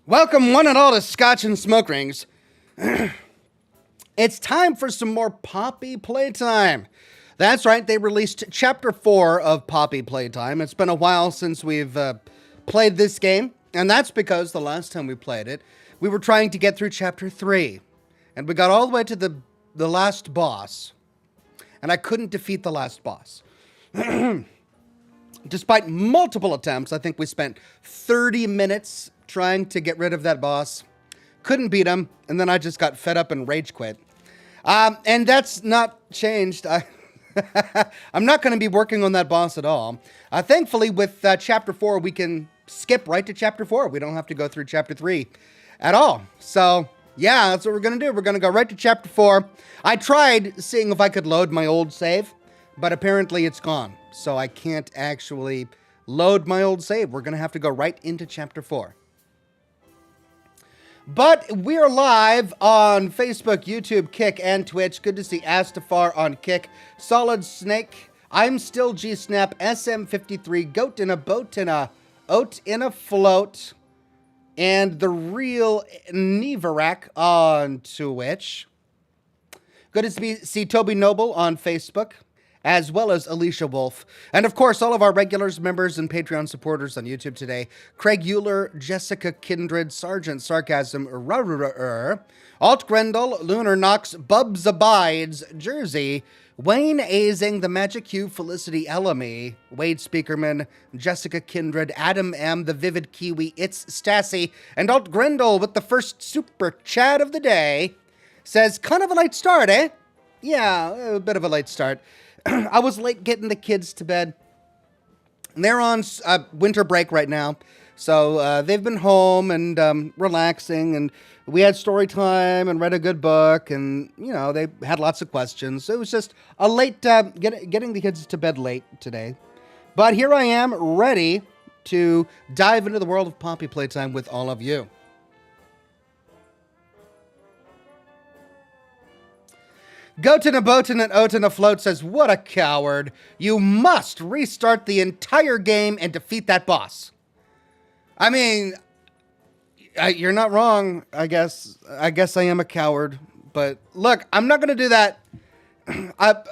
Welcome one and all to Scotch and Smoke Rings. It's time for some more Poppy Playtime. That's right, they released Chapter 4 of Poppy Playtime. It's been a while since we've played this game, and that's because the last time we played it, we were trying to get through Chapter 3. And we got all the way to the last boss, and I couldn't defeat the last boss. Despite multiple attempts, I think we spent 30 minutes trying to get rid of that boss. Couldn't beat him, and then I just got fed up and rage quit. And that's not changed. I'm not going to be working on that boss at all. Thankfully, with Chapter 4, we can skip right to Chapter 4. We don't have to go through Chapter 3 at all. So, yeah, that's what we're going to do. We're going to go right to Chapter 4. I tried seeing if I could load my old save, but apparently it's gone. So I can't actually load my old save. We're going to have to go right into Chapter 4. But we're live on Facebook, YouTube, Kick, and Twitch. Good to see Astafar on Kick. Solid Snake. I'm still G-Snap. SM53. Goat in a boat in a oat in a float. And the real Nevarak on Twitch. Good to see Toby Noble on Facebook, as well as Alicia Wolf. And of course, all of our regulars, members, and Patreon supporters on YouTube today. Craig Euler, Jessica Kindred, Sergeant Sarcasm, Alt Grendel, Lunar Knox, Bubs Abides, Jersey, Wayne Azing, The Magic Hugh, Felicity Ellamy, Wade Speakerman, Jessica Kindred, Adam M, The Vivid Kiwi, It's Stassi, and Alt Grendel with the first super chat of the day says, kind of a late start, eh? Yeah, a bit of a late start. I was late getting the kids to bed. They're on winter break right now, so they've been home and relaxing, and we had story time and read a good book, and, you know, they had lots of questions. So it was just a late, getting the kids to bed late today. But here I am, ready to dive into the world of Poppy Playtime with all of you. Goatin' a boatin' and oatin' afloat says, what a coward. You must restart the entire game and defeat that boss. I mean, you're not wrong, I guess. I guess I am a coward. But look, I'm not going to do that.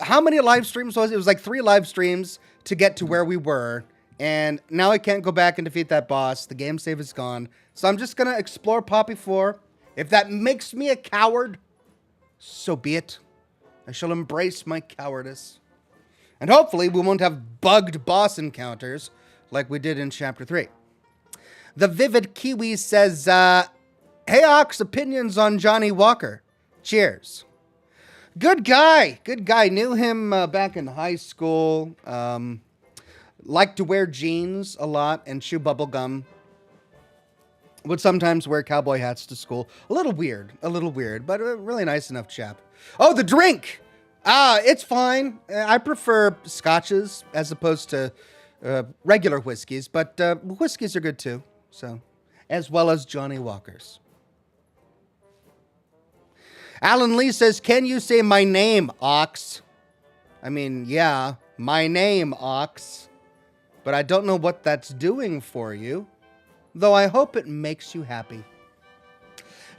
How many live streams was it? It was like 3 live streams to get to where we were. And now I can't go back and defeat that boss. The game save is gone. So I'm just going to explore Poppy 4. If that makes me a coward, so be it. I shall embrace my cowardice. And hopefully we won't have bugged boss encounters like we did in Chapter 3. The Vivid Kiwi says, hey Ox, opinions on Johnny Walker. Cheers. Good guy. Good guy. Knew him back in high school. Liked to wear jeans a lot and chew bubble gum. Would sometimes wear cowboy hats to school. A little weird, but a really nice enough chap. Oh, the drink! It's fine. I prefer scotches as opposed to regular whiskeys, but whiskeys are good too, so, as well as Johnny Walkers. Alan Lee says, can you say my name, Ox? I mean, yeah, my name, Ox. But I don't know what that's doing for you, though I hope it makes you happy.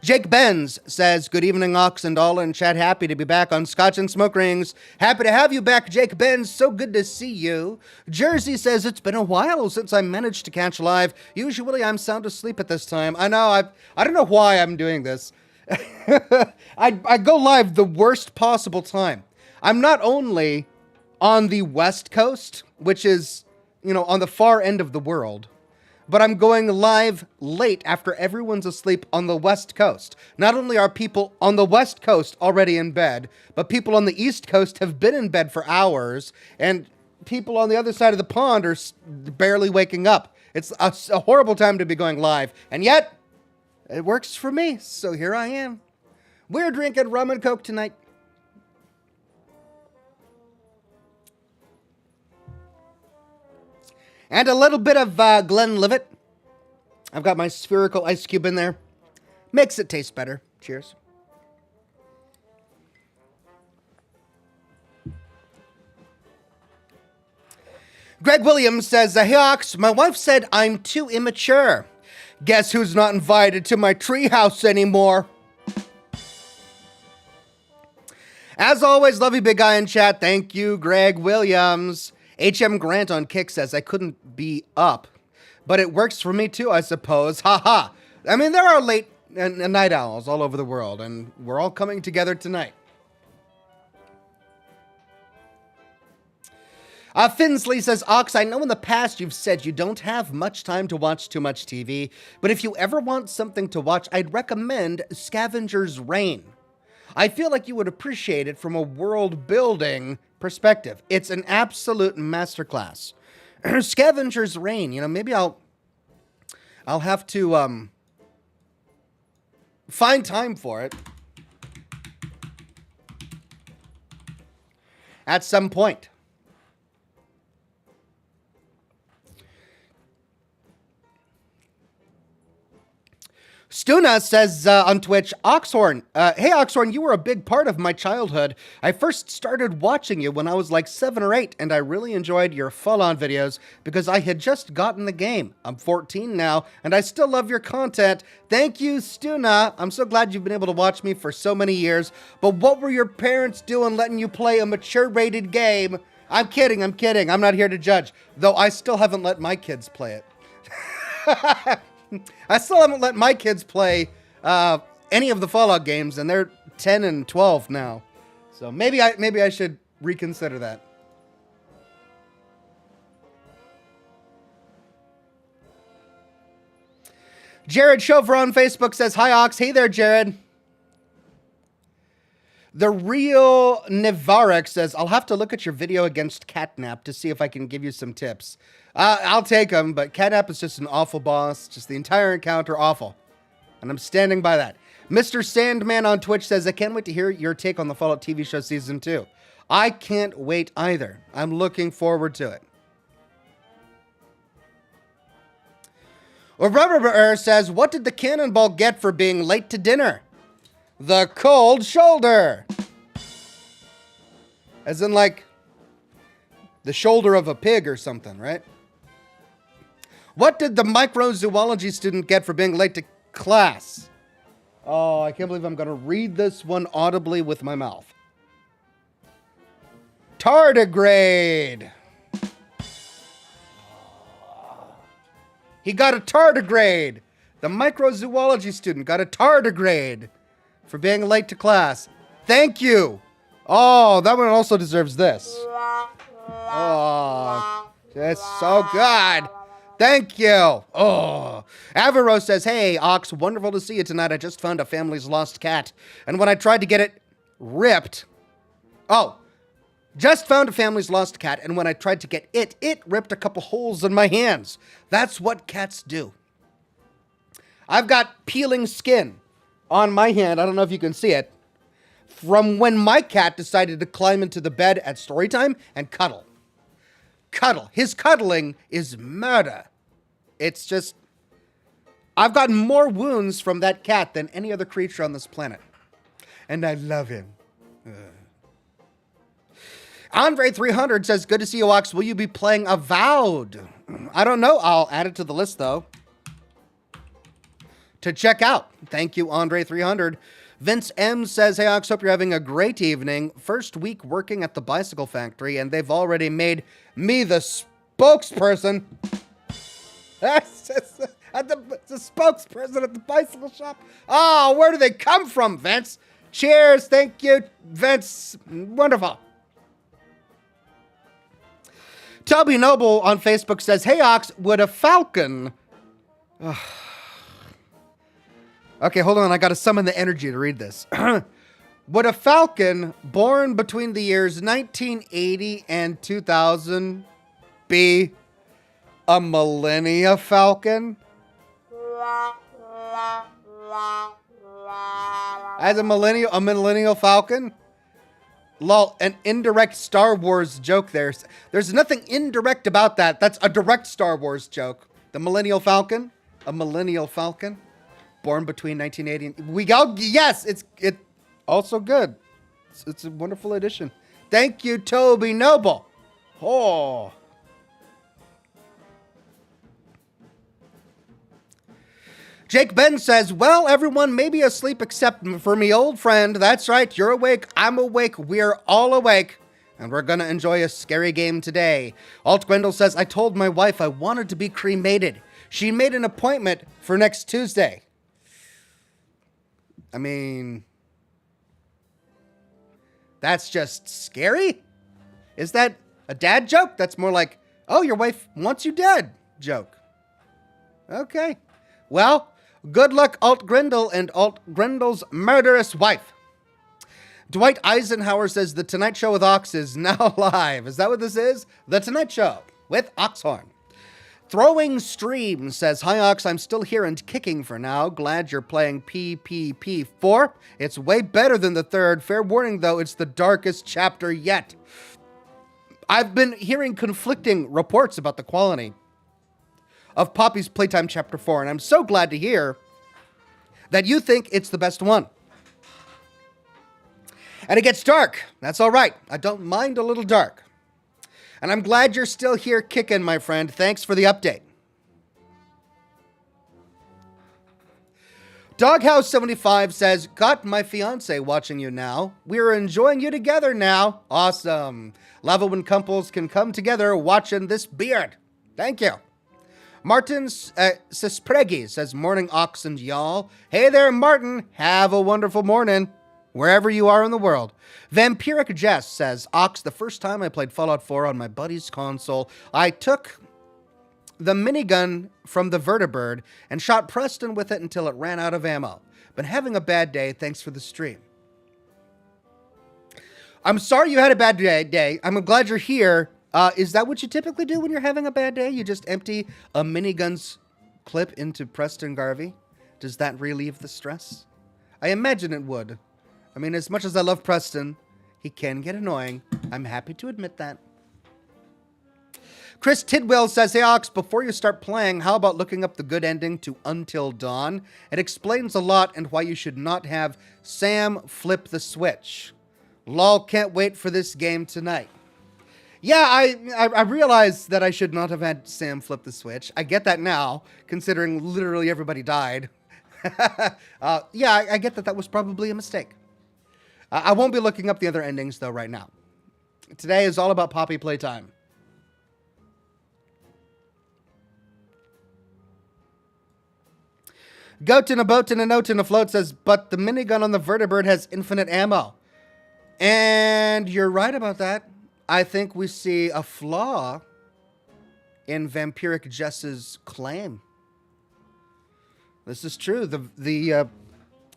Jake Benz says, good evening, Ox and all in chat. Happy to be back on Scotch and Smoke Rings. Happy to have you back, Jake Benz. So good to see you. Jersey says, it's been a while since I managed to catch live. Usually I'm sound asleep at this time. I know, I don't know why I'm doing this. I go live the worst possible time. I'm not only on the West Coast, which is, you know, on the far end of the world, but I'm going live late after everyone's asleep on the West Coast. Not only are people on the West Coast already in bed, but people on the East Coast have been in bed for hours, and people on the other side of the pond are barely waking up. It's a horrible time to be going live, and yet, it works for me, so here I am. We're drinking rum and coke tonight. And a little bit of Glenlivet. I've got my spherical ice cube in there. Makes it taste better. Cheers. Greg Williams says, hey Ox, my wife said I'm too immature. Guess who's not invited to my treehouse anymore? As always, love you, big guy in chat. Thank you, Greg Williams. HM Grant on Kick says, I couldn't be up, but it works for me too, I suppose. Ha ha. I mean, there are late night owls all over the world, and we're all coming together tonight. Finsley says, Ox, I know in the past you've said you don't have much time to watch too much TV, but if you ever want something to watch, I'd recommend Scavenger's Reign. I feel like you would appreciate it from a world-building perspective. It's an absolute masterclass. Scavenger's Reign, you know, maybe I'll have to find time for it at some point. Stuna says on Twitch, Oxhorn, hey Oxhorn, you were a big part of my childhood. I first started watching you when I was like 7 or 8, and I really enjoyed your full-on videos because I had just gotten the game. I'm 14 now, and I still love your content. Thank you, Stuna. I'm so glad you've been able to watch me for so many years, but what were your parents doing letting you play a mature-rated game? I'm kidding. I'm not here to judge, though I still haven't let my kids play it. I still haven't let my kids play any of the Fallout games, and they're 10 and 12 now. So maybe I should reconsider that. Jared Chauver on Facebook says, Hi, Ox. Hey there, Jared. The Real Nivarek says, I'll have to look at your video against Catnap to see if I can give you some tips. I'll take them, but Catnap is just an awful boss. Just the entire encounter awful. And I'm standing by that. Mr. Sandman on Twitch says, I can't wait to hear your take on the Fallout TV show Season 2. I can't wait either. I'm looking forward to it. Or Rubber says, what did the cannonball get for being late to dinner? The cold shoulder. As in, like, the shoulder of a pig or something, right? What did the microzoology student get for being late to class? Oh, I can't believe I'm going to read this one audibly with my mouth. Tardigrade. He got a tardigrade. The microzoology student got a tardigrade for being late to class. Thank you. Oh, that one also deserves this. Oh, that's so good. Thank you. Oh, Avero says, hey, Ox, wonderful to see you tonight. I just found a family's lost cat. And when I tried to get it ripped, just found a family's lost cat. And when I tried to get it ripped a couple holes in my hands. That's what cats do. I've got peeling skin on my hand. I don't know if you can see it. From when my cat decided to climb into the bed at story time and cuddle. Cuddle. His cuddling is murder. It's just, I've gotten more wounds from that cat than any other creature on this planet. And I love him. Andre 300 says, good to see you, Ox. Will you be playing Avowed? I don't know. I'll add it to the list, though, to check out. Thank you, Andre 300. Vince M says, hey, Ox, hope you're having a great evening. First week working at the bicycle factory, and they've already made me the spokesperson. the spokesperson at the bicycle shop. Oh, where do they come from, Vince? Cheers. Thank you, Vince. Wonderful. Toby Noble on Facebook says, hey, Ox, would a falcon... Okay, hold on. I got to summon the energy to read this. Would a falcon born between the years 1980 and 2000 be a millennia falcon? As a millennial falcon? Lol, an indirect Star Wars joke there. There's nothing indirect about that. That's a direct Star Wars joke. The millennial falcon? A millennial falcon? Born between 1980 and... We go... Yes, it's also good. It's a wonderful addition. Thank you, Toby Noble. Oh. Jake Ben says, well, everyone may be asleep except for me, old friend. That's right, you're awake, I'm awake, we're all awake. And we're gonna enjoy a scary game today. Alt Grendel says, I told my wife I wanted to be cremated. She made an appointment for next Tuesday. I mean, that's just scary? Is that a dad joke? That's more like, oh, your wife wants you dead joke. Okay. Well, good luck, Alt Grendel and Alt Grendel's murderous wife. Dwight Eisenhower says The Tonight Show with Ox is now live. Is that what this is? The Tonight Show with Oxhorn. Throwing Stream says, hi Ox, I'm still here and kicking for now. Glad you're playing PPP4. It's way better than the third. Fair warning though, it's the darkest chapter yet. I've been hearing conflicting reports about the quality of Poppy's Playtime Chapter 4, and I'm so glad to hear that you think it's the best one. And it gets dark. That's all right. I don't mind a little dark. And I'm glad you're still here kicking, my friend. Thanks for the update. Doghouse75 says, got my fiance watching you now. We're enjoying you together now. Awesome. Love it when couples can come together watching this beard. Thank you. Martin Sispregi says, morning Ox and y'all. Hey there, Martin. Have a wonderful morning, wherever you are in the world. Vampiric Jess says, Ox, the first time I played Fallout 4 on my buddy's console, I took the minigun from the Vertibird and shot Preston with it until it ran out of ammo. Been having a bad day. Thanks for the stream. I'm sorry you had a bad day. I'm glad you're here. Is that what you typically do when you're having a bad day? You just empty a minigun's clip into Preston Garvey? Does that relieve the stress? I imagine it would. I mean, as much as I love Preston, he can get annoying. I'm happy to admit that. Chris Tidwell says, hey Ox, before you start playing, how about looking up the good ending to Until Dawn? It explains a lot and why you should not have Sam flip the switch. Lol, can't wait for this game tonight. Yeah, I realize that I should not have had Sam flip the switch. I get that now, considering literally everybody died. Yeah, I get that that was probably a mistake. I won't be looking up the other endings, though, right now. Today is all about Poppy Playtime. Goat in a boat and a note in a float says, but the minigun on the Vertibird has infinite ammo. And you're right about that. I think we see a flaw in Vampiric Jess's claim. This is true. The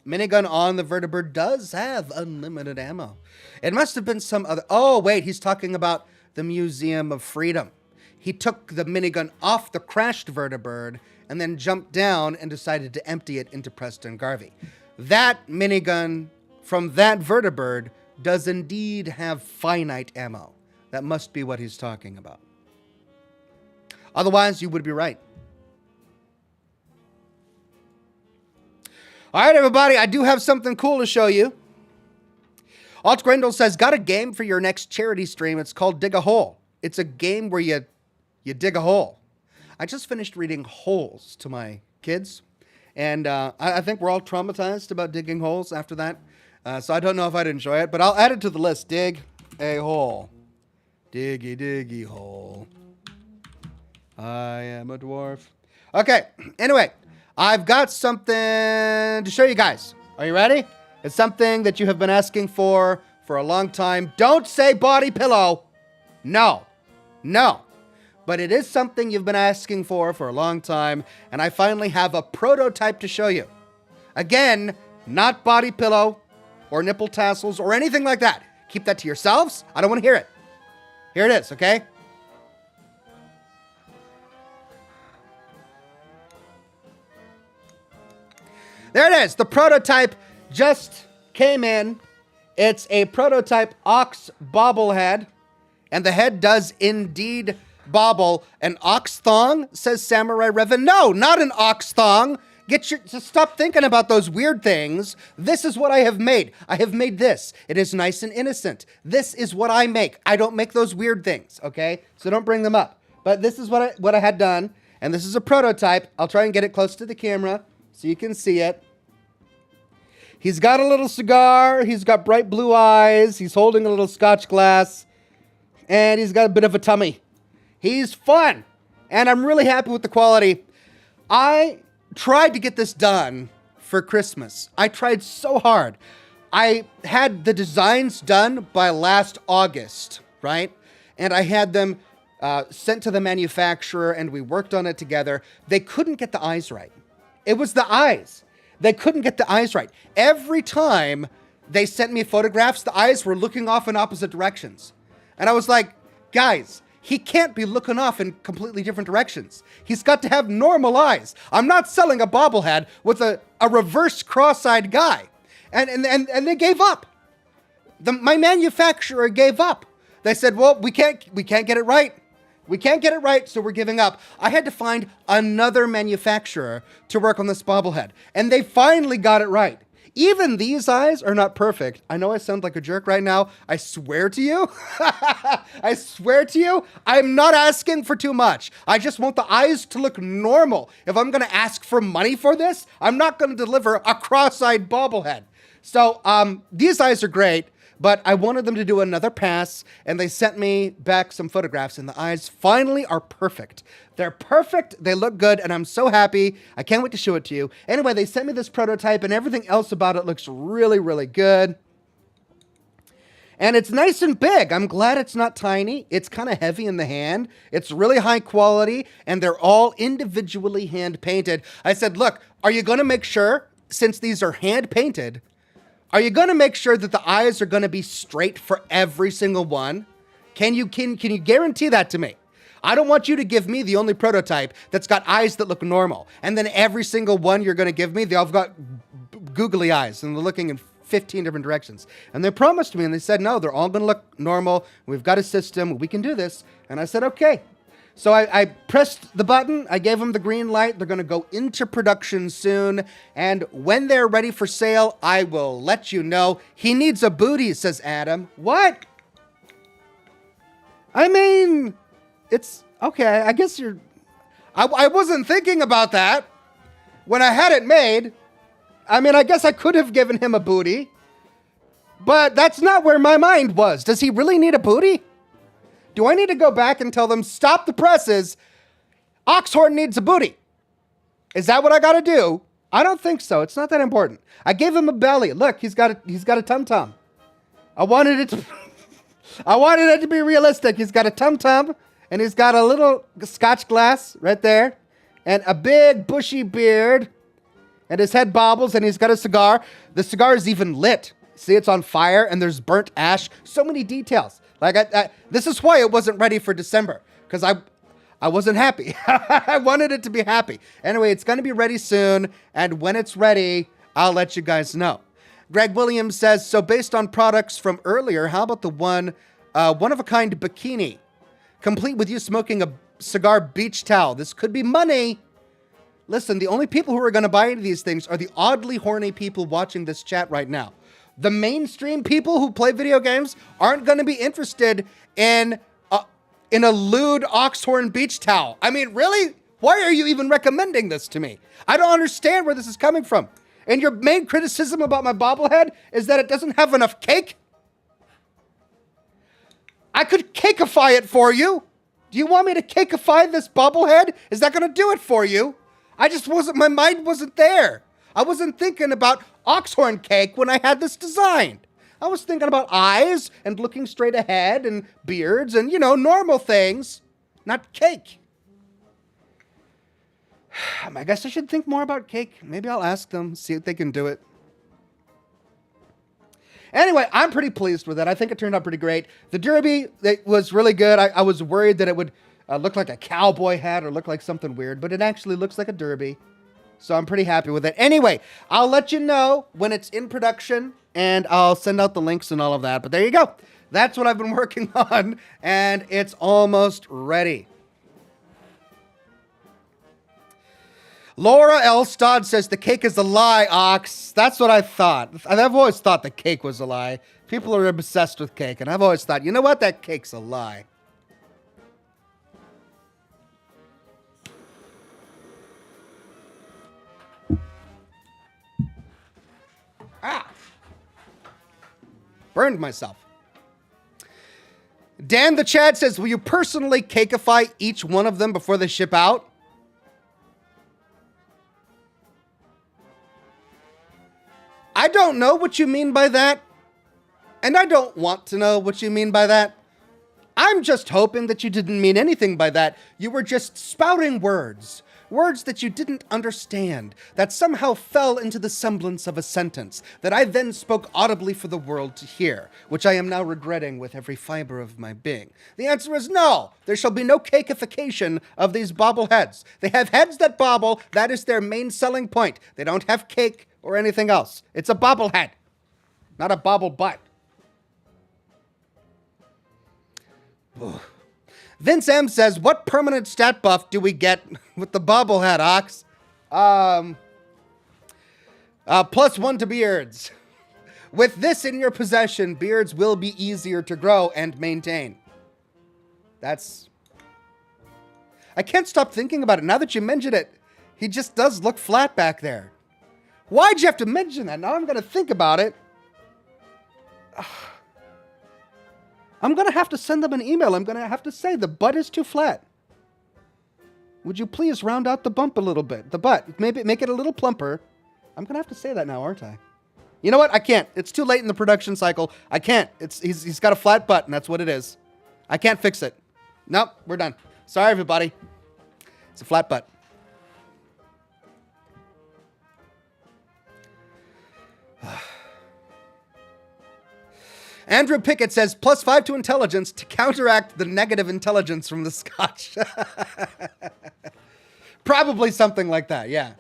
minigun on the Vertibird does have unlimited ammo. It must have been some other... Oh, wait, he's talking about the Museum of Freedom. He took the minigun off the crashed Vertibird and then jumped down and decided to empty it into Preston Garvey. That minigun from that Vertibird does indeed have finite ammo. That must be what he's talking about. Otherwise, you would be right. All right, everybody, I do have something cool to show you. Alt Grendel says, got a game for your next charity stream. It's called Dig a Hole. It's a game where you dig a hole. I just finished reading Holes to my kids, and I think we're all traumatized about digging holes after that. So I don't know if I'd enjoy it, but I'll add it to the list. Dig a hole. Diggy, diggy hole. I am a dwarf. Okay, anyway, I've got something to show you guys. Are you ready? It's something that you have been asking for a long time. Don't say body pillow. No. No. But it is something you've been asking for a long time, and I finally have a prototype to show you. Again, not body pillow or nipple tassels or anything like that. Keep that to yourselves. I don't want to hear it. Here it is, okay? There it is. The prototype just came in. It's a prototype ox bobblehead, and the head does indeed bobble. An ox thong, says Samurai Revan. No, not an ox thong. Stop thinking about those weird things. This is what I have made. I have made this. It is nice and innocent. This is what I make. I don't make those weird things, okay? So don't bring them up. But this is what I had done, and this is a prototype. I'll try and get it close to the camera so you can see it. He's got a little cigar. He's got bright blue eyes. He's holding a little Scotch glass. And he's got a bit of a tummy. He's fun. And I'm really happy with the quality. I tried to get this done for Christmas. I tried so hard. I had the designs done by last August, right? And I had them sent to the manufacturer, and we worked on it together. They couldn't get the eyes right. It was the eyes. They couldn't get the eyes right. Every time they sent me photographs, the eyes were looking off in opposite directions. And I was like, guys, he can't be looking off in completely different directions. He's got to have normal eyes. I'm not selling a bobblehead with a reverse cross-eyed guy. And they gave up. My manufacturer gave up. They said, well, we can't get it right. We can't get it right, so we're giving up. I had to find another manufacturer to work on this bobblehead. And they finally got it right. Even these eyes are not perfect. I know I sound like a jerk right now. I swear to you. I swear to you, I'm not asking for too much. I just want the eyes to look normal. If I'm going to ask for money for this, I'm not going to deliver a cross-eyed bobblehead. So these eyes are great. But I wanted them to do another pass, and they sent me back some photographs, and the eyes finally are perfect. They're perfect, they look good, and I'm so happy. I can't wait to show it to you. Anyway, they sent me this prototype, and everything else about it looks really, really good. And it's nice and big. I'm glad it's not tiny. It's kind of heavy in the hand. It's really high quality, and they're all individually hand-painted. I said, look, are you going to make sure, since these are hand-painted, are you going to make sure that the eyes are going to be straight for every single one? Can you guarantee that to me? I don't want you to give me the only prototype that's got eyes that look normal. And then every single one you're going to give me, they've all got googly eyes and they're looking in 15 different directions. And they promised me and they said, no, they're all going to look normal. We've got a system. We can do this. And I said, okay. So I pressed the button, I gave them the green light, they're gonna go into production soon, and when they're ready for sale, I will let you know. He needs a booty, says Adam. What? I mean, it's, okay, I guess you're, I wasn't thinking about that when I had it made. I mean, I guess I could have given him a booty, but that's not where my mind was. Does he really need a booty? Do I need to go back and tell them, stop the presses, Oxhorn needs a booty? Is that what I got to do? I don't think so. It's not that important. I gave him a belly. Look, he's got a tum-tum. I wanted it to be realistic. He's got a tum-tum, and he's got a little Scotch glass right there, and a big bushy beard, and his head bobbles, and he's got a cigar. The cigar is even lit. See, it's on fire, and there's burnt ash. So many details. Like, this is why it wasn't ready for December, because I wasn't happy. I wanted it to be happy. Anyway, it's going to be ready soon, and when it's ready, I'll let you guys know. Greg Williams says, so based on products from earlier, how about the one-of-a-kind bikini, complete with you smoking a cigar beach towel? This could be money. Listen, the only people who are going to buy these things are the oddly horny people watching this chat right now. The mainstream people who play video games aren't going to be interested in a lewd Oxhorn beach towel. I mean, really? Why are you even recommending this to me? I don't understand where this is coming from. And your main criticism about my bobblehead is that it doesn't have enough cake? I could cakeify it for you. Do you want me to cakeify this bobblehead? Is that going to do it for you? My mind wasn't there. I wasn't thinking about Oxhorn cake when I had this designed. I was thinking about eyes and looking straight ahead and beards and, normal things, not cake. I guess I should think more about cake. Maybe I'll ask them, see if they can do it. Anyway, I'm pretty pleased with it. I think it turned out pretty great. The derby, it was really good. I was worried that it would look like a cowboy hat or look like something weird, but it actually looks like a derby. So I'm pretty happy with it. Anyway, I'll let you know when it's in production, and I'll send out the links and all of that. But there you go. That's what I've been working on, and it's almost ready. Laura Elstad says the cake is a lie, Ox. That's what I thought. I've always thought the cake was a lie. People are obsessed with cake, and I've always thought, you know what? That cake's a lie. Burned myself. Dan the Chad says, will you personally cakeify each one of them before they ship out? I don't know what you mean by that. And I don't want to know what you mean by that. I'm just hoping that you didn't mean anything by that. You were just spouting words. Words that you didn't understand, that somehow fell into the semblance of a sentence, that I then spoke audibly for the world to hear, which I am now regretting with every fiber of my being. The answer is no. There shall be no cakeification of these bobbleheads. They have heads that bobble. That is their main selling point. They don't have cake or anything else. It's a bobblehead, not a bobble butt. Ugh. Vince M says, what permanent stat buff do we get with the bobblehead, Ox? +1 to beards. With this in your possession, beards will be easier to grow and maintain. That's... I can't stop thinking about it. Now that you mention it, he just does look flat back there. Why'd you have to mention that? Now I'm going to think about it. I'm going to have to send them an email. I'm going to have to say the butt is too flat. Would you please round out the bump a little bit? The butt. Maybe make it a little plumper. I'm going to have to say that now, aren't I? You know what? I can't. It's too late in the production cycle. I can't. He's got a flat butt, and that's what it is. I can't fix it. Nope, we're done. Sorry, everybody. It's a flat butt. Andrew Pickett says, +5 to intelligence to counteract the negative intelligence from the Scotch. Probably something like that, yeah.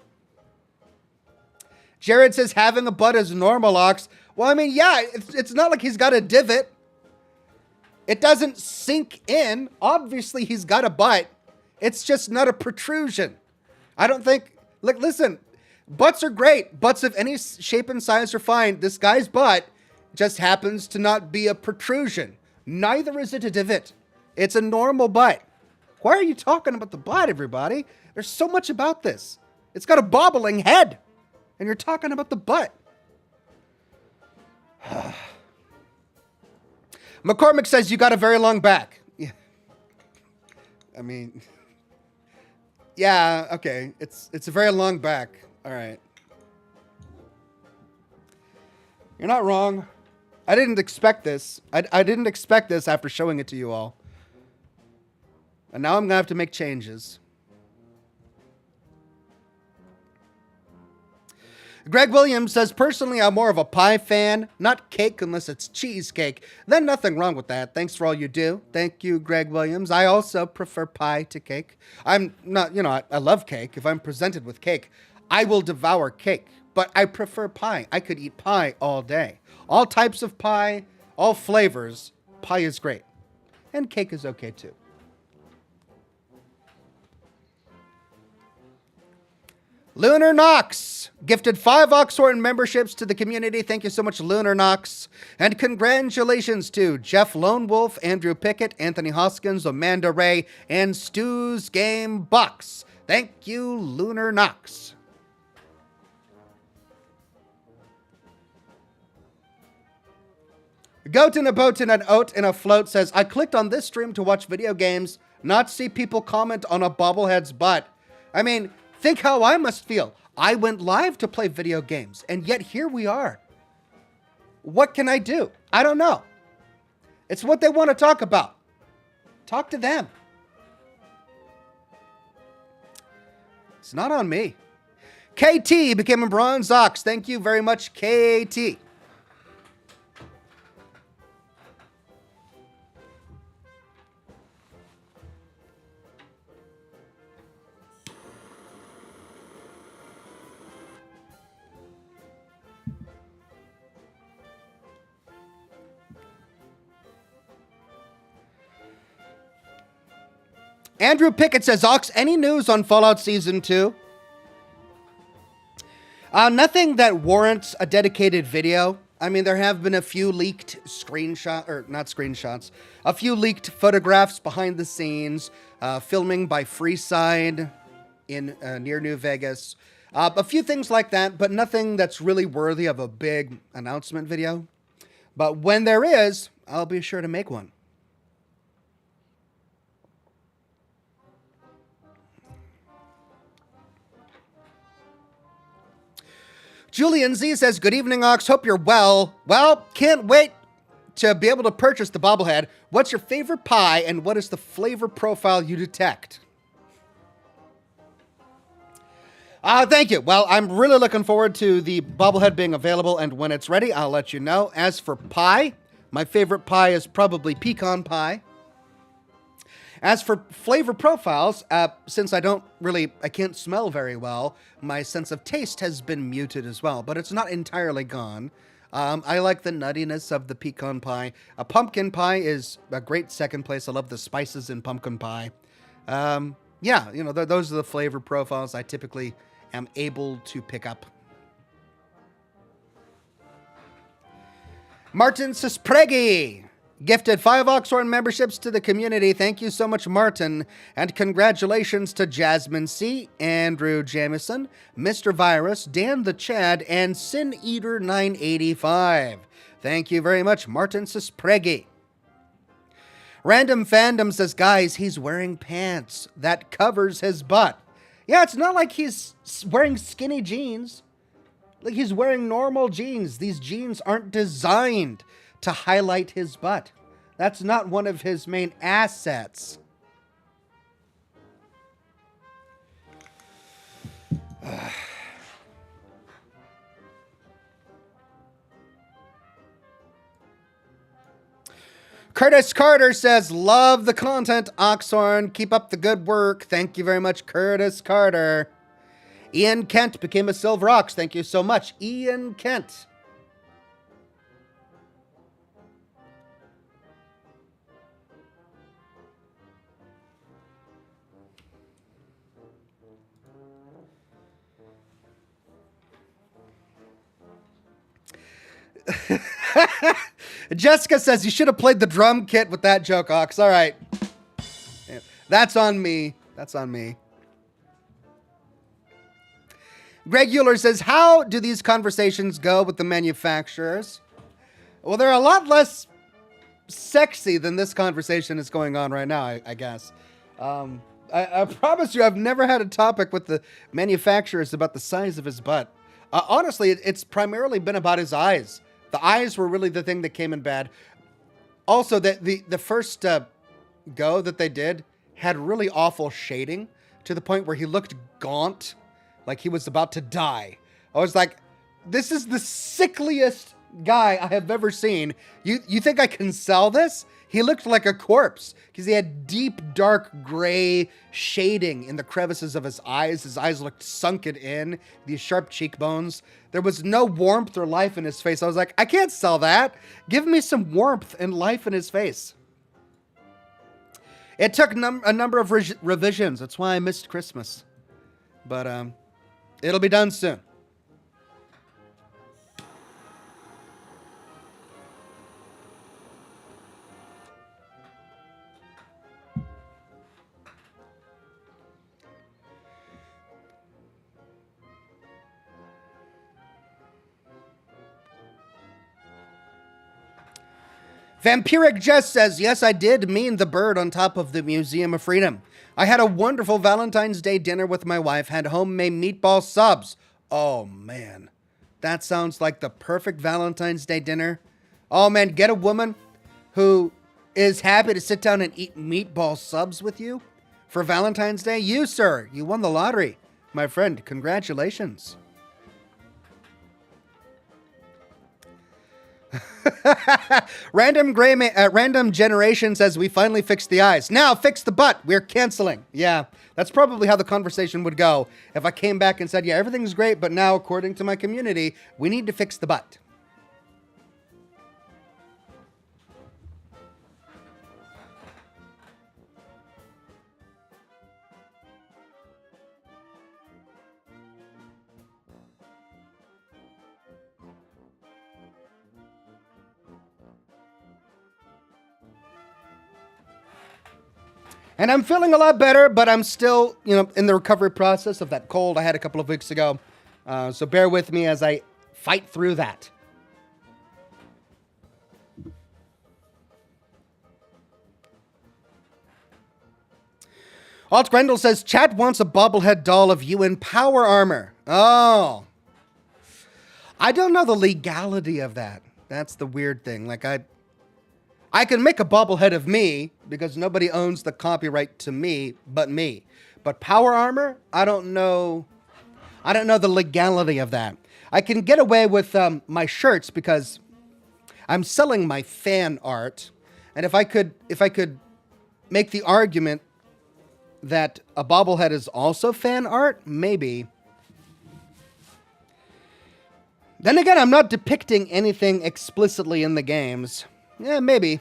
Jared says, having a butt is normal, Ox. Well, I mean, yeah, it's not like he's got a divot. It doesn't sink in. Obviously, he's got a butt. It's just not a protrusion. I don't think... Look, listen, butts are great. Butts of any shape and size are fine. This guy's butt just happens to not be a protrusion. Neither is it a divot. It's a normal butt. Why are you talking about the butt, everybody? There's so much about this. It's got a bobbling head, and you're talking about the butt. McCormick says you got a very long back. Yeah. I mean, yeah, okay. It's a very long back. All right. You're not wrong. I didn't expect this. I didn't expect this after showing it to you all. And now I'm going to have to make changes. Greg Williams says, personally, I'm more of a pie fan, not cake unless it's cheesecake. Then nothing wrong with that. Thanks for all you do. Thank you, Greg Williams. I also prefer pie to cake. I'm not, I love cake. If I'm presented with cake, I will devour cake. But I prefer pie. I could eat pie all day. All types of pie, all flavors. Pie is great. And cake is okay too. Lunar Knox gifted 5 Oxhorn memberships to the community. Thank you so much, Lunar Knox. And congratulations to Jeff Lone Wolf, Andrew Pickett, Anthony Hoskins, Amanda Ray, and Stu's Game Bucks. Thank you, Lunar Knox. Goat in a boat and an oat in a float says, I clicked on this stream to watch video games, not see people comment on a bobblehead's butt. I mean, think how I must feel. I went live to play video games, and yet here we are. What can I do? I don't know. It's what they want to talk about. Talk to them. It's not on me. KT became a bronze ox. Thank you very much, KT. Andrew Pickett says, Ox, any news on Fallout Season 2? Nothing that warrants a dedicated video. I mean, there have been a few leaked a few leaked photographs behind the scenes, filming by Freeside in near New Vegas. A few things like that, but nothing that's really worthy of a big announcement video. But when there is, I'll be sure to make one. Julian Z says, good evening, Ox. Hope you're well. Well, can't wait to be able to purchase the bobblehead. What's your favorite pie, and what is the flavor profile you detect? Thank you. Well, I'm really looking forward to the bobblehead being available, and when it's ready, I'll let you know. As for pie, my favorite pie is probably pecan pie. As for flavor profiles, since I can't smell very well, my sense of taste has been muted as well, but it's not entirely gone. I like the nuttiness of the pecan pie. A pumpkin pie is a great second place. I love the spices in pumpkin pie. Yeah, those are the flavor profiles I typically am able to pick up. Martin Sispregi gifted 5 Oxhorn memberships to the community. Thank you so much, Martin. And congratulations to Jasmine C., Andrew Jamison, Mr. Virus, Dan the Chad, and Sin Eater 985. Thank you very much, Martin Sispregi. Random Fandom says, guys, he's wearing pants that covers his butt. Yeah, it's not like he's wearing skinny jeans. Like, he's wearing normal jeans. These jeans aren't designed to highlight his butt. That's not one of his main assets. Curtis Carter says, love the content, Oxhorn. Keep up the good work. Thank you very much, Curtis Carter. Ian Kent became a Silver Ox. Thank you so much, Ian Kent. Jessica says, you should have played the drum kit with that joke, Ox. All right. That's on me. That's on me. Greg Euler says, how do these conversations go with the manufacturers? Well, they're a lot less sexy than this conversation is going on right now, I guess. I promise you, I've never had a topic with the manufacturers about the size of his butt. Honestly, it's primarily been about his eyes. The eyes were really the thing that came in bad. Also, the first go that they did had really awful shading to the point where he looked gaunt, like he was about to die. I was like, this is the sickliest guy I have ever seen. You think I can sell this? He looked like a corpse because he had deep, dark gray shading in the crevices of his eyes. His eyes looked sunken in, these sharp cheekbones. There was no warmth or life in his face. I was like, I can't sell that. Give me some warmth and life in his face. It took a number of revisions. That's why I missed Christmas. But it'll be done soon. Vampiric Jess says, yes, I did mean the bird on top of the Museum of Freedom. I had a wonderful Valentine's Day dinner with my wife, had homemade meatball subs. Oh, man. That sounds like the perfect Valentine's Day dinner. Oh, man, get a woman who is happy to sit down and eat meatball subs with you for Valentine's Day. You, sir, you won the lottery. My friend, congratulations. Random Generation says, we finally fixed the eyes. Now fix the butt. We're canceling. Yeah, that's probably how the conversation would go if I came back and said, yeah, everything's great, but now, according to my community, we need to fix the butt. And I'm feeling a lot better, but I'm still, in the recovery process of that cold I had a couple of weeks ago. So bear with me as I fight through that. Alt Grendel says, chat wants a bobblehead doll of you in power armor. Oh. I don't know the legality of that. That's the weird thing. Like, I can make a bobblehead of me because nobody owns the copyright to me but me. But power armor, I don't know. I don't know the legality of that. I can get away with my shirts because I'm selling my fan art. And if I could make the argument that a bobblehead is also fan art, maybe. Then again, I'm not depicting anything explicitly in the games. Yeah, maybe.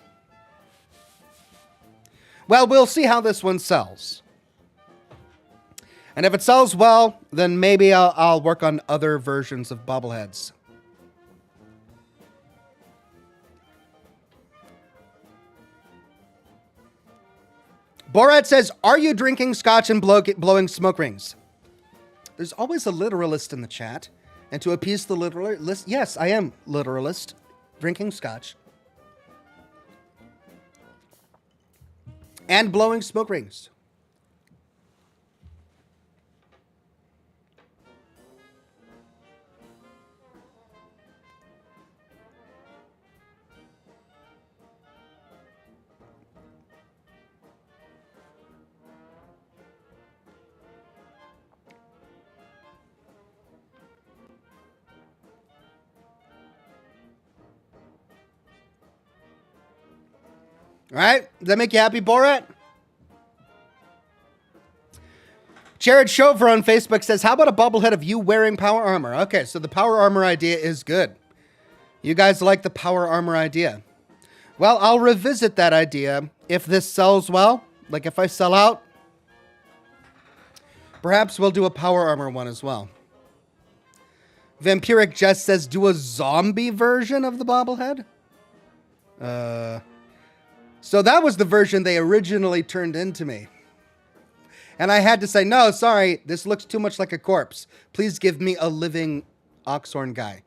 Well, we'll see how this one sells. And if it sells well, then maybe I'll work on other versions of bobbleheads. Borat says, are you drinking scotch and blowing smoke rings? There's always a literalist in the chat. And to appease the literalist, yes, I am literalist. Drinking scotch. And blowing smoke rings. All right, does that make you happy, Borat? Jared Shover on Facebook says, how about a bobblehead of you wearing power armor? Okay, so the power armor idea is good. You guys like the power armor idea. Well, I'll revisit that idea if this sells well. Like if I sell out, perhaps we'll do a power armor one as well. Vampiric Jess says, do a zombie version of the bobblehead? So that was the version they originally turned into me. And I had to say, no, sorry, this looks too much like a corpse. Please give me a living Oxhorn guy.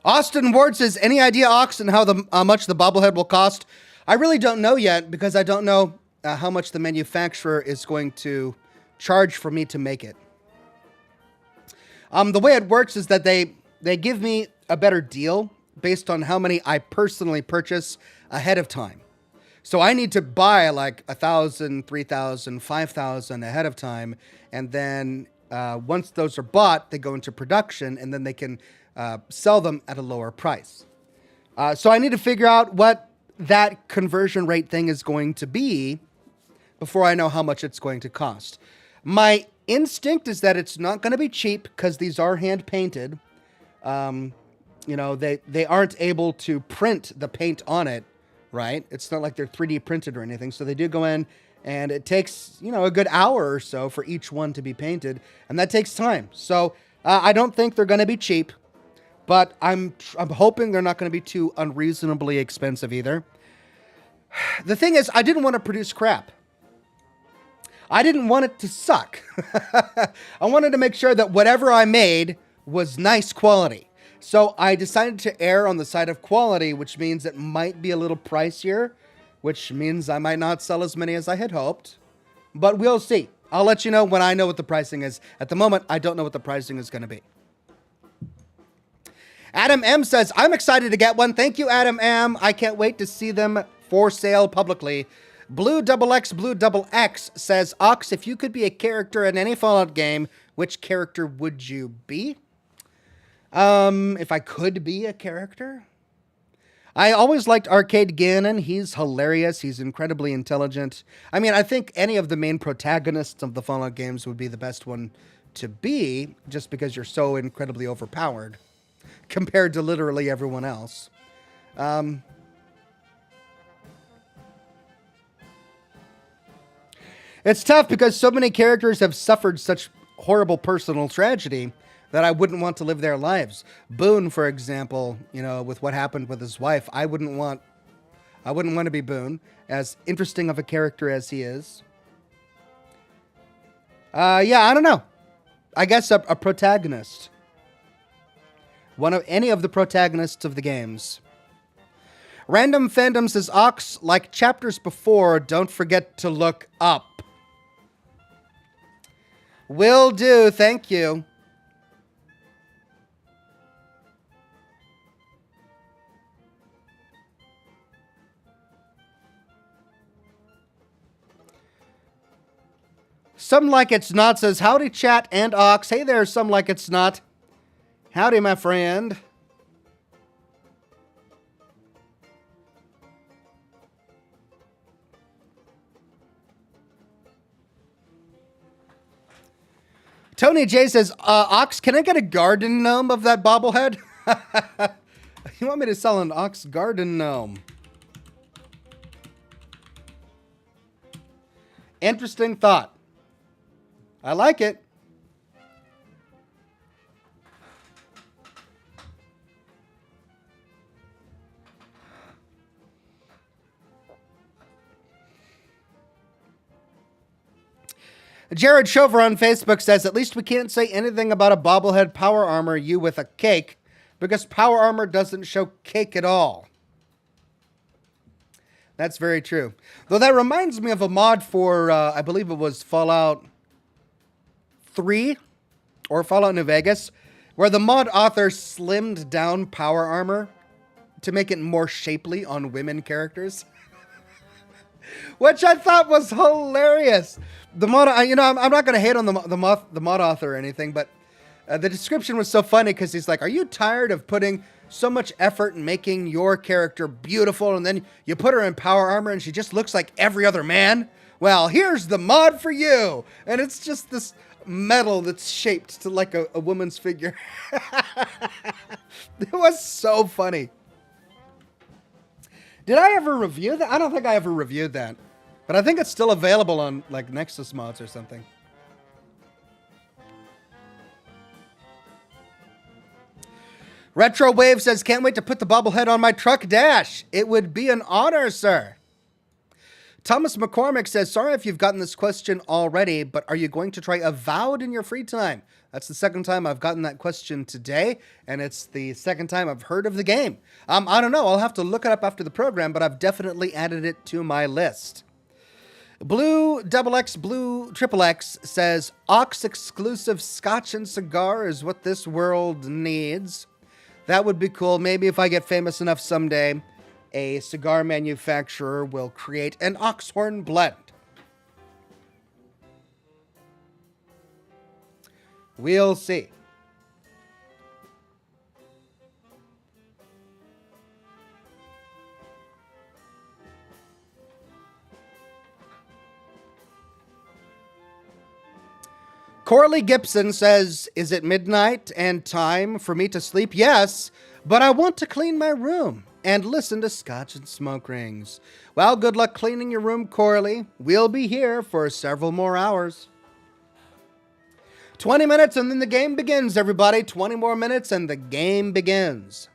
Austin Ward says, any idea, Ox, and how much the bobblehead will cost? I really don't know yet because I don't know how much the manufacturer is going to charge for me to make it. The way it works is that they give me a better deal based on how many I personally purchase ahead of time. So I need to buy like 1,000, 3,000, 5,000 ahead of time. And then once those are bought, they go into production and then they can sell them at a lower price. So I need to figure out what that conversion rate thing is going to be before I know how much it's going to cost. My instinct is that it's not going to be cheap because these are hand painted. You know, they aren't able to print the paint on it, right? It's not like they're 3D printed or anything. So they do go in and it takes, you know, a good hour or so for each one to be painted. And that takes time. So I don't think they're going to be cheap. But I'm hoping they're not going to be too unreasonably expensive either. The thing is, I didn't want to produce crap. I didn't want it to suck. I wanted to make sure that whatever I made was nice quality. So I decided to err on the side of quality, which means it might be a little pricier, which means I might not sell as many as I had hoped. But we'll see. I'll let you know when I know what the pricing is. At the moment, I don't know what the pricing is going to be. Adam M says, I'm excited to get one. Thank you, Adam M. I can't wait to see them for sale publicly. Blue X says, Ox, if you could be a character in any Fallout game, which character would you be? If I could be a character? I always liked Arcade Gannon. He's hilarious. He's incredibly intelligent. I mean, I think any of the main protagonists of the Fallout games would be the best one to be, just because you're so incredibly overpowered. compared to literally everyone else. It's tough because so many characters have suffered such horrible personal tragedy that I wouldn't want to live their lives. Boone, for example, with what happened with his wife, I wouldn't want to be Boone, as interesting of a character as he is. I don't know. I guess a protagonist. Any of the protagonists of the games. Random Fandom says, Ox, like chapters before, don't forget to look up. Will do, thank you. Some Like It's Not says, howdy chat and Ox. Hey there, Some Like It's Not. Howdy, my friend. Tony J says, Ox, can I get a garden gnome of that bobblehead? You want me to sell an Ox garden gnome? Interesting thought. I like it. Jared Shover on Facebook says, at least we can't say anything about a bobblehead power armor you with a cake, because power armor doesn't show cake at all. That's very true. Though that reminds me of a mod for, I believe it was Fallout 3 or Fallout New Vegas, where the mod author slimmed down power armor to make it more shapely on women characters. Which I thought was hilarious. The mod, I'm not going to hate on the mod author or anything, but the description was so funny because he's like, are you tired of putting so much effort in making your character beautiful and then you put her in power armor and she just looks like every other man? Well, here's the mod for you. And it's just this metal that's shaped to like a woman's figure. It was so funny. Did I ever review that? I don't think I ever reviewed that. But I think it's still available on like Nexus mods or something. Retro Wave says, can't wait to put the bobblehead on my truck dash. It would be an honor, sir. Thomas McCormick says, sorry if you've gotten this question already, but are you going to try Avowed in your free time? That's the second time I've gotten that question today, and it's the second time I've heard of the game. I don't know. I'll have to look it up after the program, but I've definitely added it to my list. Blue XX Blue XXX says, Ox exclusive Scotch and cigar is what this world needs. That would be cool. Maybe if I get famous enough someday, a cigar manufacturer will create an Oxhorn blend. We'll see. Corley Gibson says, is it midnight and time for me to sleep? Yes, but I want to clean my room and listen to Scotch and Smoke Rings. Well, good luck cleaning your room, Corley. We'll be here for several more hours. 20 minutes and then the game begins, everybody. 20 more minutes and the game begins.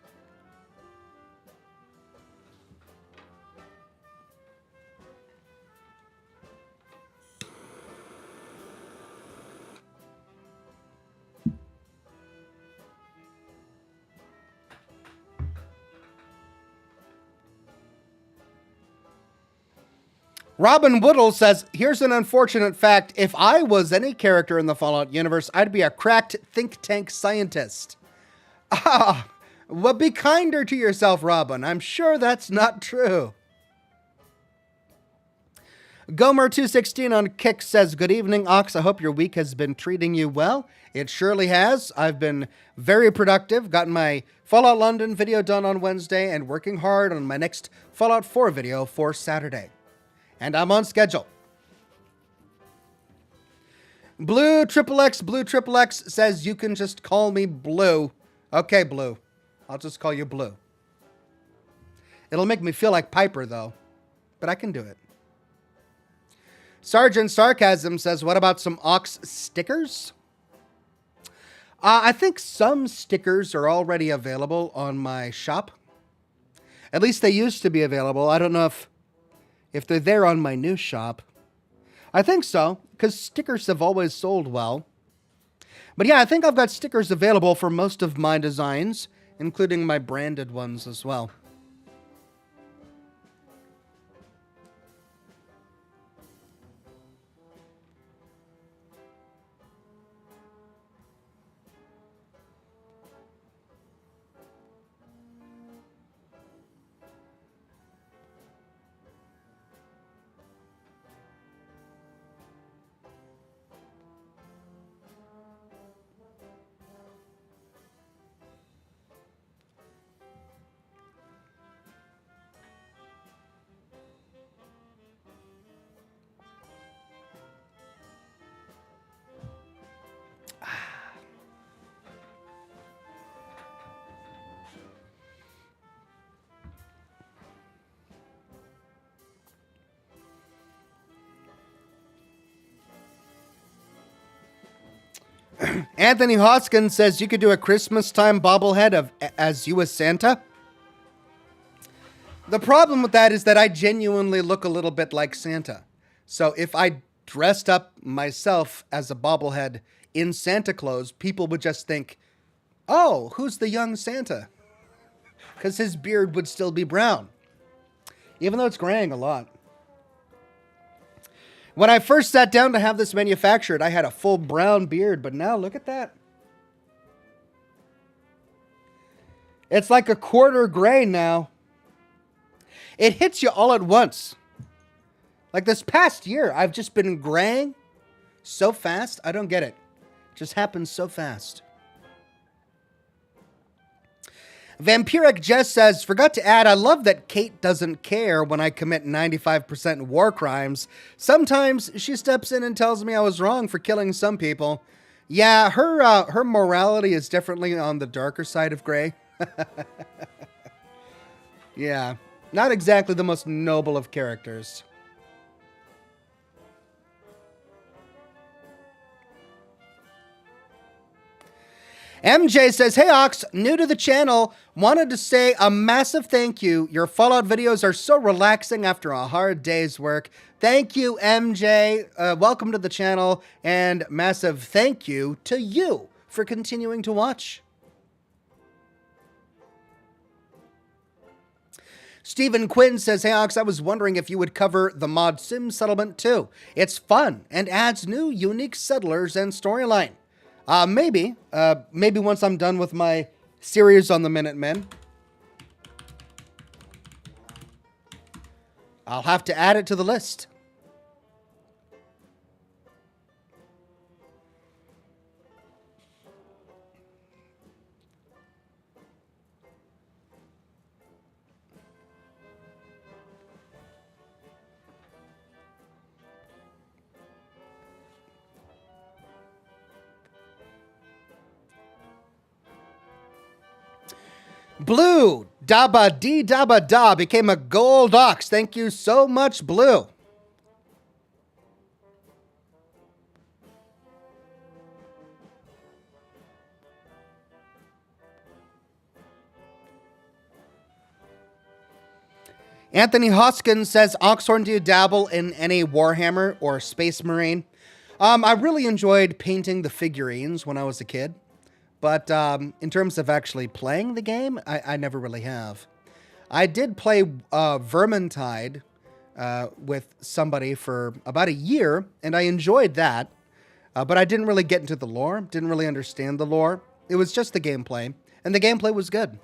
Robin Woodle says, here's an unfortunate fact. If I was any character in the Fallout universe, I'd be a cracked think tank scientist. Well, be kinder to yourself, Robin. I'm sure that's not true. Gomer216 on Kick says, good evening, Ox. I hope your week has been treating you well. It surely has. I've been very productive, gotten my Fallout London video done on Wednesday, and working hard on my next Fallout 4 video for Saturday. And I'm on schedule. Blue XXX says, you can just call me Blue. Okay, Blue. I'll just call you Blue. It'll make me feel like Piper, though. But I can do it. Sergeant Sarcasm says, what about some Ox stickers? I think some stickers are already available on my shop. At least they used to be available. I don't know if they're there on my new shop. I think so, because stickers have always sold well. But yeah, I think I've got stickers available for most of my designs, including my branded ones as well. Anthony Hoskins says you could do a Christmas time bobblehead of as you as Santa. The problem with that is that I genuinely look a little bit like Santa. So if I dressed up myself as a bobblehead in Santa clothes, people would just think, oh, who's the young Santa? Because his beard would still be brown, even though it's graying a lot. When I first sat down to have this manufactured, I had a full brown beard, but now look at that. It's like a quarter gray now. It hits you all at once. Like this past year, I've just been graying so fast. I don't get it. It just happens so fast. Vampiric Jess says, forgot to add, I love that Kate doesn't care when I commit 95% war crimes. Sometimes she steps in and tells me I was wrong for killing some people. Yeah, her morality is definitely on the darker side of gray. Yeah, not exactly the most noble of characters. MJ says, hey Ox, new to the channel, wanted to say a massive thank you. Your Fallout videos are so relaxing after a hard day's work. Thank you, MJ. Welcome to the channel, and massive thank you to you for continuing to watch. Stephen Quinn says, hey Ox, I was wondering if you would cover the mod Sim Settlement too. It's fun and adds new unique settlers and storyline. Maybe once I'm done with my series on the Minutemen. I'll have to add it to the list. Blue, Daba Dee Daba Da became a gold ox. Thank you so much, Blue. Anthony Hoskins says, Oxhorn, do you dabble in any Warhammer or Space Marine? I really enjoyed painting the figurines when I was a kid. But in terms of actually playing the game, I never really have. I did play Vermintide with somebody for about a year, and I enjoyed that. But I didn't really get into the lore, didn't really understand the lore. It was just the gameplay, and the gameplay was good.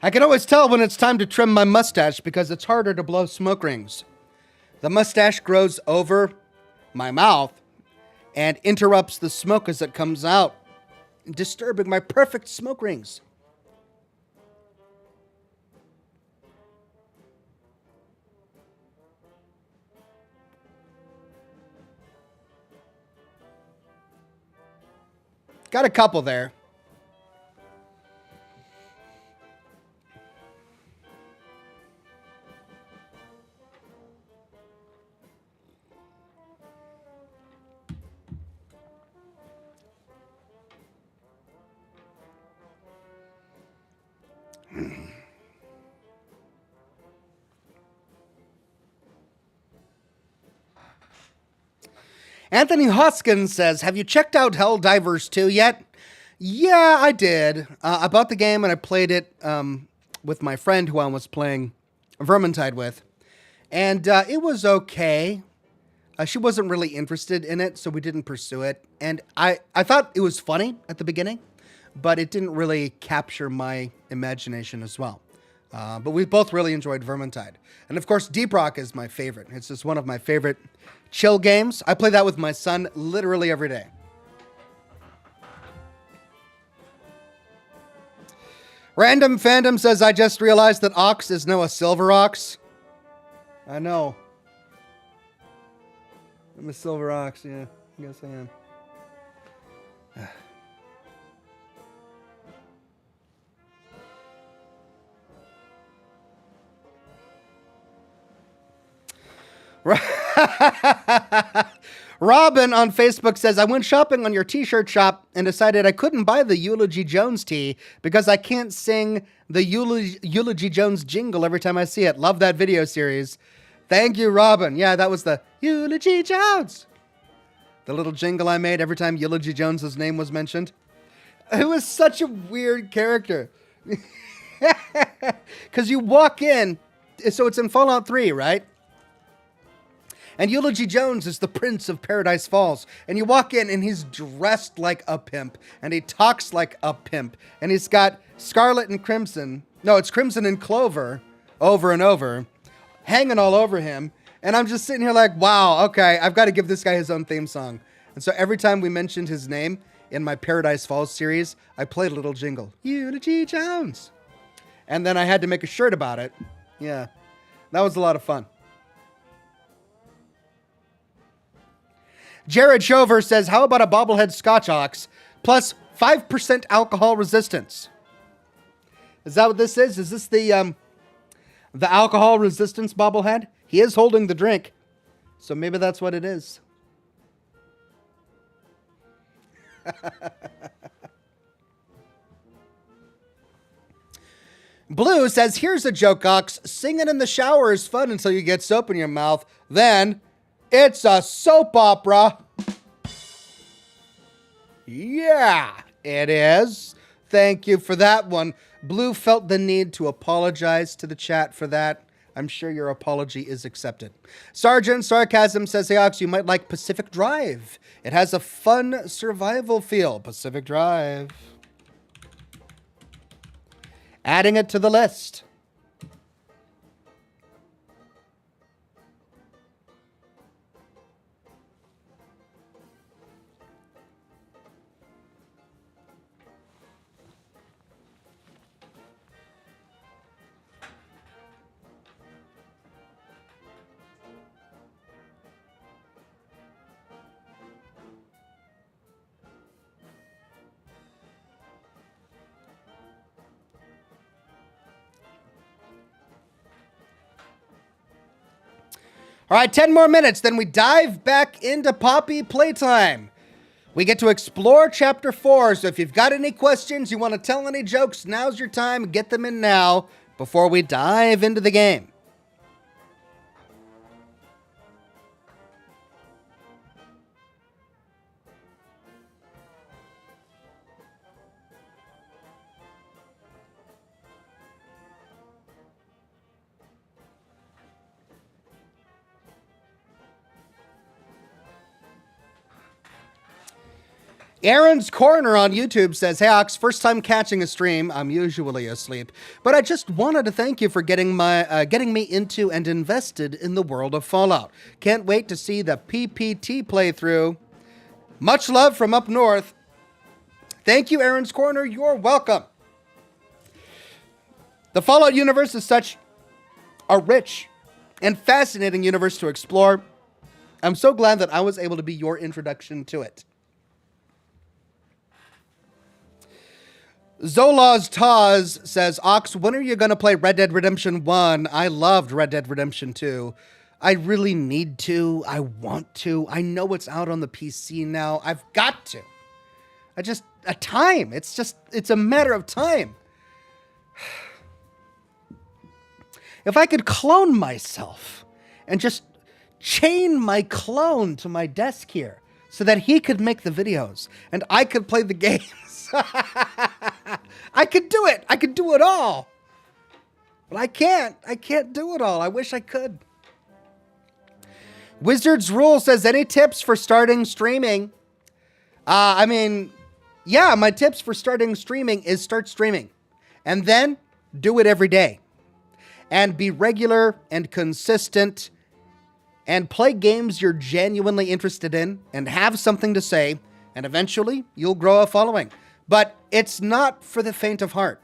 I can always tell when it's time to trim my mustache because it's harder to blow smoke rings. The mustache grows over my mouth and interrupts the smoke as it comes out, disturbing my perfect smoke rings. Got a couple there. Anthony Hoskins says, have you checked out Helldivers 2 yet? Yeah, I did. I bought the game and I played it with my friend who I was playing Vermintide with. And it was okay. She wasn't really interested in it, so we didn't pursue it. And I thought it was funny at the beginning, but it didn't really capture my imagination as well. But we both really enjoyed Vermintide. And of course, Deep Rock is my favorite. It's just one of my favorite chill games. I play that with my son literally every day. Random Fandom says, I just realized that Ox is now a Silver Ox. I know. I'm a Silver Ox, yeah. I guess I am. Robin on Facebook says, I went shopping on your t-shirt shop and decided I couldn't buy the Eulogy Jones tee because I can't sing the Eulogy Jones jingle every time I see it. Love that video series. Thank you, Robin. Yeah, that was the Eulogy Jones. The little jingle I made every time Eulogy Jones's name was mentioned. It was such a weird character. Because you walk in, so it's in Fallout 3, right? And Eulogy Jones is the Prince of Paradise Falls. And you walk in and he's dressed like a pimp. And he talks like a pimp. And he's got Scarlet and Crimson. No, it's Crimson and Clover over and over, hanging all over him. And I'm just sitting here like, wow, okay, I've got to give this guy his own theme song. And so every time we mentioned his name in my Paradise Falls series, I played a little jingle. Eulogy Jones. And then I had to make a shirt about it. Yeah, that was a lot of fun. Jared Shover says, how about a bobblehead Scotch Ox plus 5% alcohol resistance? Is that what this is? Is this the alcohol resistance bobblehead? He is holding the drink, so maybe that's what it is. Blue says, here's a joke, Ox. Singing in the shower is fun until you get soap in your mouth. Then it's a soap opera. Yeah, it is. Thank you for that one. Blue felt the need to apologize to the chat for that. I'm sure your apology is accepted. Sergeant Sarcasm says, hey, Ox, you might like Pacific Drive. It has a fun survival feel. Pacific Drive. Adding it to the list. All right, 10 more minutes, then we dive back into Poppy Playtime. We get to explore Chapter 4, so if you've got any questions, you want to tell any jokes, now's your time. Get them in now before we dive into the game. Aaron's Corner on YouTube says, "Hey Ox, first time catching a stream. I'm usually asleep, but I just wanted to thank you for getting me into and invested in the world of Fallout. Can't wait to see the PPT playthrough. Much love from up north." Thank you, Aaron's Corner. You're welcome. The Fallout universe is such a rich and fascinating universe to explore. I'm so glad that I was able to be your introduction to it. Zolaz Taz says, "Ox, when are you going to play Red Dead Redemption 1? I loved Red Dead Redemption 2. I really need to. I want to. I know it's out on the PC now. I've got to. It's a matter of time. If I could clone myself and just chain my clone to my desk here so that he could make the videos and I could play the games. I could do it. I could do it all. But I can't. I can't do it all. I wish I could." Wizard's Rule says, "Any tips for starting streaming?" Yeah, my tips for starting streaming is start streaming. And then do it every day. And be regular and consistent. And play games you're genuinely interested in. And have something to say. And eventually, you'll grow a following. But it's not for the faint of heart.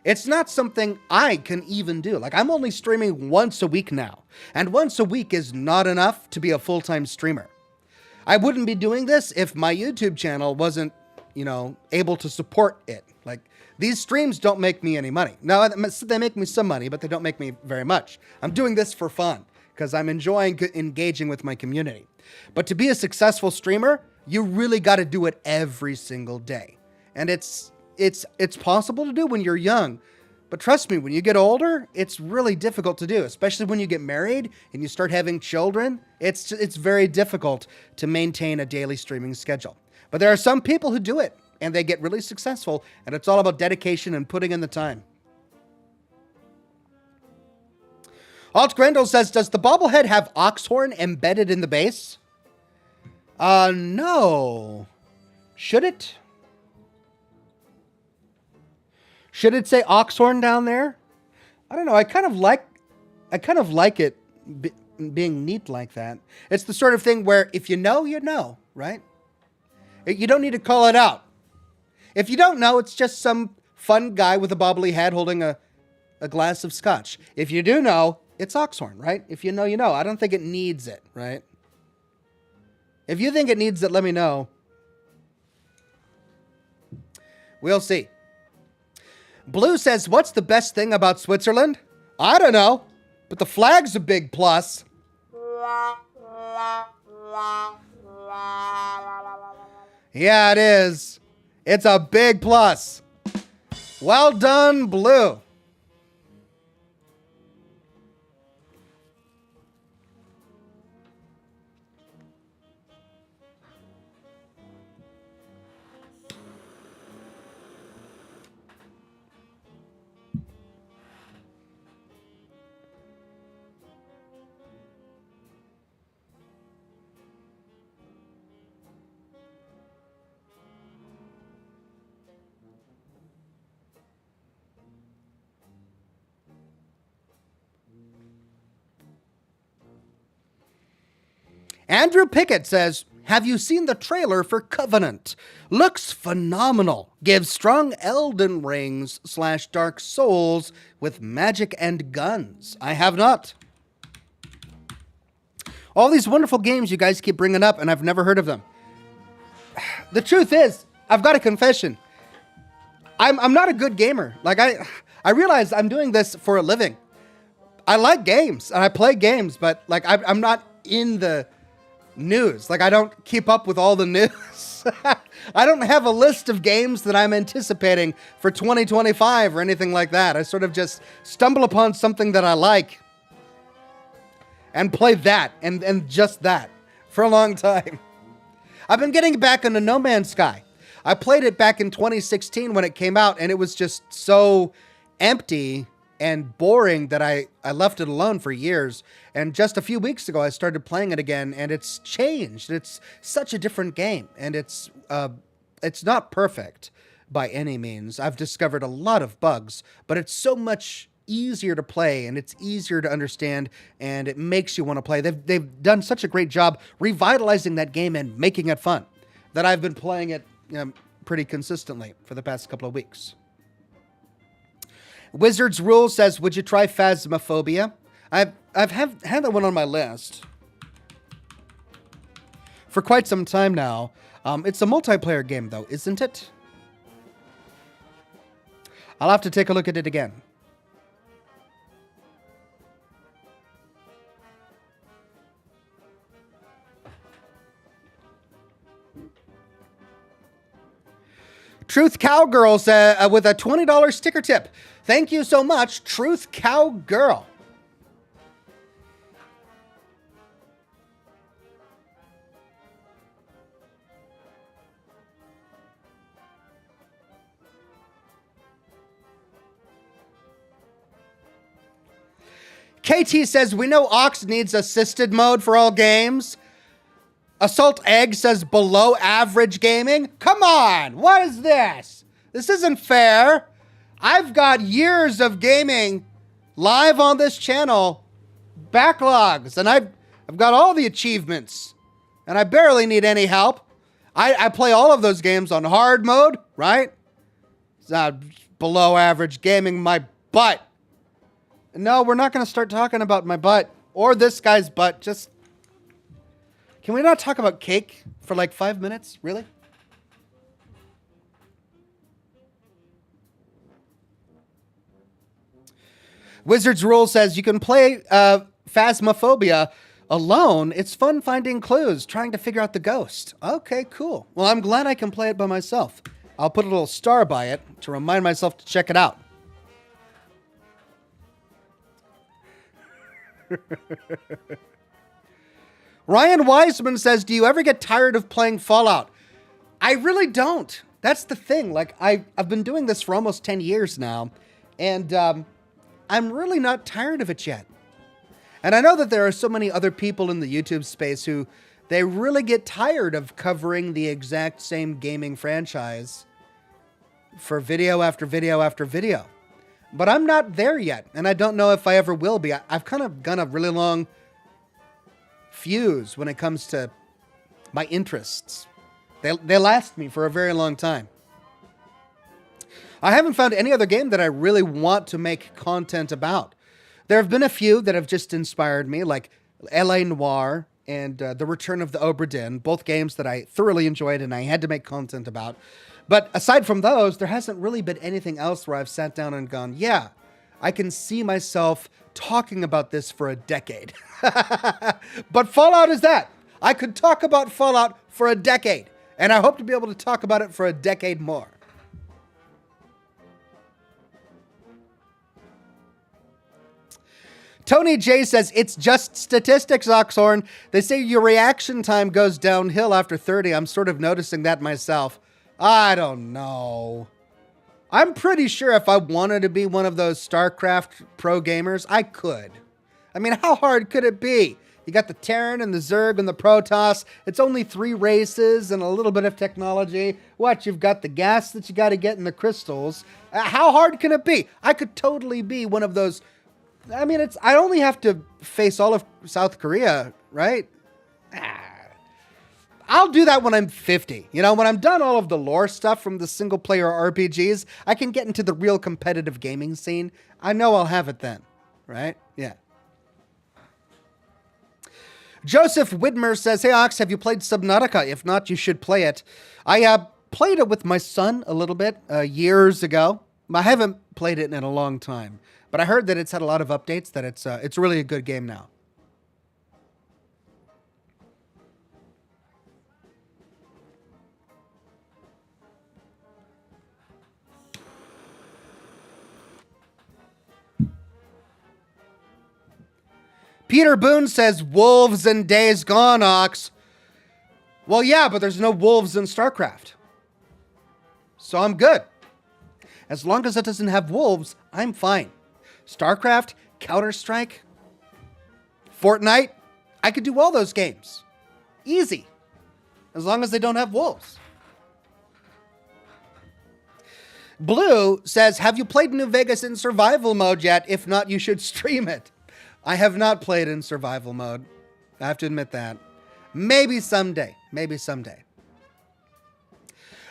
It's not something I can even do. Like, I'm only streaming once a week now. And once a week is not enough to be a full-time streamer. I wouldn't be doing this if my YouTube channel wasn't, able to support it. Like, these streams don't make me any money. Now, they make me some money, but they don't make me very much. I'm doing this for fun because I'm enjoying engaging with my community. But to be a successful streamer, you really got to do it every single day. And it's possible to do when you're young. But trust me, when you get older, it's really difficult to do, especially when you get married and you start having children. It's very difficult to maintain a daily streaming schedule. But there are some people who do it, and they get really successful, and it's all about dedication and putting in the time. Alt Grendel says, "Does the bobblehead have Oxhorn embedded in the base?" No. Should it? Should it say Oxhorn down there? I don't know. I kind of like it being neat like that. It's the sort of thing where if you know, you know, right? You don't need to call it out. If you don't know, it's just some fun guy with a bobbly head holding a glass of scotch. If you do know, it's Oxhorn, right? If you know, you know. I don't think it needs it, right? If you think it needs it, let me know. We'll see. Blue says, "What's the best thing about Switzerland?" I don't know, but the flag's a big plus. Yeah, it is. It's a big plus. Well done, Blue. Andrew Pickett says, "Have you seen the trailer for Covenant? Looks phenomenal. Gives strong Elden Rings / Dark Souls with magic and guns." I have not. All these wonderful games you guys keep bringing up, and I've never heard of them. The truth is, I've got a confession. I'm not a good gamer. Like, I realize I'm doing this for a living. I like games, and I play games, but, like, I'm not in the news. Like, I don't keep up with all the news. I don't have a list of games that I'm anticipating for 2025 or anything like that. I sort of just stumble upon something that I like and play that and just that for a long time. I've been getting back into No Man's Sky. I played it back in 2016 when it came out, and it was just so empty and boring that I left it alone for years. And just a few weeks ago, I started playing it again, and it's changed. It's such a different game, and it's it's not perfect by any means. I've discovered a lot of bugs, but it's so much easier to play and it's easier to understand and it makes you want to play. They've done such a great job revitalizing that game and making it fun that I've been playing it pretty consistently for the past couple of weeks. Wizard's Rule says, would you try Phasmophobia? I've had that one on my list for quite some time now. It's a multiplayer game, though, isn't it? I'll have to take a look at it again. Truth Cowgirl with a $20 sticker tip. Thank you so much, Truth Cowgirl. KT says, we know Ox needs assisted mode for all games. Assault Egg says below average gaming. Come on, what is this? This isn't fair. I've got years of gaming live on this channel, backlogs, and I've got all the achievements, and I barely need any help. I play all of those games on hard mode, right? It's not below average gaming, my butt. No, we're not going to start talking about my butt or this guy's butt. Just, can we not talk about cake for like 5 minutes? Really? Wizard's Rule says you can play Phasmophobia alone. It's fun finding clues, trying to figure out the ghost. Okay, cool. Well, I'm glad I can play it by myself. I'll put a little star by it to remind myself to check it out. Ryan Wiseman says, do you ever get tired of playing Fallout? I really don't. That's the thing. Like, I've been doing this for almost 10 years now, and I'm really not tired of it yet. And I know that there are so many other people in the YouTube space who they really get tired of covering the exact same gaming franchise for video after video after video. But I'm not there yet, and I don't know if I ever will be. I've kind of gone a really long fuse when it comes to my interests. They last me for a very long time. I haven't found any other game that I really want to make content about. There have been a few that have just inspired me, like L.A. Noire and The Return of the Obra Dinn, both games that I thoroughly enjoyed and I had to make content about. But aside from those, there hasn't really been anything else where I've sat down and gone, yeah, I can see myself talking about this for a decade. But Fallout is that. I could talk about Fallout for a decade, and I hope to be able to talk about it for a decade more. Tony J says, it's just statistics, Oxhorn. They say your reaction time goes downhill after 30. I'm sort of noticing that myself. I don't know. I'm pretty sure if I wanted to be one of those StarCraft pro gamers, I could. I mean, how hard could it be? You got the Terran and the Zerg and the Protoss. It's only 3 races and a little bit of technology. What, you've got the gas that you got to get in the crystals. How hard can it be? I could totally be one of those. I mean, I only have to face all of South Korea, right? I'll do that when I'm 50. You know, when I'm done all of the lore stuff from the single player RPGs, I can get into the real competitive gaming scene. I know I'll have it then, right? Yeah. Joseph Widmer says, hey, Ox, have you played Subnautica? If not, you should play it. I played it with my son a little bit years ago. I haven't played it in a long time, but I heard that it's had a lot of updates, that it's really a good game now. Peter Boone says, wolves and Days Gone, Ox. Well, yeah, but there's no wolves in StarCraft. So I'm good. As long as it doesn't have wolves, I'm fine. StarCraft, Counter-Strike, Fortnite, I could do all those games. Easy. As long as they don't have wolves. Blue says, have you played New Vegas in survival mode yet? If not, you should stream it. I have not played in survival mode. I have to admit that. Maybe someday. Maybe someday.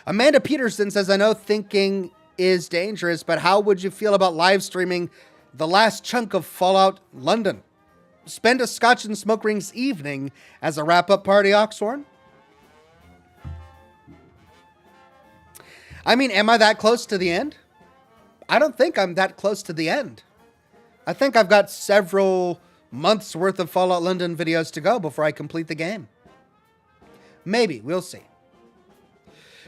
Amanda Peterson says, I know thinking is dangerous, but how would you feel about live streaming the last chunk of Fallout London? Spend a Scotch and Smoke Rings evening as a wrap-up party, Oxhorn? I mean, am I that close to the end? I don't think I'm that close to the end. I think I've got several months worth of Fallout London videos to go before I complete the game. Maybe, we'll see.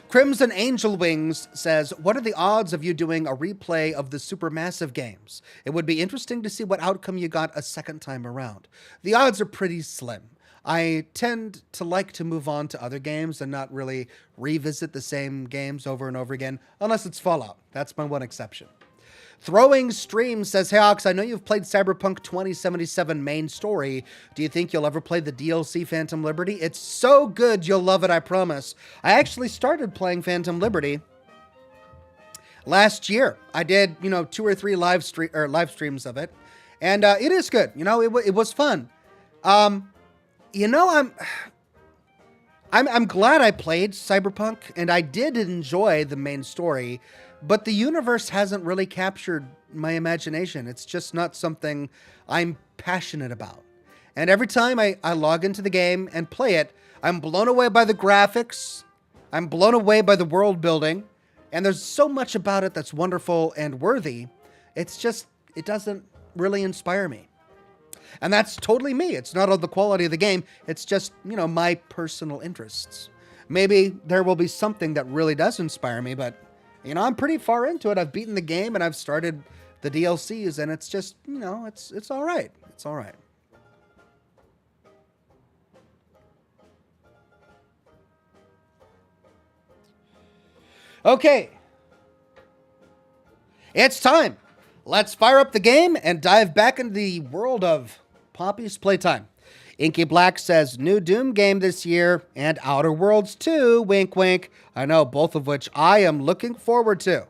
Crimson Angel Wings says, what are the odds of you doing a replay of the Supermassive games? It would be interesting to see what outcome you got a second time around. The odds are pretty slim. I tend to like to move on to other games and not really revisit the same games over and over again, unless it's Fallout. That's my one exception. Throwing Stream says, hey Ox, I know you've played Cyberpunk 2077 main story. Do you think you'll ever play the DLC Phantom Liberty? It's so good, you'll love it, I promise. I actually started playing Phantom Liberty last year. I did, 2 or 3 live streams of it, and it is good. It was fun. I'm glad I played Cyberpunk, and I did enjoy the main story, but the universe hasn't really captured my imagination. It's just not something I'm passionate about. And every time I log into the game and play it, I'm blown away by the graphics, I'm blown away by the world building, and there's so much about it that's wonderful and worthy. It doesn't really inspire me. And that's totally me. It's not on the quality of the game. It's just, my personal interests. Maybe there will be something that really does inspire me, but, I'm pretty far into it. I've beaten the game and I've started the DLCs, and it's just, it's all right. It's all right. Okay. It's time. Let's fire up the game and dive back into the world of Poppy's Playtime. Inky Black says, new Doom game this year, and Outer Worlds 2, wink wink. I know, both of which I am looking forward to.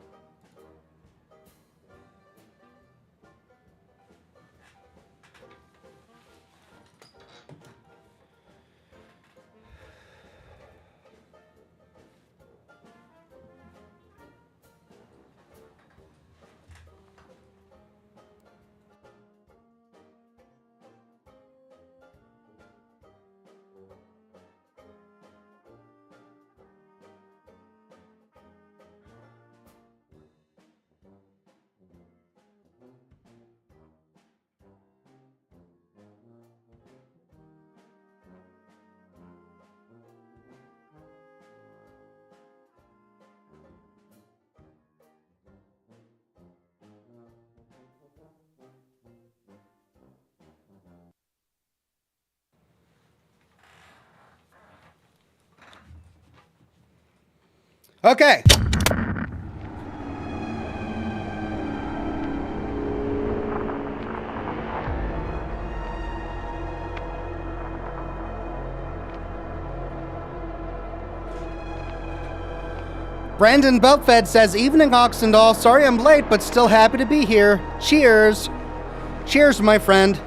Okay. Brandon Beltfed says, evening Oxendall, sorry I'm late, but still happy to be here. Cheers. Cheers, my friend.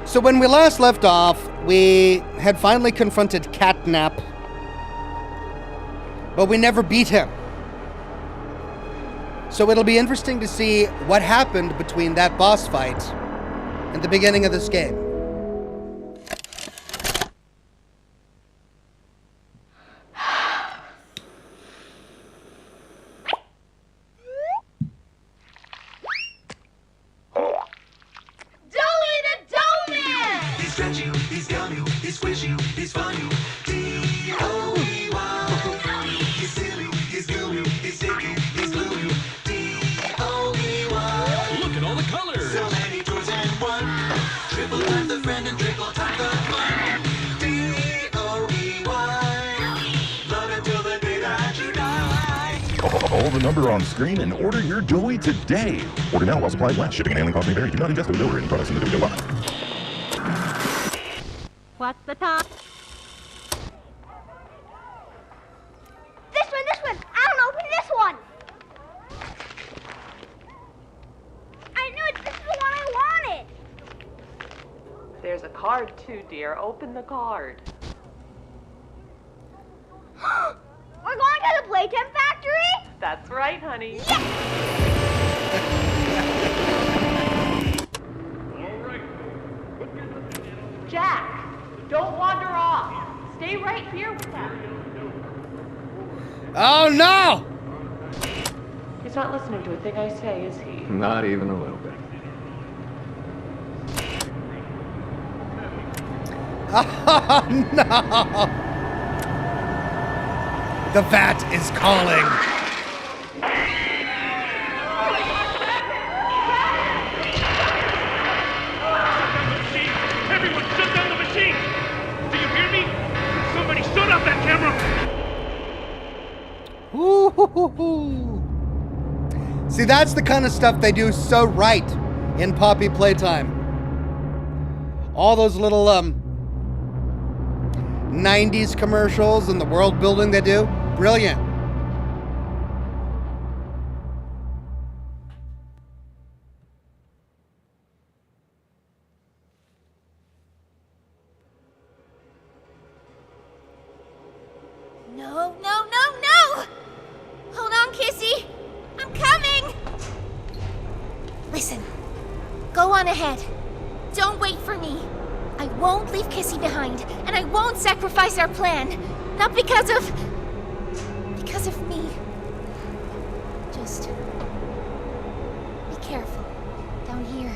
So when we last left off, we had finally confronted Catnap, but we never beat him. So it'll be interesting to see what happened between that boss fight and the beginning of this game. Call the number on screen and order your Joey today. Order now while supplies last. Shipping and handling costs may vary. Do not ingest or deliver any products in the video box. What's the time? This one card too, dear. Open the card. We're going to the Playtime factory? That's right, honey. Jack, don't wander off. Stay right here with us. Oh no! He's not listening to a thing I say, is he? Not even a little bit. Oh no! The vat is calling. Everyone shut down the machine! Do you hear me? Somebody shut off that camera! Ooh. See, that's the kind of stuff they do so right in Poppy Playtime. All those little 90s commercials and the world building they do. Brilliant. No, no, no, no! Hold on, Kissy. I'm coming! Listen, go on ahead. Don't wait for me. I won't leave Kissy behind, and I won't sacrifice our plan. Not because of me. Just be careful. Down here,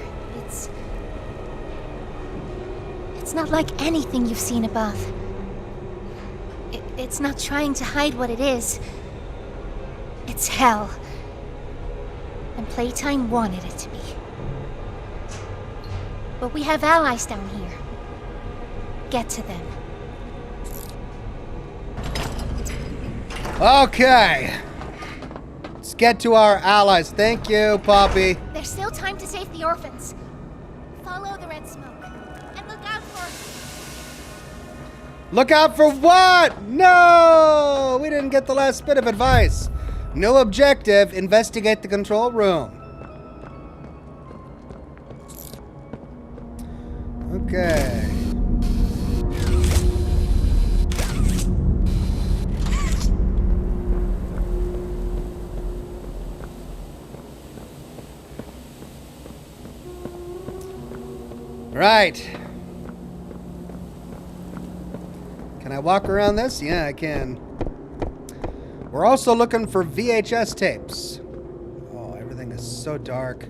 it's not like anything you've seen above. It's not trying to hide what it is. It's hell. And Playtime wanted it to be. But we have allies down here. Get to them. Okay. Let's get to our allies. Thank you, Poppy. There's still time to save the orphans. Follow the red smoke. And look out for... Look out for what? No! We didn't get the last bit of advice. No objective. Investigate the control room. Okay. Right. Can I walk around this? Yeah, I can. We're also looking for VHS tapes. Oh, everything is so dark.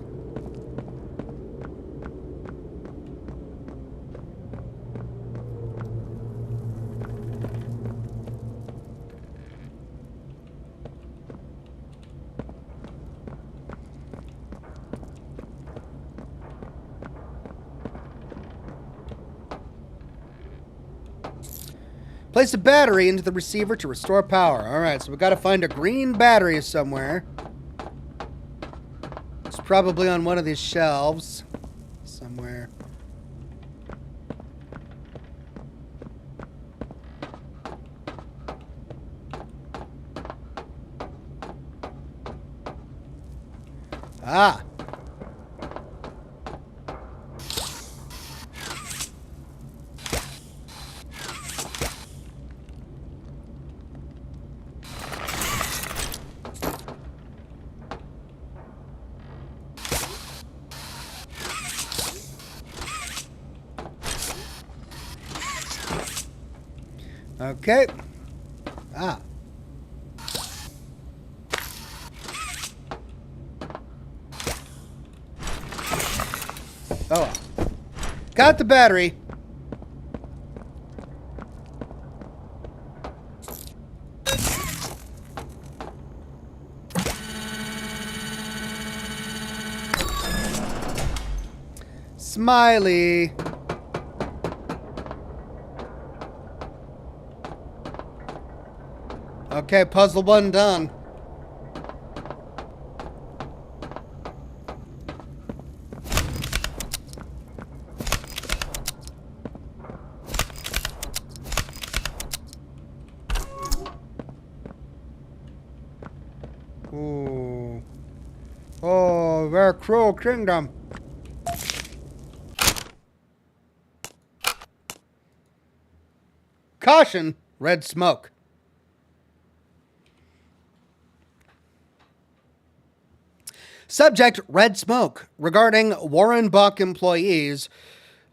Place a battery into the receiver to restore power. Alright, so we gotta find a green battery somewhere. It's probably on one of these shelves. Somewhere. Ah! Okay. Ah. Oh. Got the battery. Smiley. Okay, puzzle one done. Ooh. Oh, very cruel kingdom. Caution, red smoke. Subject, red smoke. Regarding Warren Buck employees,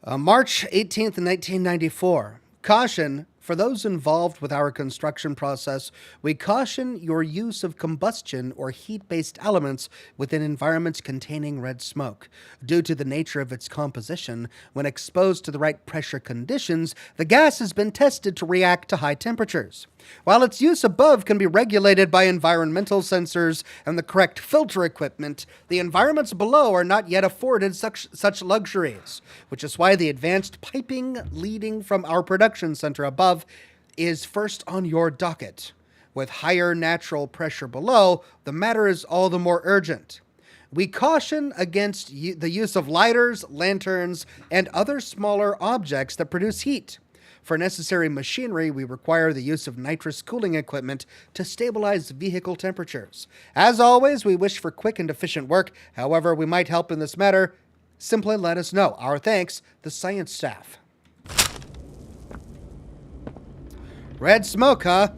March 18th, 1994. Caution, for those involved with our construction process, we caution your use of combustion or heat-based elements within environments containing red smoke. Due to the nature of its composition, when exposed to the right pressure conditions, the gas has been tested to react to high temperatures. While its use above can be regulated by environmental sensors and the correct filter equipment, the environments below are not yet afforded such luxuries, which is why the advanced piping leading from our production center above is first on your docket. With higher natural pressure below, the matter is all the more urgent. We caution against the use of lighters, lanterns, and other smaller objects that produce heat. For necessary machinery, we require the use of nitrous cooling equipment to stabilize vehicle temperatures. As always, we wish for quick and efficient work. However, we might help in this matter. Simply let us know. Our thanks, the science staff. Red smoke, huh?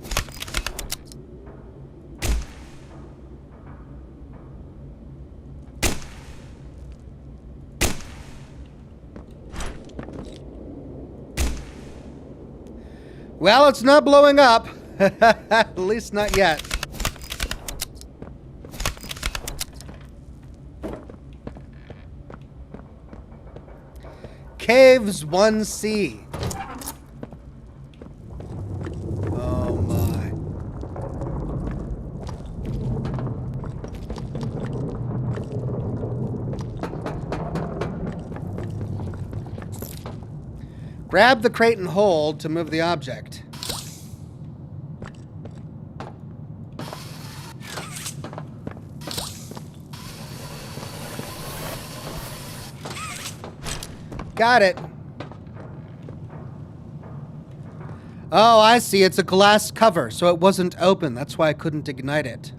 Well, it's not blowing up. At least not yet. Caves 1C. Oh my. Grab the crate and hold to move the object. Got it. Oh, I see. It's a glass cover, so it wasn't open. That's why I couldn't ignite it.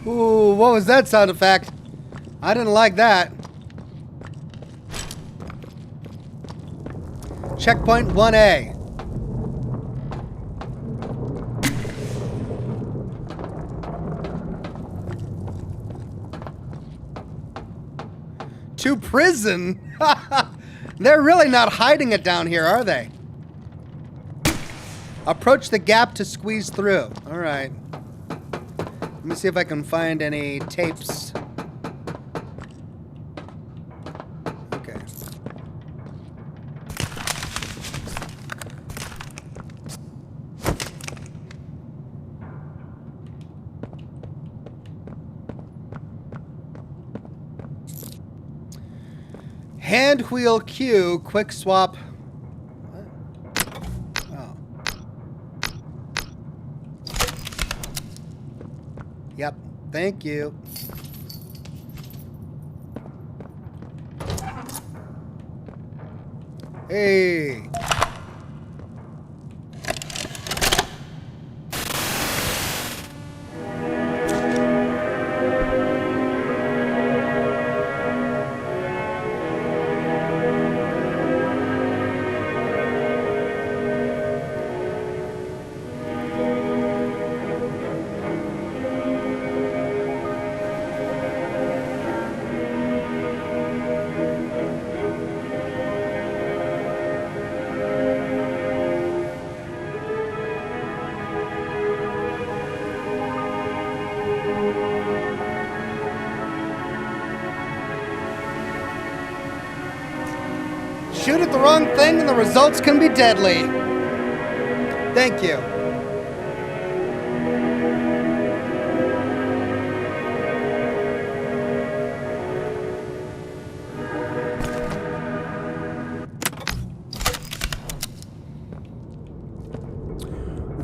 Ooh, what was that sound effect? I didn't like that. Checkpoint 1A. To prison? They're really not hiding it down here, are they? Approach the gap to squeeze through. All right. Let me see if I can find any tapes. Okay. Hand wheel Q, quick swap. Oh. Yep, thank you. Hey. shoot at the wrong thing and the results can be deadly. Thank you.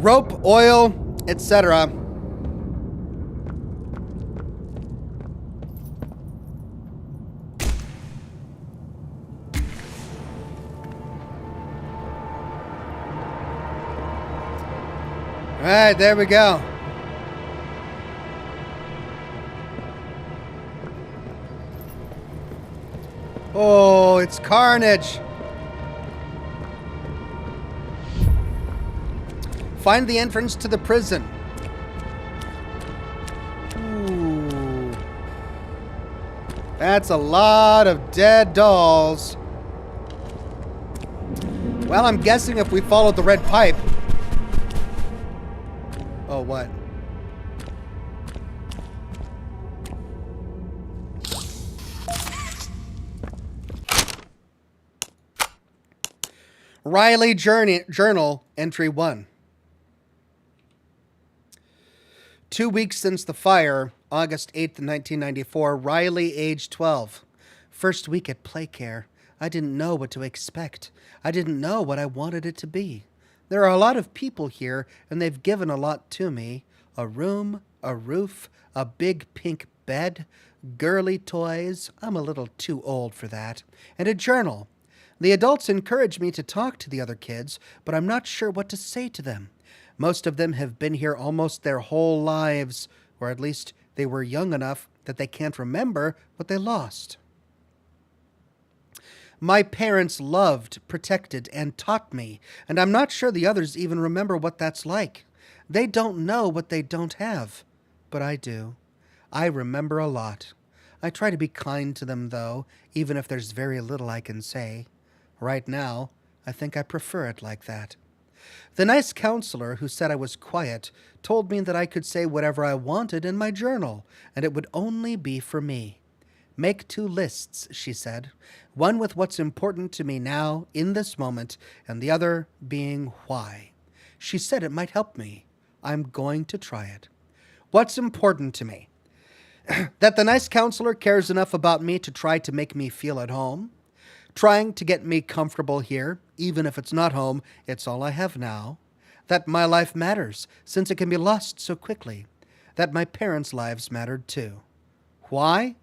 Rope, oil, etc. All right, there we go. Oh, it's carnage. Find the entrance to the prison. Ooh. That's a lot of dead dolls. Well, I'm guessing if we followed the red pipe. Oh, what? Riley Journal, Entry 1. 2 weeks since the fire, August 8th, 1994, Riley, age 12. First week at Playcare. I didn't know what to expect. I didn't know what I wanted it to be. There are a lot of people here, and they've given a lot to me. A room, a roof, a big pink bed, girly toys, I'm a little too old for that, and a journal. The adults encourage me to talk to the other kids, but I'm not sure what to say to them. Most of them have been here almost their whole lives, or at least they were young enough that they can't remember what they lost. My parents loved, protected, and taught me, and I'm not sure the others even remember what that's like. They don't know what they don't have, but I do. I remember a lot. I try to be kind to them, though, even if there's very little I can say. Right now, I think I prefer it like that. The nice counselor who said I was quiet told me that I could say whatever I wanted in my journal, and it would only be for me. Make 2 lists, she said, one with what's important to me now, in this moment, and the other being why. She said it might help me. I'm going to try it. What's important to me? That the nice counselor cares enough about me to try to make me feel at home. Trying to get me comfortable here, even if it's not home, it's all I have now. That my life matters, since it can be lost so quickly. That my parents' lives mattered too. Why?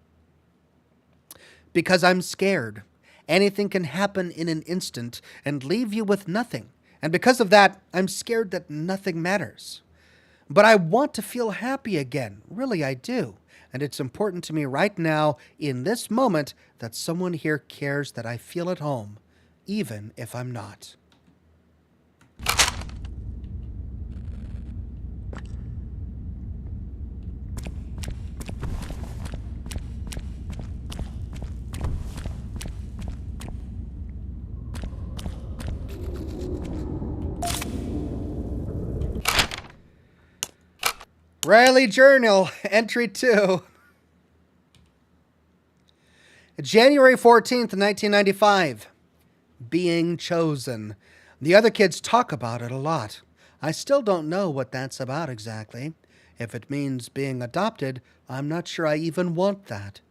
Because I'm scared. Anything can happen in an instant and leave you with nothing. And because of that, I'm scared that nothing matters. But I want to feel happy again. Really, I do. And it's important to me right now, in this moment, that someone here cares that I feel at home, even if I'm not. Riley Journal, Entry 2. January 14th, 1995. Being chosen. The other kids talk about it a lot. I still don't know what that's about exactly. If it means being adopted, I'm not sure I even want that.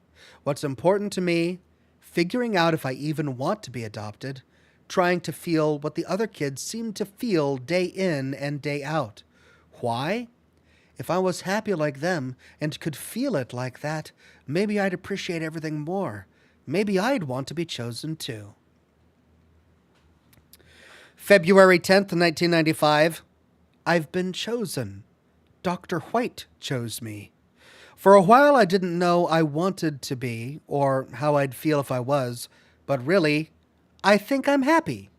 What's important to me, figuring out if I even want to be adopted, trying to feel what the other kids seem to feel day in and day out. Why? If I was happy like them and could feel it like that, maybe I'd appreciate everything more. Maybe I'd want to be chosen too. February 10th, 1995. I've been chosen. Dr. White chose me. For a while I didn't know I wanted to be, or how I'd feel if I was, but really, I think I'm happy.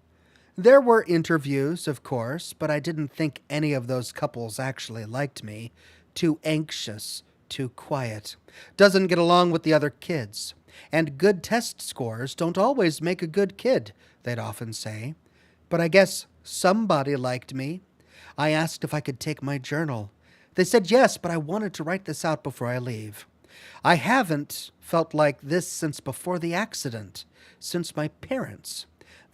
There were interviews, of course, but I didn't think any of those couples actually liked me. Too anxious, too quiet. Doesn't get along with the other kids. And good test scores don't always make a good kid, they'd often say. But I guess somebody liked me. I asked if I could take my journal. They said yes, but I wanted to write this out before I leave. I haven't felt like this since before the accident, since my parents.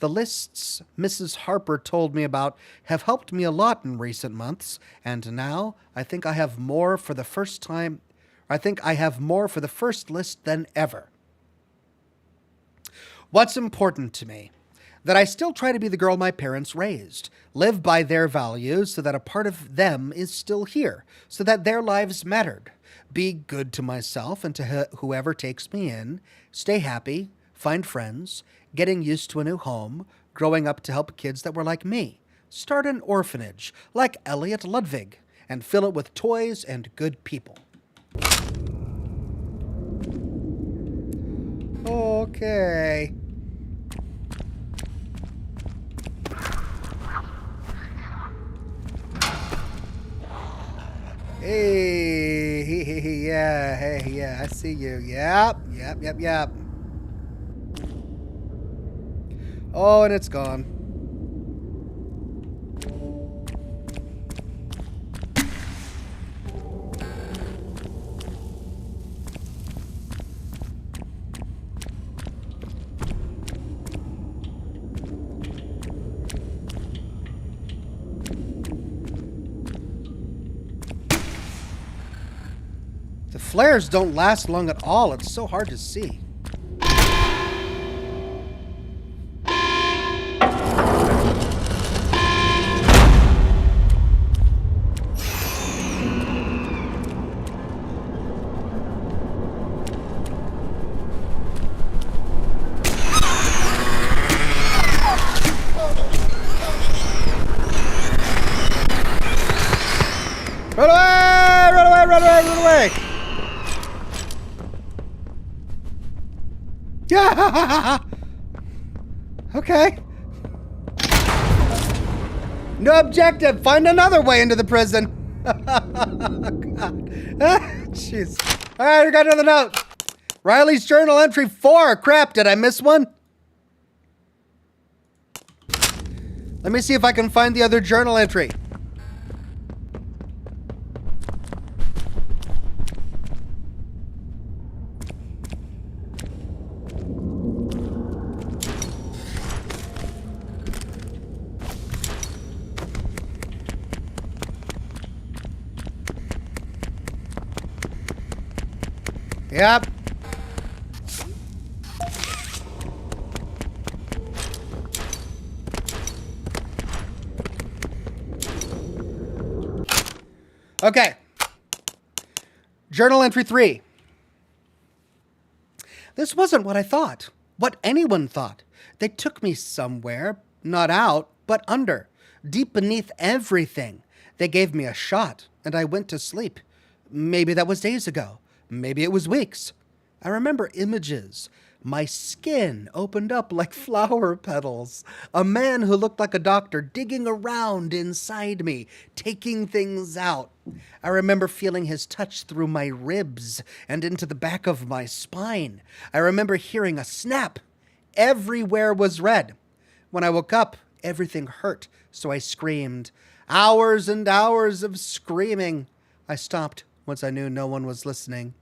The lists Mrs. Harper told me about have helped me a lot in recent months, and now I think I have more for the first time. I think I have more for the first list than ever. What's important to me? That I still try to be the girl my parents raised, live by their values so that a part of them is still here, so that their lives mattered, be good to myself and to whoever takes me in, stay happy, find friends, getting used to a new home, growing up to help kids that were like me, start an orphanage like Elliot Ludwig, and fill it with toys and good people. Okay. Hey, yeah, I see you. Yep. Oh, and it's gone. The flares don't last long at all. It's so hard to see. Run away! Yeah! Okay. No objective. Find another way into the prison. God. Jeez. All right, we got another note. Riley's journal entry 4. Crap, did I miss one? Let me see if I can find the other journal entry. Yep. Okay. Journal entry 3. This wasn't what I thought, what anyone thought. They took me somewhere, not out, but under, deep beneath everything. They gave me a shot, and I went to sleep. Maybe that was days ago. Maybe it was weeks. I remember images. My skin opened up like flower petals. A man who looked like a doctor digging around inside me, taking things out. I remember feeling his touch through my ribs and into the back of my spine. I remember hearing a snap. Everywhere was red. When I woke up, everything hurt, so I screamed. Hours and hours of screaming. I stopped once I knew no one was listening.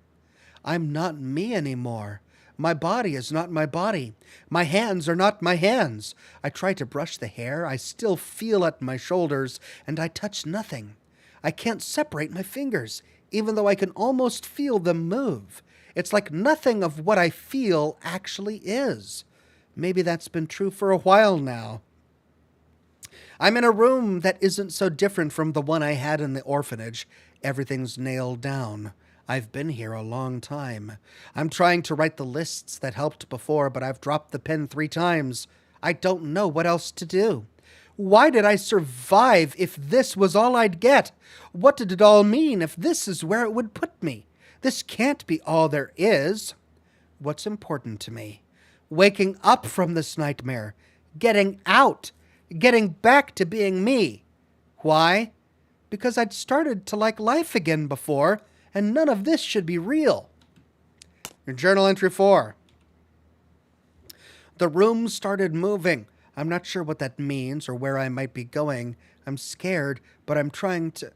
I'm not me anymore. My body is not my body. My hands are not my hands. I try to brush the hair. I still feel at my shoulders, and I touch nothing. I can't separate my fingers, even though I can almost feel them move. It's like nothing of what I feel actually is. Maybe that's been true for a while now. I'm in a room that isn't so different from the one I had in the orphanage. Everything's nailed down. I've been here a long time. I'm trying to write the lists that helped before, but I've dropped the pen 3 times. I don't know what else to do. Why did I survive if this was all I'd get? What did it all mean if this is where it would put me? This can't be all there is. What's important to me? Waking up from this nightmare. Getting out. Getting back to being me. Why? Because I'd started to like life again before, and none of this should be real. Your journal entry 4. The room started moving. I'm not sure what that means or where I might be going. I'm scared, but I'm trying to...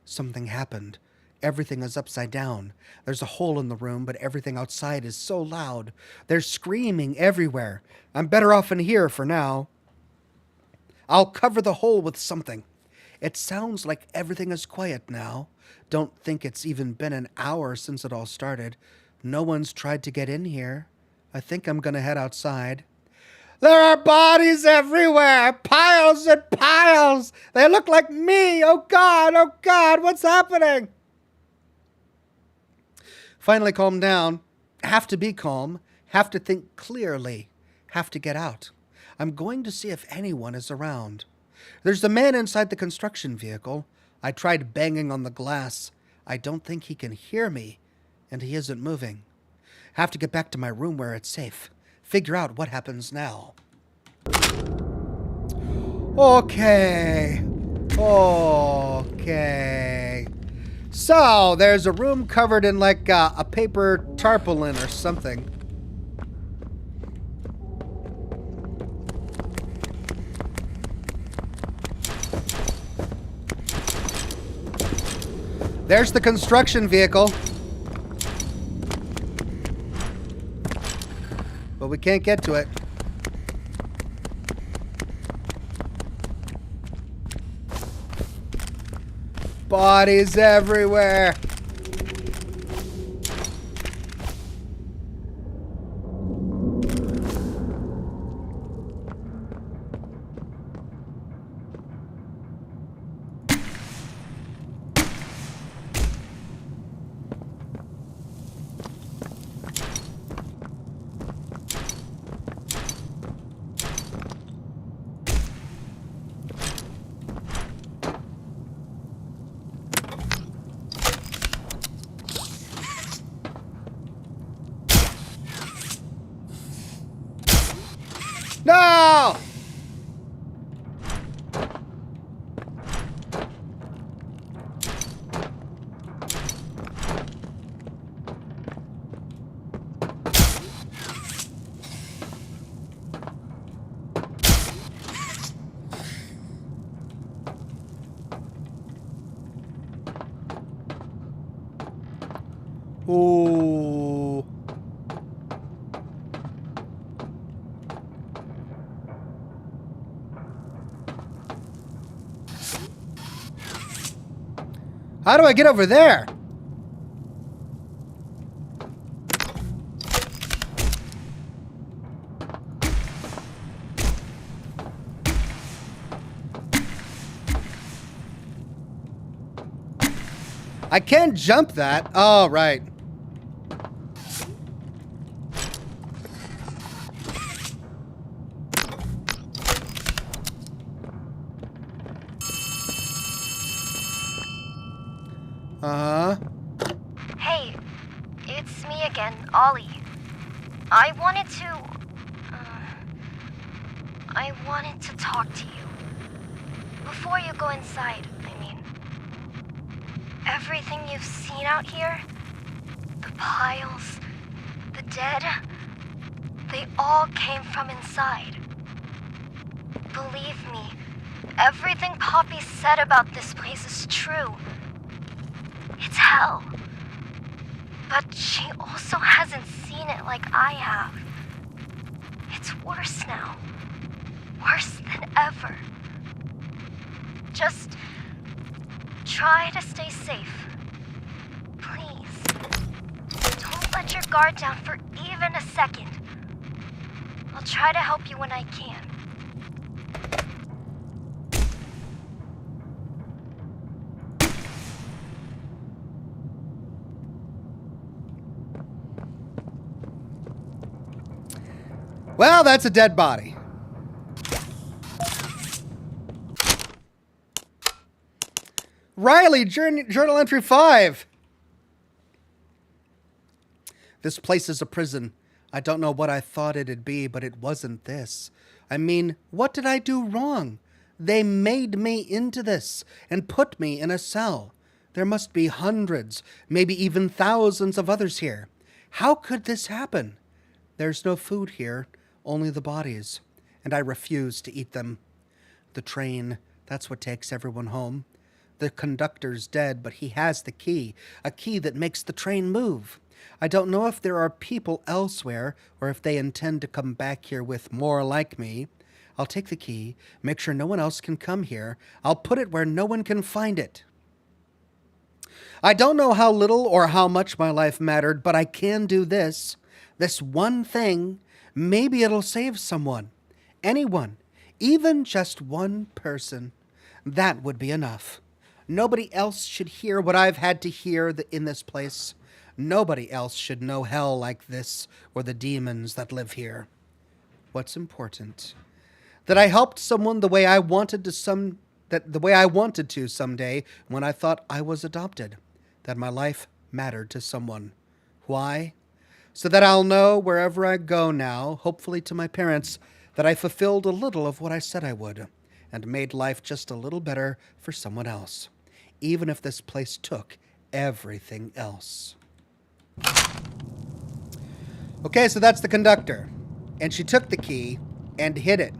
Something happened. Everything is upside down. There's a hole in the room, but everything outside is so loud. They're screaming everywhere. I'm better off in here for now. I'll cover the hole with something. It sounds like everything is quiet now. Don't think it's even been an hour since it all started. No one's tried to get in here. I think I'm gonna head outside. There are bodies everywhere! Piles and piles! They look like me! Oh God, what's happening? Finally calm down. Have to be calm. Have to think clearly. Have to get out. I'm going to see if anyone is around. There's a man inside the construction vehicle. I tried banging on the glass. I don't think he can hear me, and he isn't moving. Have to get back to my room where it's safe. Figure out what happens now. Okay. So, there's a room covered in like a paper tarpaulin or something. There's the construction vehicle. But we can't get to it. Bodies everywhere. No! Ooh. How do I get over there? I can't jump that. Oh, right. Hey, it's me again, Ollie. I wanted to talk to you. Before you go inside, I mean. Everything you've seen out here, the piles, the dead, they all came from inside. Believe me, everything Poppy said about this place is true. It's hell. But she also hasn't seen it like I have. It's worse now. Worse than ever. Just try to stay safe. Please. Don't let your guard down for even a second. I'll try to help you when I can. Well, that's a dead body. Riley, journal entry 5. This place is a prison. I don't know what I thought it'd be, but it wasn't this. I mean, what did I do wrong? They made me into this and put me in a cell. There must be hundreds, maybe even thousands of others here. How could this happen? There's no food here, only the bodies, and I refuse to eat them. The train, that's what takes everyone home. The conductor's dead, but he has the key, a key that makes the train move. I don't know if there are people elsewhere or if they intend to come back here with more like me. I'll take the key, make sure no one else can come here. I'll put it where no one can find it. I don't know how little or how much my life mattered, but I can do this. This one thing. Maybe it'll save someone. Anyone. Even just one person. That would be enough. Nobody else should hear what I've had to hear in this place. Nobody else should know hell like this or the demons that live here. What's important? That I helped someone the way I wanted to someday when I thought I was adopted. That my life mattered to someone. Why? So that I'll know wherever I go now, hopefully to my parents, that I fulfilled a little of what I said I would, and made life just a little better for someone else, even if this place took everything else. Okay, so that's the conductor. And she took the key and hid it.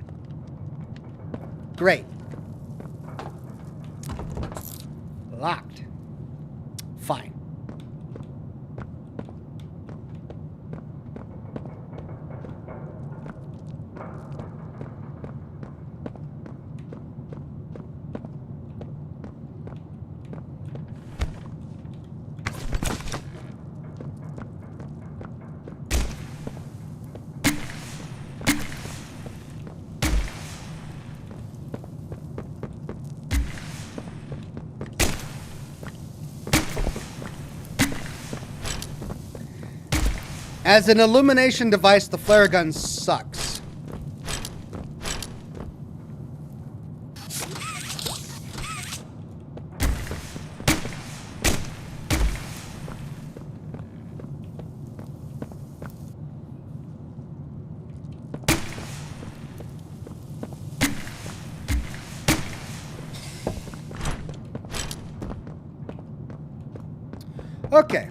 Great. Locked. Fine. As an illumination device, the flare gun sucks. Okay.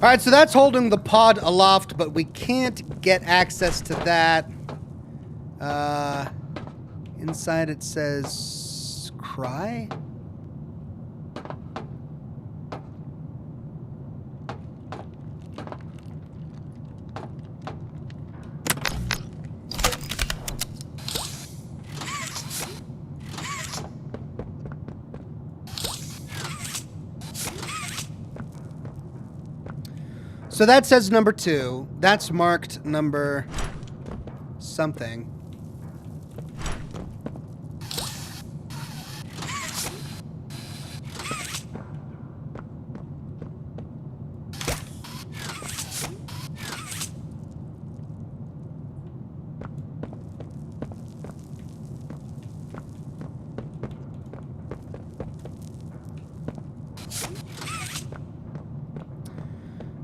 All right, so that's holding the pod aloft, but we can't get access to that. Inside it says cry. So that says number 2. That's marked number something.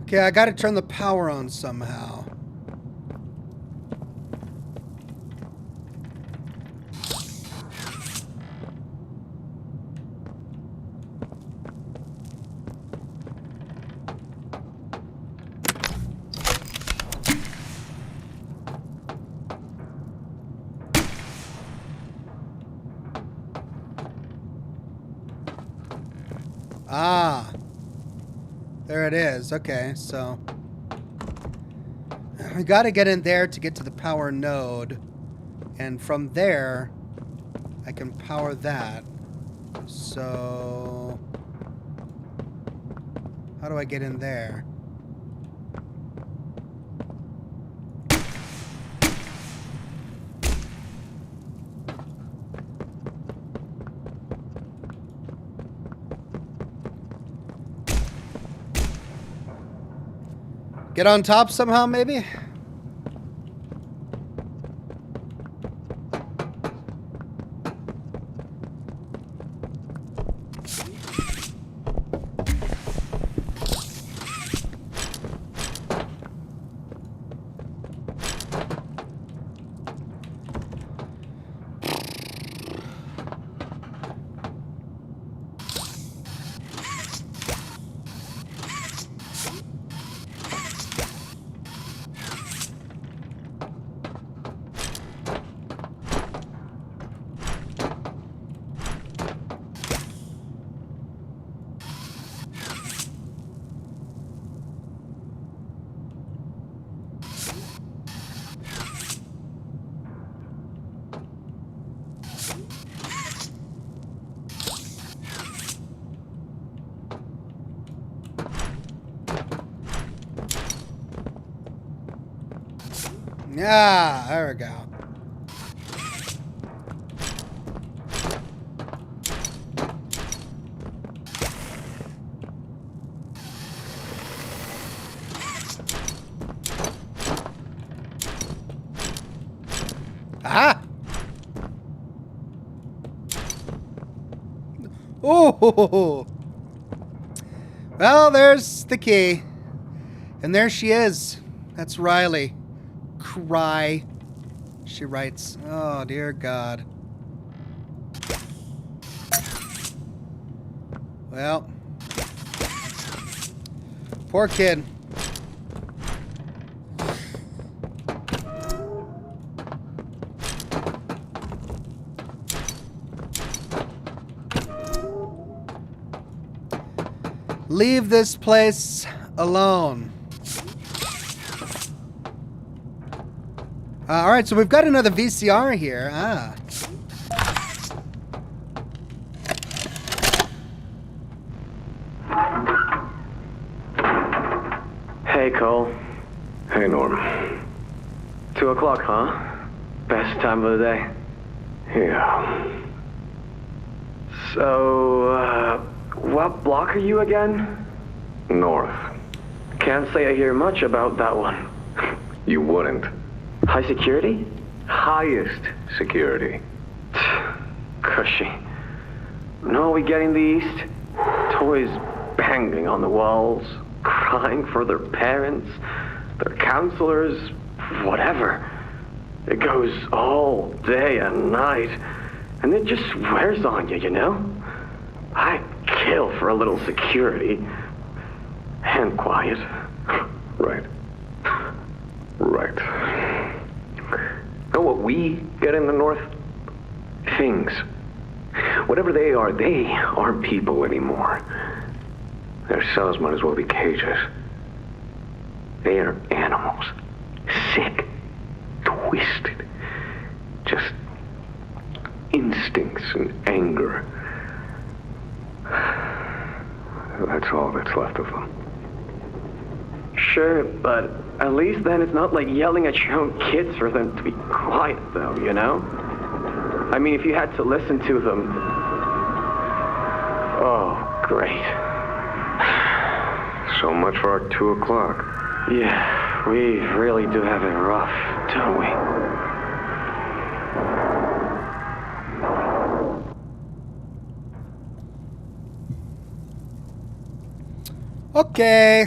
Okay, I gotta turn the power on somehow. Ah. There it is. Okay, so we got to get in there to get to the power node, and from there I can power that. So how do I get in there? Get on top somehow, maybe? Yeah, there we go. Ah! Oh! Well, there's the key. And there she is. That's Riley. Cry. She writes, oh, dear God. Well. Poor kid. Leave this place alone. All right, so we've got another VCR here. Ah. Hey, Cole. Hey, Norm. 2 o'clock, huh? Best time of the day. Yeah. So, what block are you again? North. Can't say I hear much about that one. You wouldn't. High security? Highest security. Cushy. No, we get in the east. Toys banging on the walls, crying for their parents, their counselors, whatever. It goes all day and night, and it just wears on you, you know? I'd kill for a little security. And quiet. Right. Right. Know what we get in the North? Things. Whatever they aren't people anymore. Their cells might as well be cages. They are animals. Sick. Twisted. Just instincts and anger. That's all that's left of them. Sure, but at least then it's not like yelling at your own kids for them to be quiet, though, you know? I mean, if you had to listen to them... Oh, great. So much for our 2 o'clock. Yeah, we really do have it rough, don't we? Okay.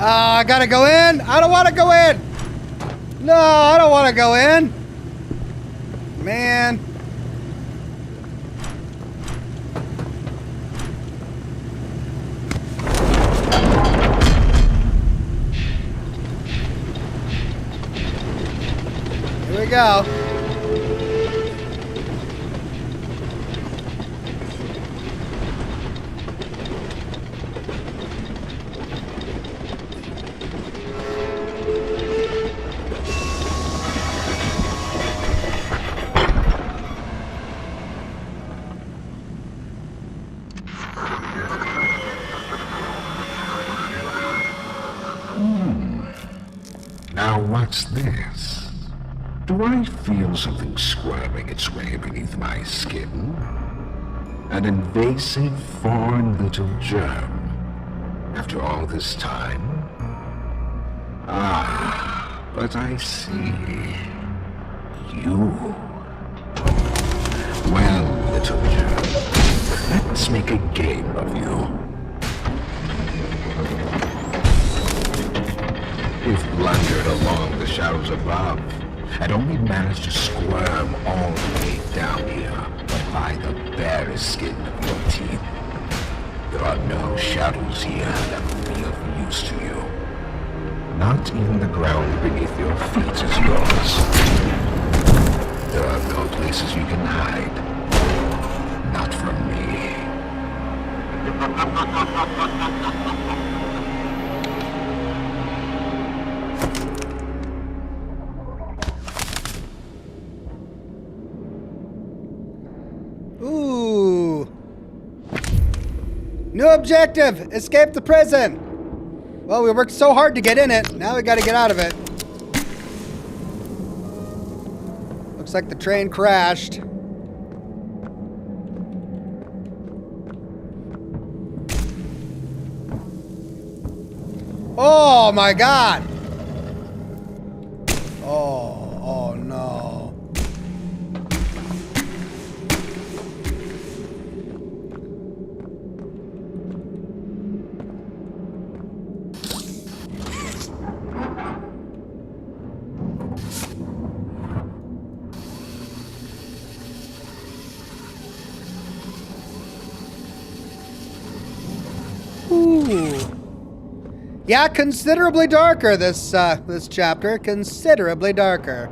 I gotta go in. I don't want to go in. No, I don't want to go in. Man. go. Now what's this? Do I feel something squirming its way beneath my skin? An invasive foreign little germ. After all this time? Ah, but I see. You. Well, little germ, let's make a game of you. You've blundered along the shadows above, and only managed to squirm all the way down here by the barest skin of your teeth. There are no shadows here that will be of use to you. Not even the ground beneath your feet is yours. There are no places you can hide. Not from me. Ooh. New objective! Escape the prison! Well, we worked so hard to get in it. Now we gotta get out of it. Looks like the train crashed. Oh my god! Oh no. Ooh. Yeah, considerably darker this chapter. Considerably darker.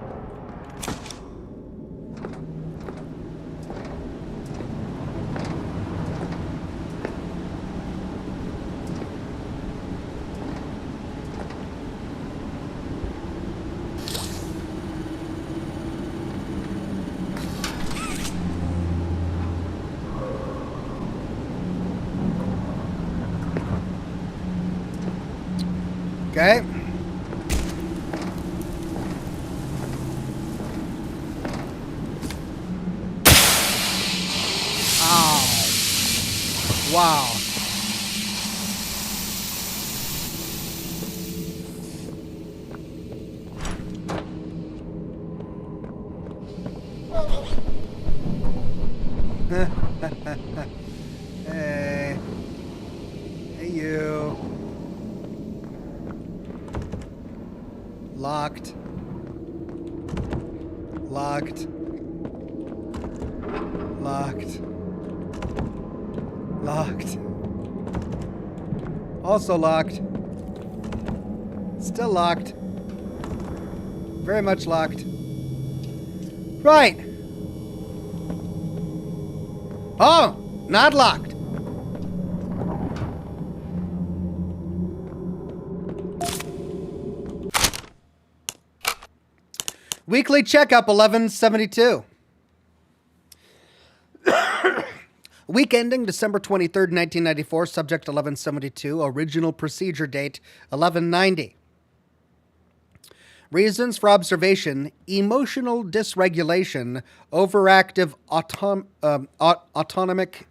Okay. Ow. Wow. Hey. Hey, you. Locked. Locked. Locked. Locked. Also locked. Still locked. Very much locked. Right. Oh, not locked. Weekly checkup 1172. Week ending December 23rd, 1994, subject 1172, original procedure date 1190. Reasons for observation: emotional dysregulation, overactive autonomic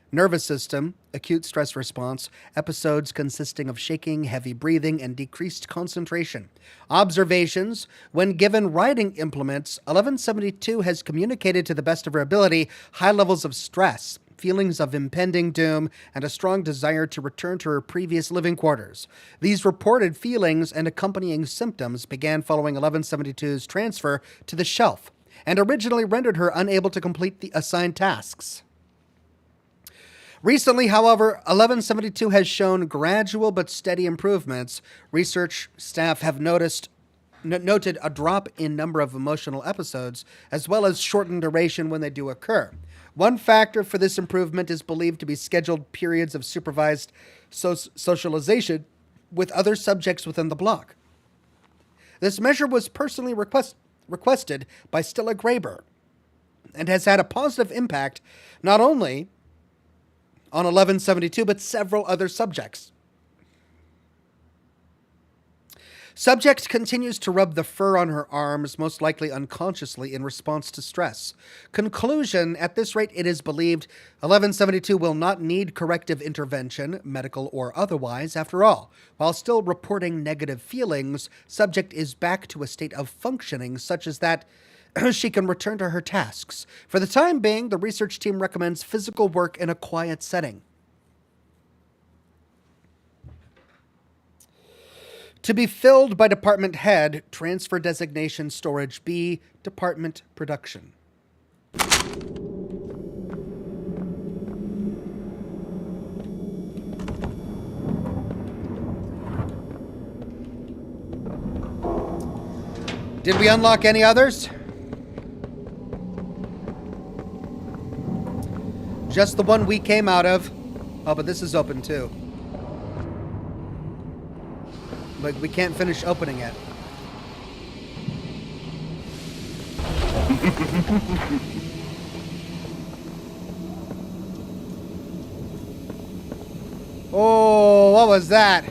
nervous system, acute stress response, episodes consisting of shaking, heavy breathing, and decreased concentration. Observations: when given writing implements, 1172 has communicated to the best of her ability high levels of stress, feelings of impending doom, and a strong desire to return to her previous living quarters. These reported feelings and accompanying symptoms began following 1172's transfer to the shelf, and originally rendered her unable to complete the assigned tasks. Recently, however, 1172 has shown gradual but steady improvements. Research staff have noted noted a drop in number of emotional episodes, as well as shortened duration when they do occur. One factor for this improvement is believed to be scheduled periods of supervised socialization with other subjects within the block. This measure was personally requested by Stella Graber and has had a positive impact not only on 1172, but several other subjects. Subject continues to rub the fur on her arms, most likely unconsciously in response to stress. Conclusion, at this rate, it is believed 1172 will not need corrective intervention, medical or otherwise, after all. While still reporting negative feelings, subject is back to a state of functioning such as that she can return to her tasks. For the time being, the research team recommends physical work in a quiet setting. To be filled by department head, transfer designation storage B, department production. Did we unlock any others? Just the one we came out of. Oh, but this is open too. But we can't finish opening it. Oh, what was that?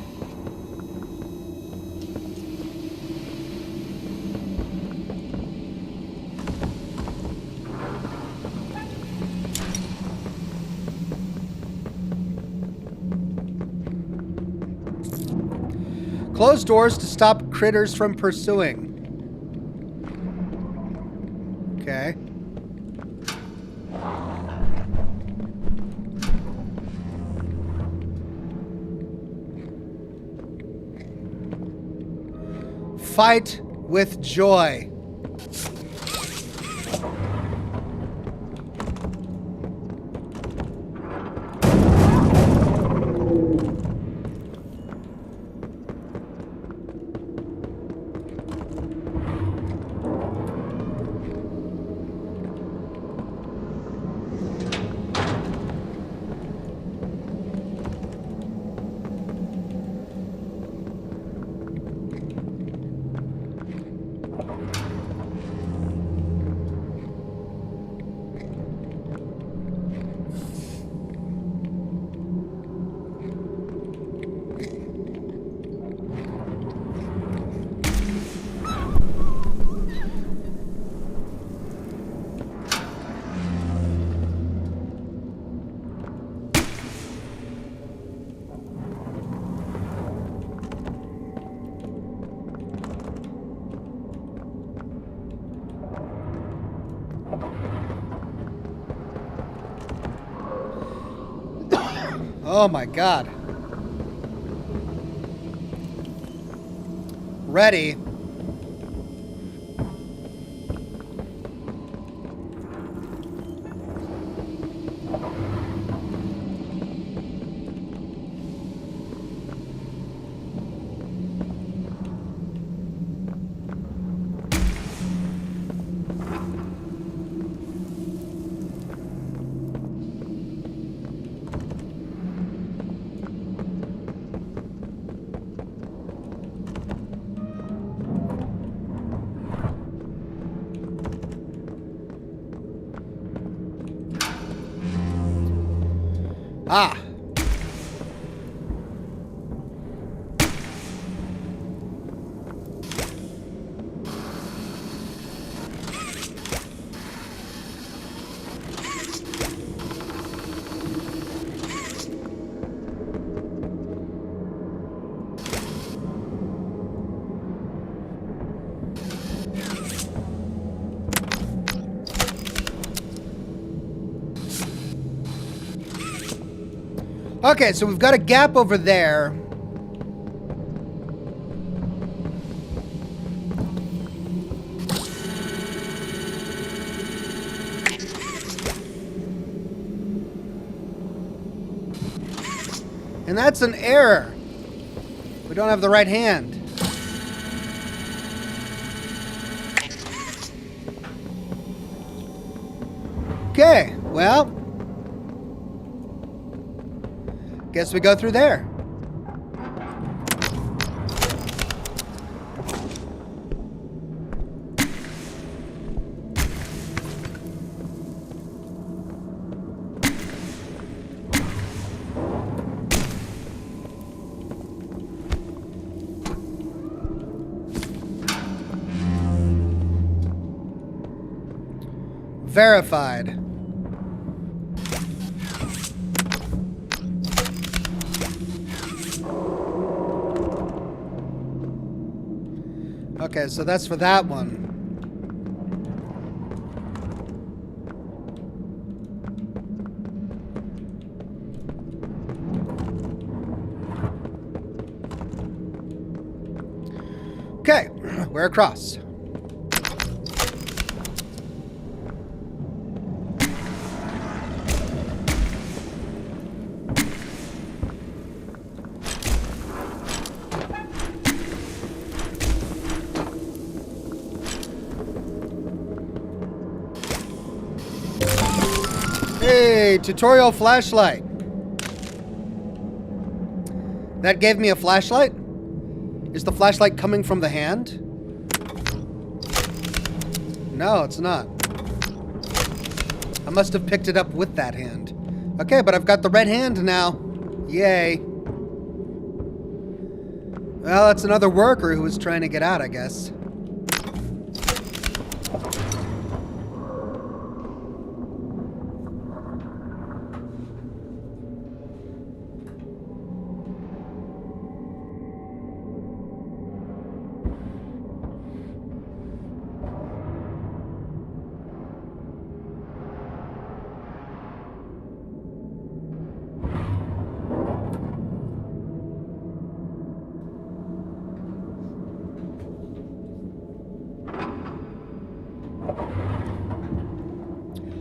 Close doors to stop critters from pursuing. Okay. Fight with joy. Oh my God. Ready. Ah. Okay, so we've got a gap over there. And that's an error. We don't have the right hand. Okay, well, guess we go through there. Verified. Okay, so that's for that one. Okay, we're across. Hey, tutorial flashlight. That gave me a flashlight? Is the flashlight coming from the hand? No, it's not. I must have picked it up with that hand. Okay, but I've got the red hand now. Yay. Well, that's another worker who was trying to get out, I guess.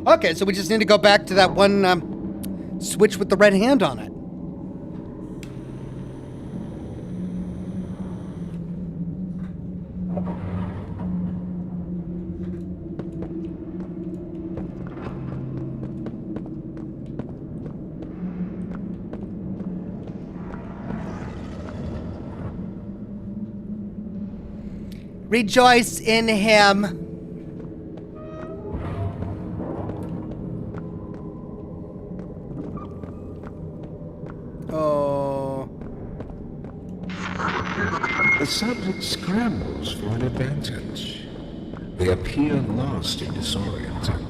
Okay, so we just need to go back to that one switch with the red hand on it. Rejoice in him. Oh. The subject scrambles for an advantage. They appear lost and disoriented.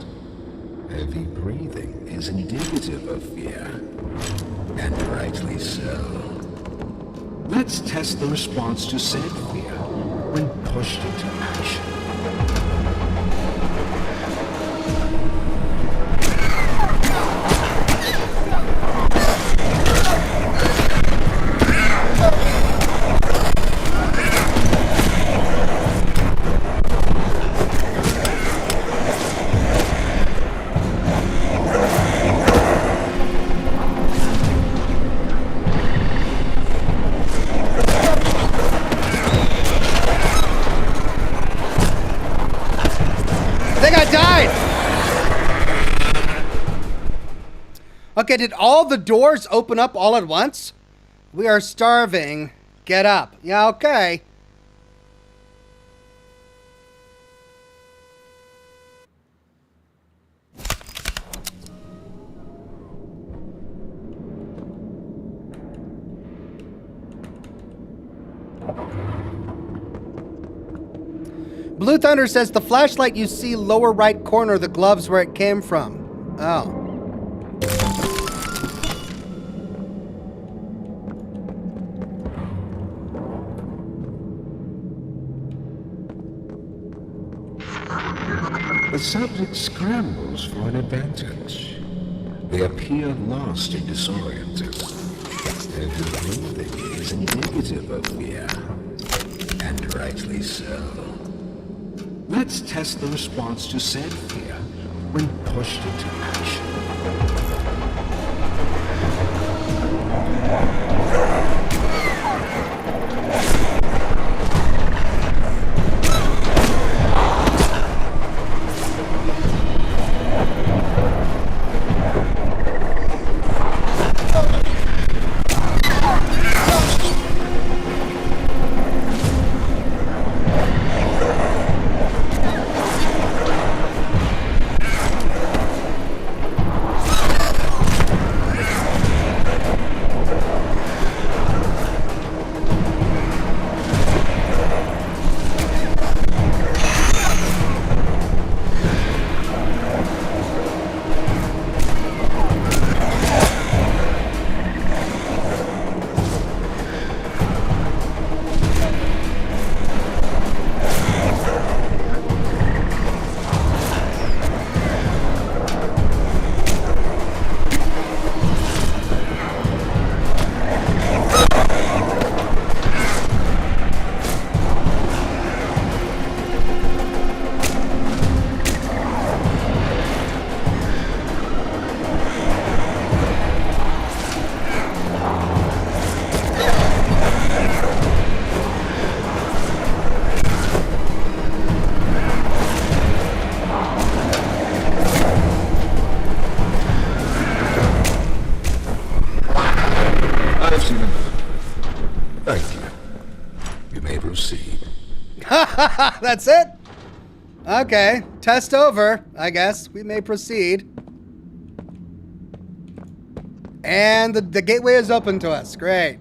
Heavy breathing is indicative of fear, and rightly so. Let's test the response to said fear when pushed into action. Okay, did all the doors open up all at once? We are starving. Get up. Yeah, okay. Blue Thunder says the flashlight you see lower right corner, the gloves where it came from. Oh. The subject scrambles for an advantage. They appear lost and disoriented. Heavy breathing is indicative of fear, and rightly so. Let's test the response to said fear when pushed into action. That's it? Okay. Test over, I guess. We may proceed. And the gateway is open to us. Great.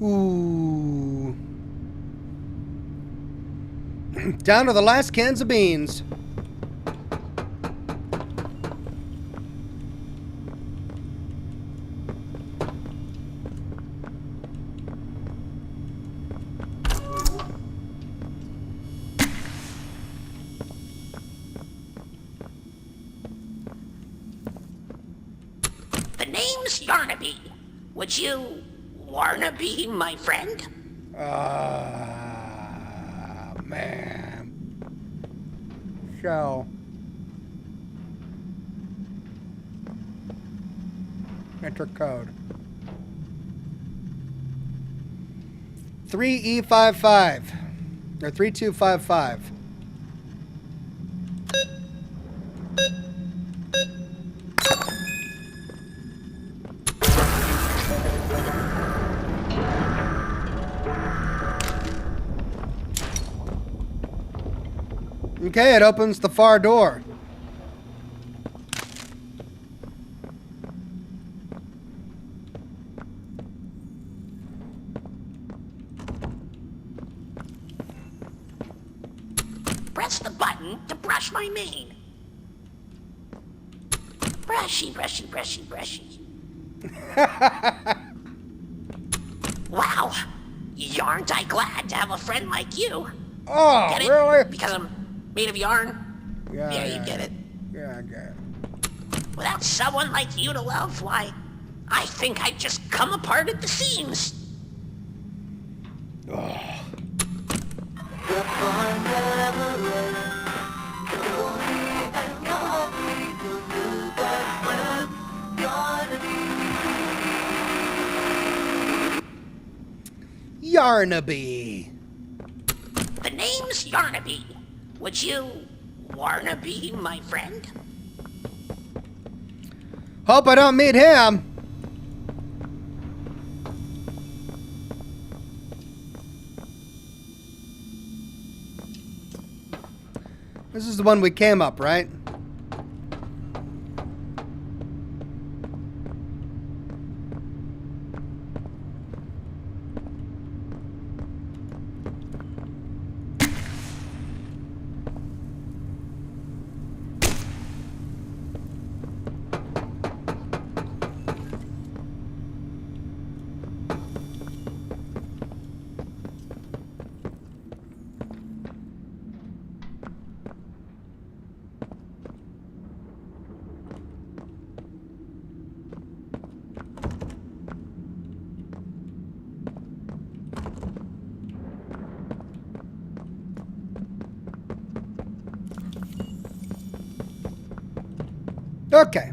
Ooh. Down to the last cans of beans. The name's Yarnaby. Would you wanna be my friend? Man. Show. Enter code. 3E55. Or 3255. Okay, it opens the far door. Press the button to brush my mane. Brushy, brushy, brushy, brushy. Wow, aren't I glad to have a friend like you? Oh, Get it? really? Because I'm made of yarn? Yeah, You get it. Yeah, I get it. Without someone like you to love, why, I think I'd just come apart at the seams. Yarnaby. The name's Yarnaby. Would you wanna be my friend? Hope I don't meet him. This is the one we came up, right? Okay.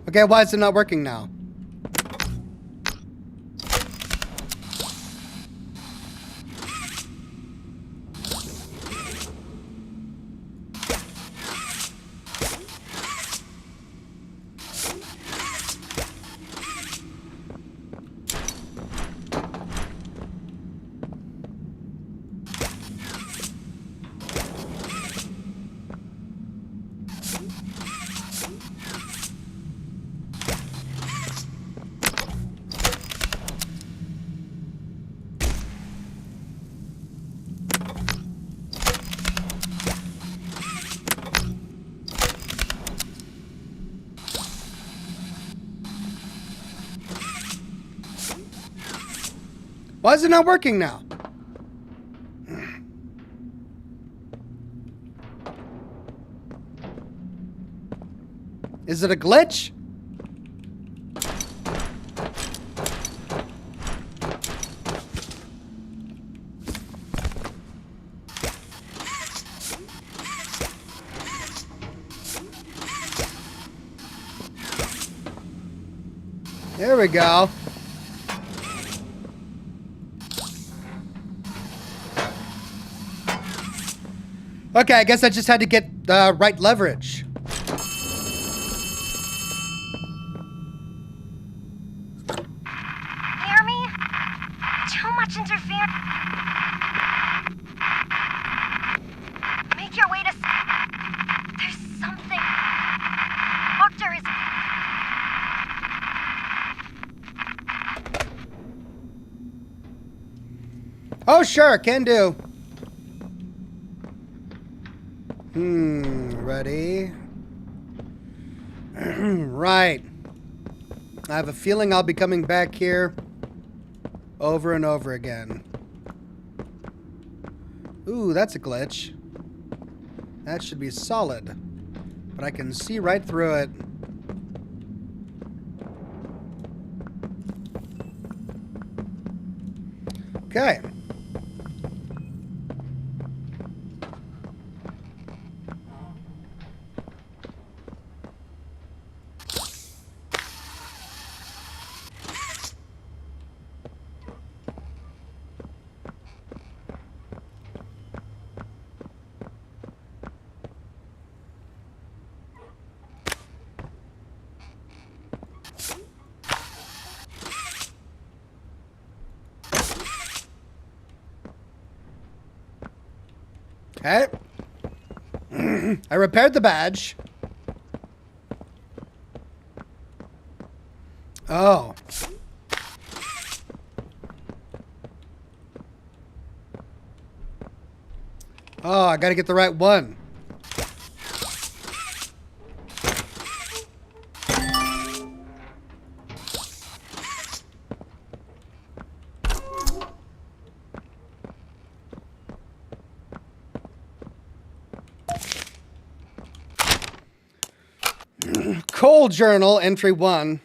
Okay, why is it not working now? Why is it not working now? Is it a glitch? There we go. Okay, I guess I just had to get the right leverage. Hear me? Too much interference. Make your way to... There's something... Doctor is... Oh, sure, can do. Ready? Right. I have a feeling I'll be coming back here over and over again. Ooh, that's a glitch. That should be solid. But I can see right through it. Okay. Okay. I repaired the badge. Oh. Oh, I gotta get the right one. Coal Journal, entry 1.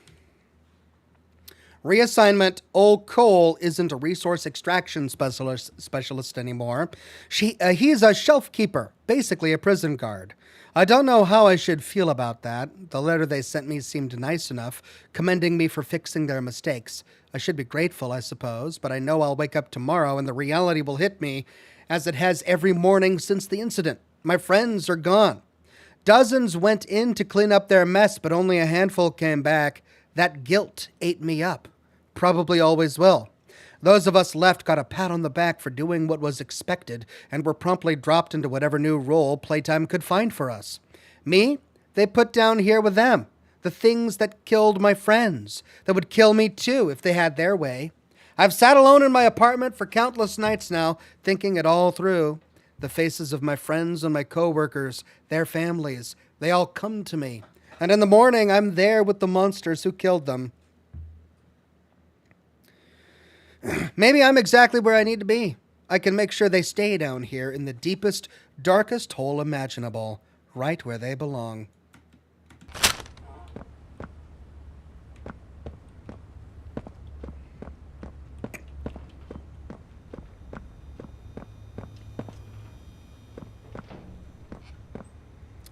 Reassignment, old Cole isn't a resource extraction specialist anymore. He's a shelf keeper, basically a prison guard. I don't know how I should feel about that. The letter they sent me seemed nice enough, commending me for fixing their mistakes. I should be grateful, I suppose, but I know I'll wake up tomorrow and the reality will hit me, as it has every morning since the incident. My friends are gone. Dozens went in to clean up their mess, but only a handful came back. That guilt ate me up. Probably always will. Those of us left got a pat on the back for doing what was expected and were promptly dropped into whatever new role Playtime could find for us. Me, they put down here with them. The things that killed my friends, that would kill me too if they had their way. I've sat alone in my apartment for countless nights now, thinking it all through. The faces of my friends and my co-workers, their families, they all come to me. And in the morning, I'm there with the monsters who killed them. Maybe I'm exactly where I need to be. I can make sure they stay down here in the deepest, darkest hole imaginable, right where they belong.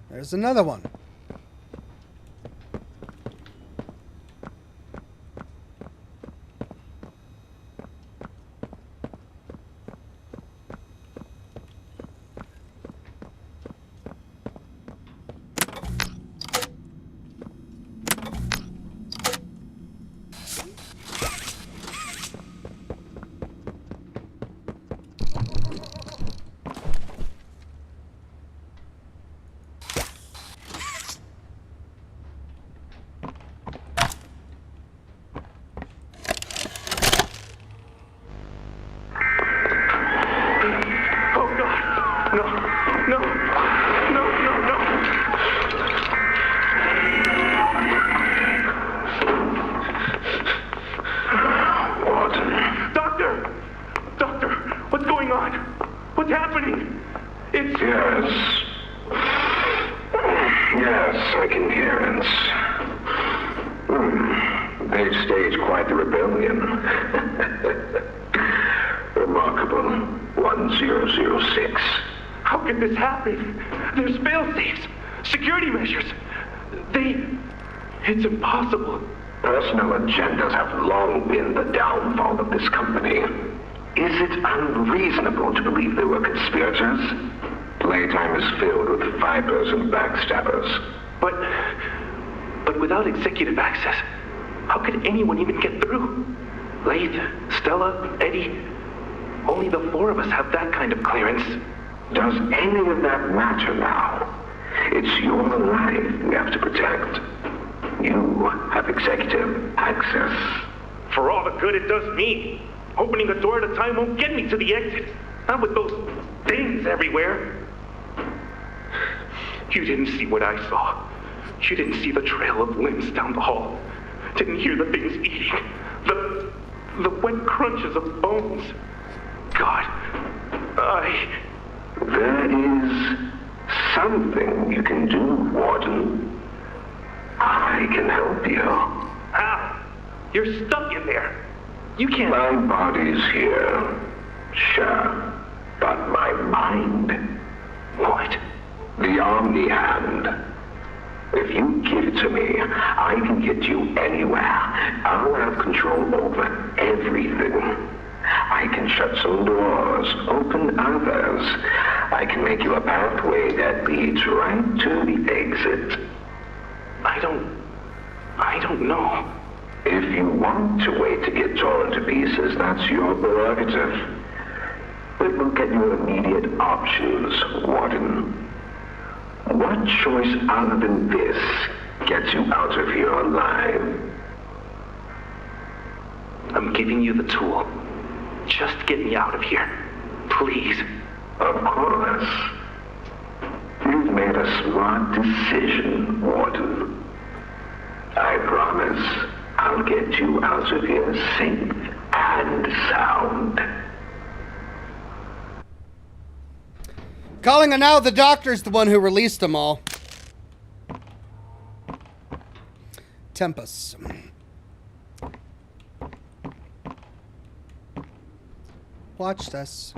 There's another one. Yes, I can hear it. They've staged quite the rebellion. Remarkable. 1006. How could this happen? There's fail-safes, security measures. It's impossible. Personal agendas have long been the downfall of this company. Is it unreasonable to believe they were conspirators? Playtime is filled with vipers and backstabbers. But without executive access, how could anyone even get through? Laith, Stella, Eddie, only the four of us have that kind of clearance. Does any of that matter now? It's your life we have to protect. You have executive access. For all the good it does me, opening a door at a time won't get me to the exit. Not with those things everywhere. You didn't see what I saw. You didn't see the trail of limbs down the hall. Didn't hear the things eating. The wet crunches of bones. God, There is something you can do, Warden. I can help you. How? You're stuck in there. You can't... My body's here. Sure. But my mind... What? The Omni Hand. If you give it to me, I can get you anywhere. I'll have control over everything. I can shut some doors, open others. I can make you a pathway that leads right to the exit. I don't know. If you want to wait to get torn to pieces, that's your prerogative. But look at your immediate options, Warden. What choice other than this gets you out of here alive? I'm giving you the tool. Just get me out of here. Please. Of course. You've made a smart decision, Warden. I promise I'll get you out of here safe and sound. Calling it now, the doctor's the one who released them all. Tempest. Watch this.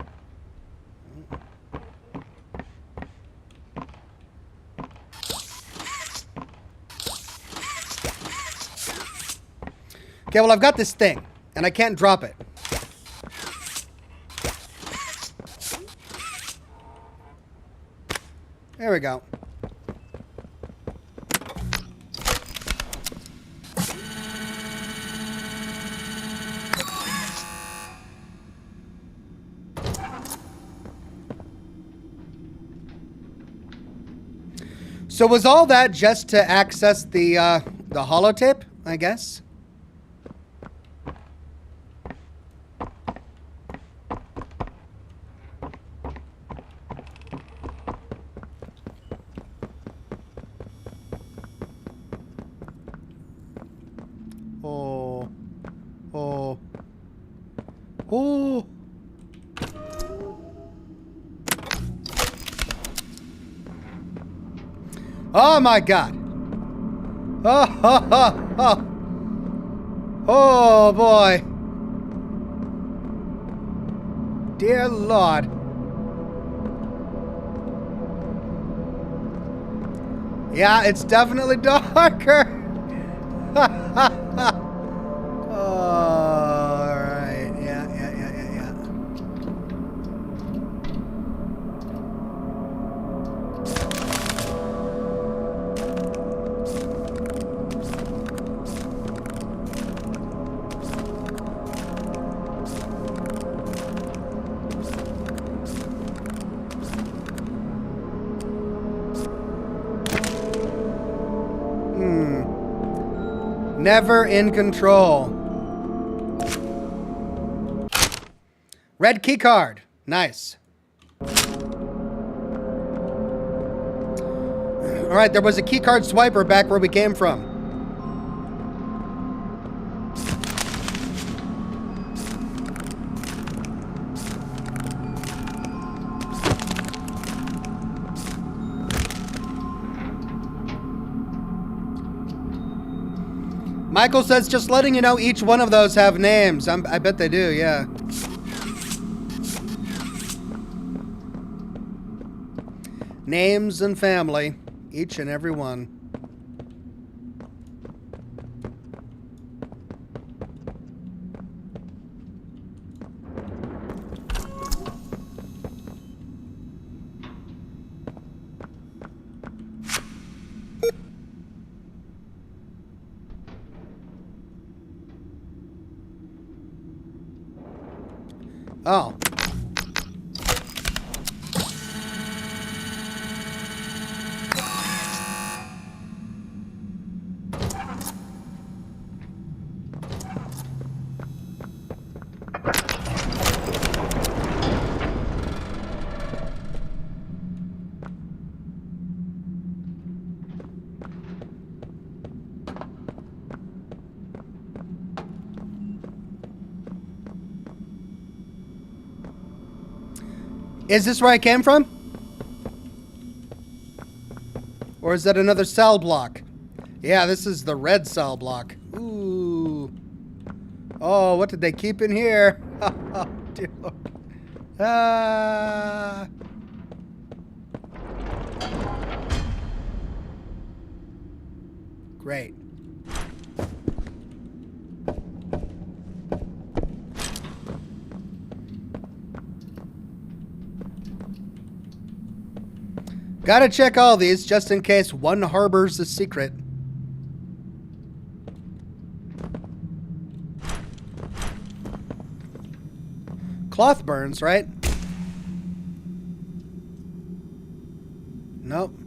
Okay, well, I've got this thing, and I can't drop it. There we go. So was all that just to access the holotape, I guess? Oh. Oh. Oh. Oh my God. Oh, oh, oh, oh. Oh boy. Dear Lord. Yeah, it's definitely darker. All right. Yeah. Never in control. Red key card. Nice. All right, there was a key card swiper back where we came from. Michael says, just letting you know each one of those have names. I bet they do, yeah. Names and family, each and every one. Oh. Is this where I came from? Or is that another cell block? Yeah, this is the red cell block. Ooh. Oh, what did they keep in here? Oh, dear Lord. Ah. Great. Gotta check all these just in case one harbors a secret. Cloth burns, right? Nope.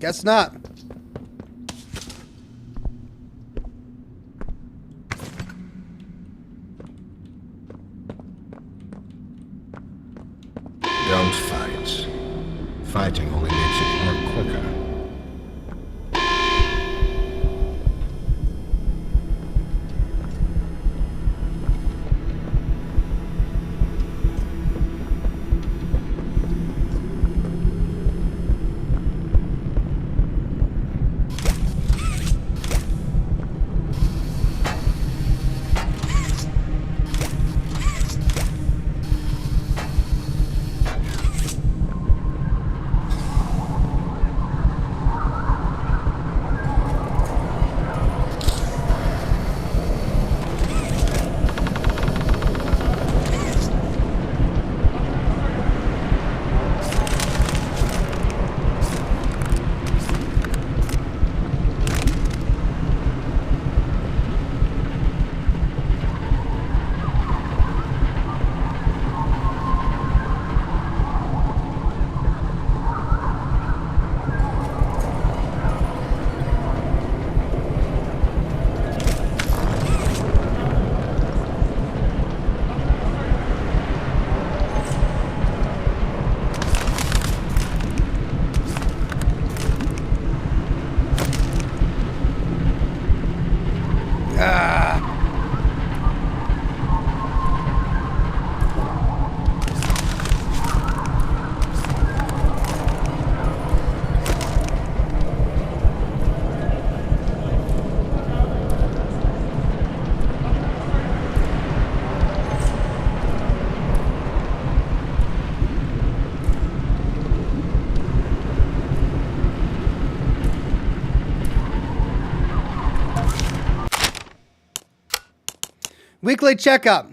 Guess not. Don't fight. Fighting only makes it work quicker. Weekly checkup.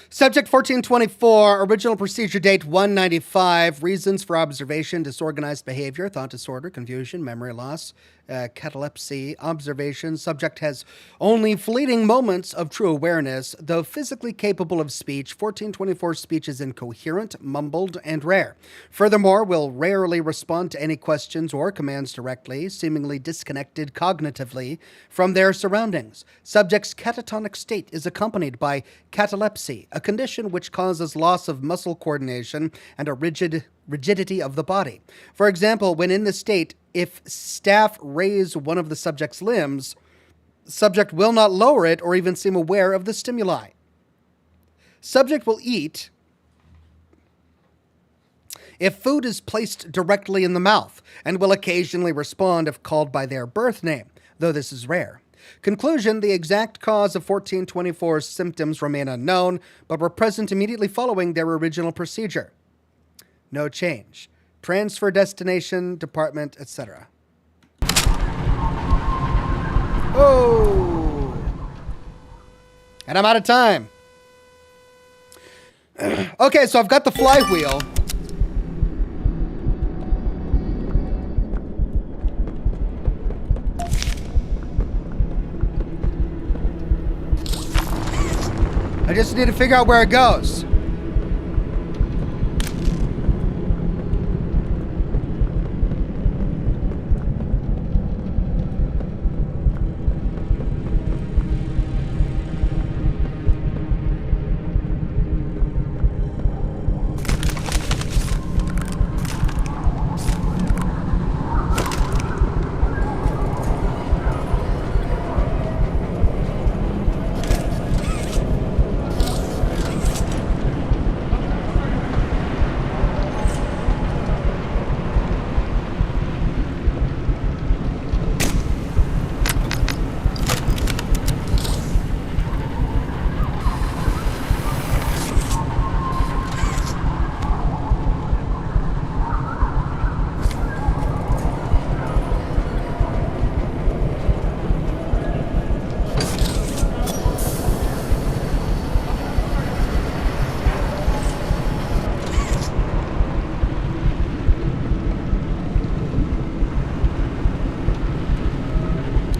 Subject 1424, original procedure date 195, reasons for observation, disorganized behavior, thought disorder, confusion, memory loss, catalepsy, observation. Subject has only fleeting moments of true awareness. Though physically capable of speech, 1424 speech is incoherent, mumbled, and rare. Furthermore, will rarely respond to any questions or commands directly, seemingly disconnected cognitively from their surroundings. Subject's catatonic state is accompanied by catalepsy, a condition which causes loss of muscle coordination and a rigidity of the body. For example, when in this state, if staff raise one of the subject's limbs, subject will not lower it or even seem aware of the stimuli. Subject will eat if food is placed directly in the mouth, and will occasionally respond if called by their birth name, though this is rare. Conclusion, the exact cause of 1424's symptoms remain unknown, but were present immediately following their original procedure. No change. Transfer destination, department, etc. Oh! And I'm out of time. Okay, so I've got the flywheel. I just need to figure out where it goes.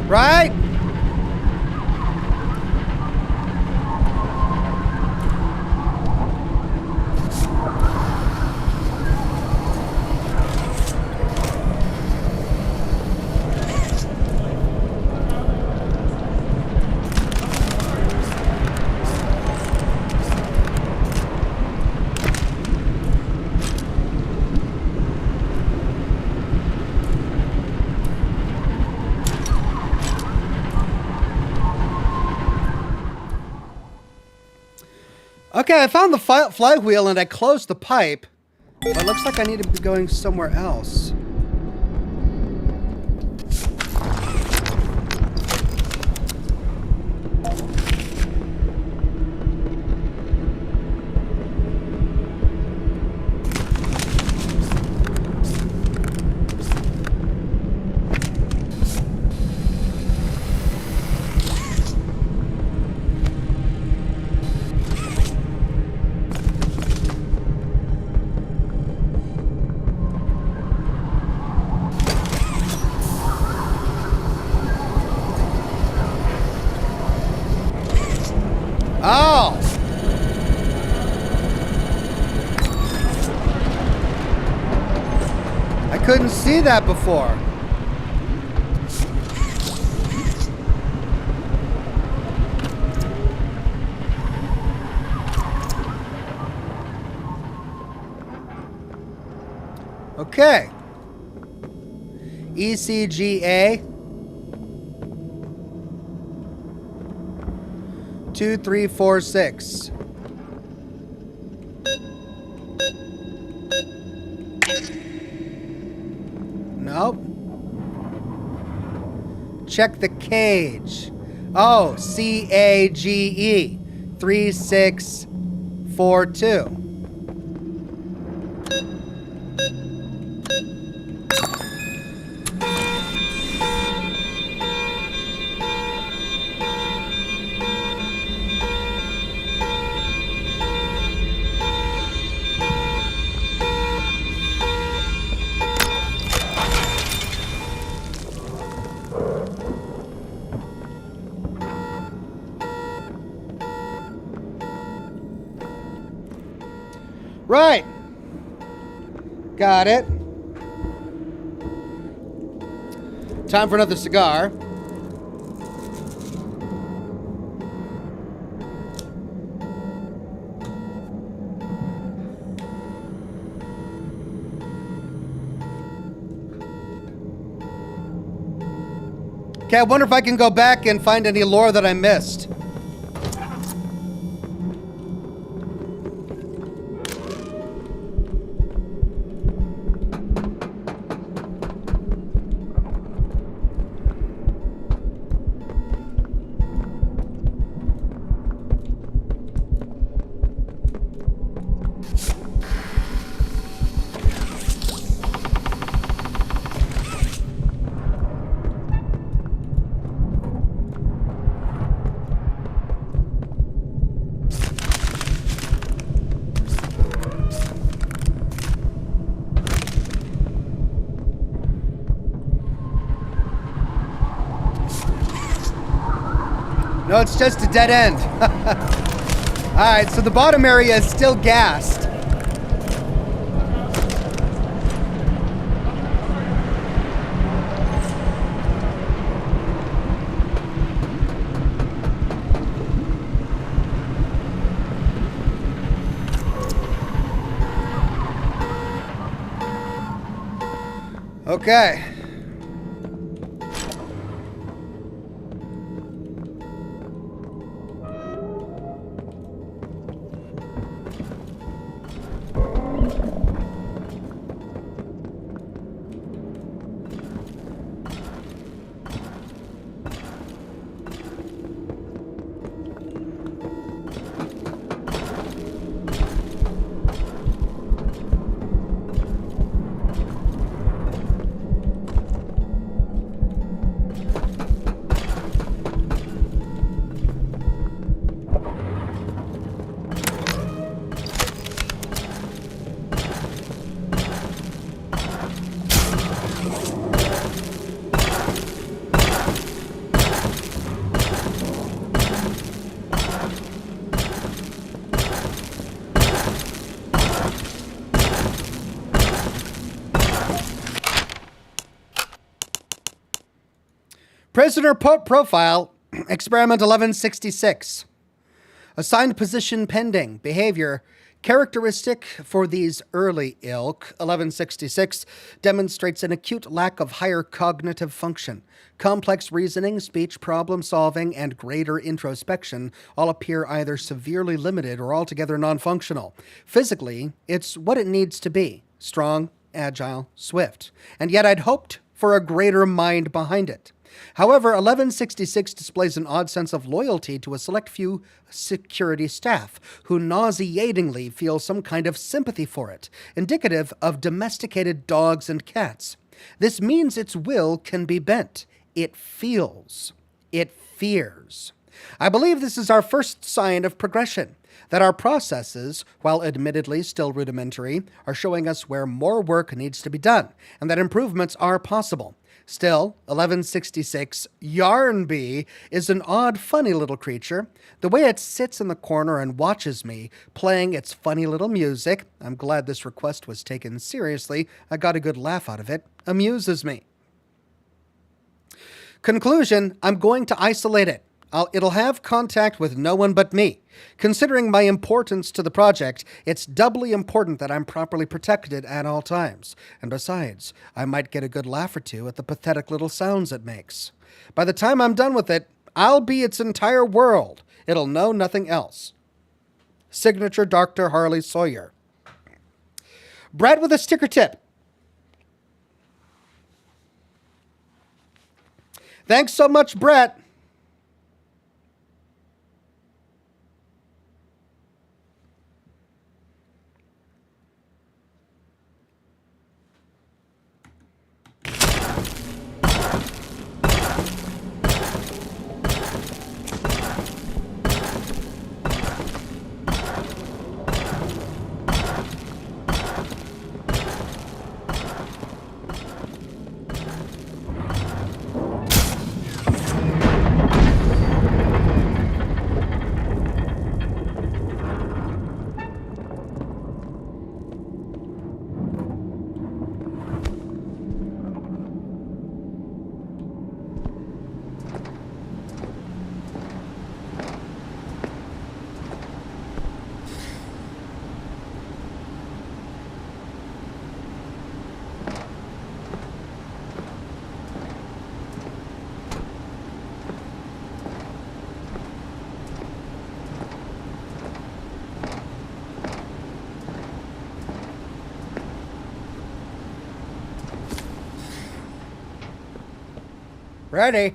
Right? Okay, I found the flywheel and I closed the pipe, but it looks like I need to be going somewhere else. Oh! I couldn't see that before. Okay. ECGA 2346. Nope. Check the cage. Oh, CAGE 3642. Right. Got it. Time for another cigar. Okay, I wonder if I can go back and find any lore that I missed. No, it's just a dead end. Alright, so the bottom area is still gassed. Okay. Prisoner profile, experiment 1166. Assigned position pending. Behavior. Characteristic for these early ilk, 1166, demonstrates an acute lack of higher cognitive function. Complex reasoning, speech, problem solving, and greater introspection all appear either severely limited or altogether non-functional. Physically, it's what it needs to be. Strong, agile, swift. And yet I'd hoped for a greater mind behind it. However, 1166 displays an odd sense of loyalty to a select few security staff who nauseatingly feel some kind of sympathy for it, indicative of domesticated dogs and cats. This means its will can be bent. It feels. It fears. I believe this is our first sign of progression, that our processes, while admittedly still rudimentary, are showing us where more work needs to be done, and that improvements are possible. Still, 1166 Yarnbee is an odd, funny little creature. The way it sits in the corner and watches me, playing its funny little music, I'm glad this request was taken seriously, I got a good laugh out of it, amuses me. Conclusion, I'm going to isolate it. It'll have contact with no one but me. Considering my importance to the project, it's doubly important that I'm properly protected at all times. And besides, I might get a good laugh or two at the pathetic little sounds it makes. By the time I'm done with it, I'll be its entire world. It'll know nothing else. Signature Dr. Harley Sawyer. Brett with a sticker tip. Thanks so much, Brett. Ready.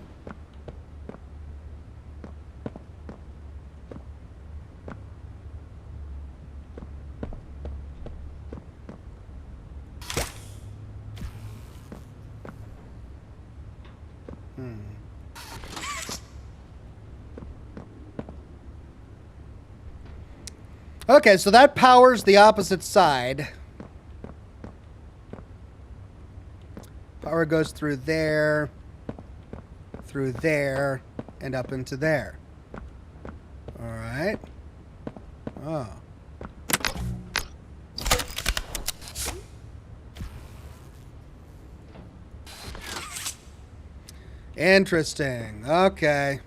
Okay, so that powers the opposite side. Power goes through there, and up into there. right? Oh. Interesting. Okay.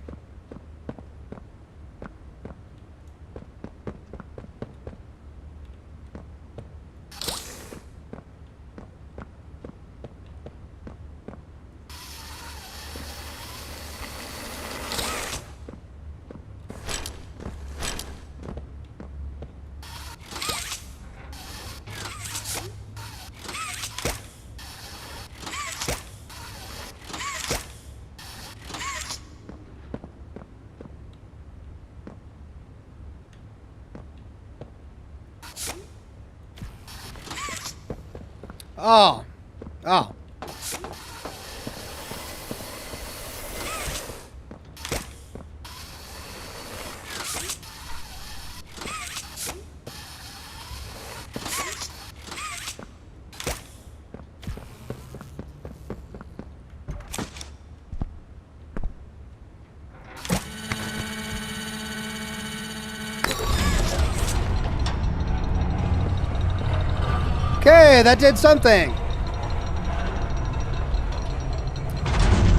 Oh. Oh. Okay, that did something.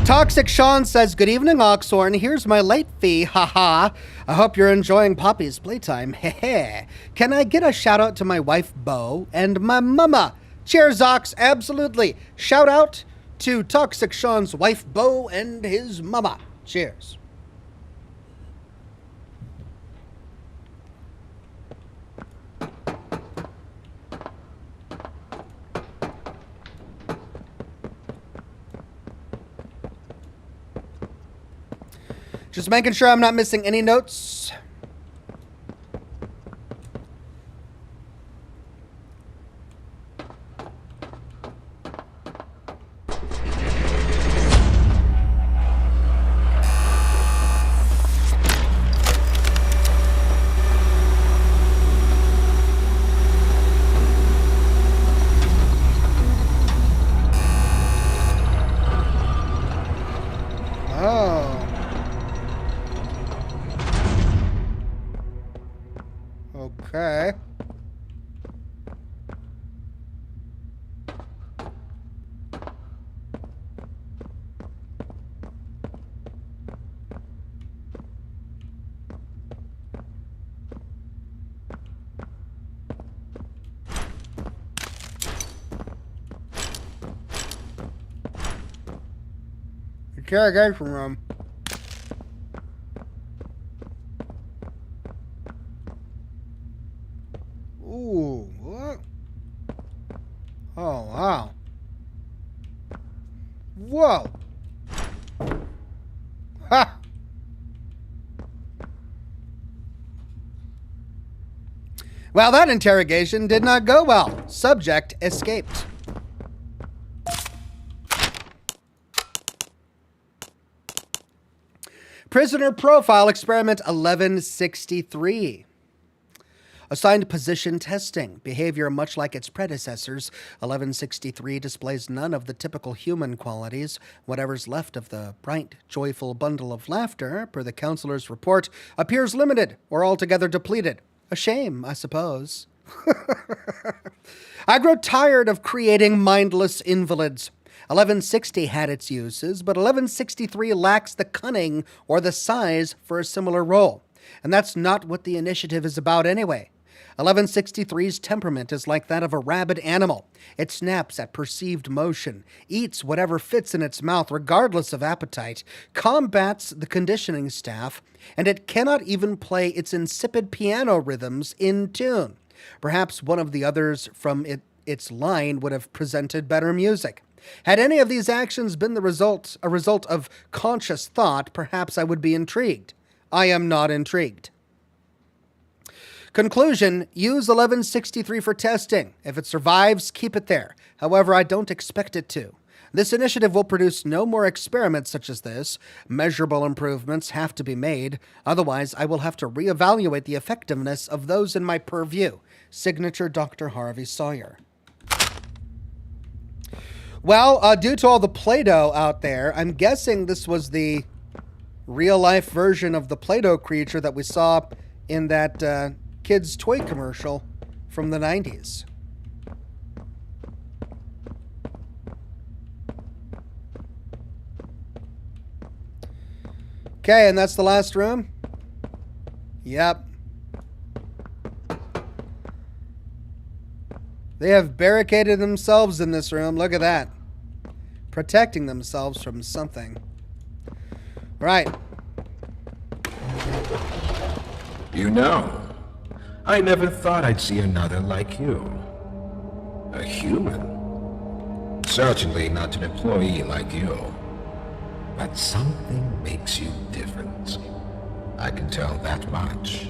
Toxic Sean says, good evening, Oxhorn. Here's my late fee. Haha. I hope you're enjoying Poppy's playtime. Hehe. Can I get a shout out to my wife, Bo, and my mama? Cheers, Ox. Absolutely. Shout out to Toxic Sean's wife, Bo, and his mama. Cheers. Just making sure I'm not missing any notes. Okay. Interrogation room. Ooh, what? Oh, wow. Whoa. Ha! Well, that interrogation did not go well. Subject escaped. Prisoner profile experiment 1163. Assigned position testing. Behavior much like its predecessors, 1163 displays none of the typical human qualities. Whatever's left of the bright, joyful bundle of laughter, per the counselor's report, appears limited or altogether depleted. A shame, I suppose. I grow tired of creating mindless invalids. 1160 had its uses, but 1163 lacks the cunning or the size for a similar role. And that's not what the initiative is about anyway. 1163's temperament is like that of a rabid animal. It snaps at perceived motion, eats whatever fits in its mouth regardless of appetite, combats the conditioning staff, and it cannot even play its insipid piano rhythms in tune. Perhaps one of the others from its line would have presented better music. Had any of these actions been a result of conscious thought, perhaps I would be intrigued. I am not intrigued. Conclusion, use 1163 for testing. If it survives, keep it there. However, I don't expect it to. This initiative will produce no more experiments such as this. Measurable improvements have to be made. Otherwise, I will have to reevaluate the effectiveness of those in my purview. Signature Dr. Harvey Sawyer. Well, due to all the Play-Doh out there, I'm guessing this was the real-life version of the Play-Doh creature that we saw in that kids' toy commercial from the 90s. Okay, and that's the last room? Yep. They have barricaded themselves in this room. Look at that. Protecting themselves from something. Right. You know, I never thought I'd see another like you. A human. Certainly not an employee like you. But something makes you different. I can tell that much.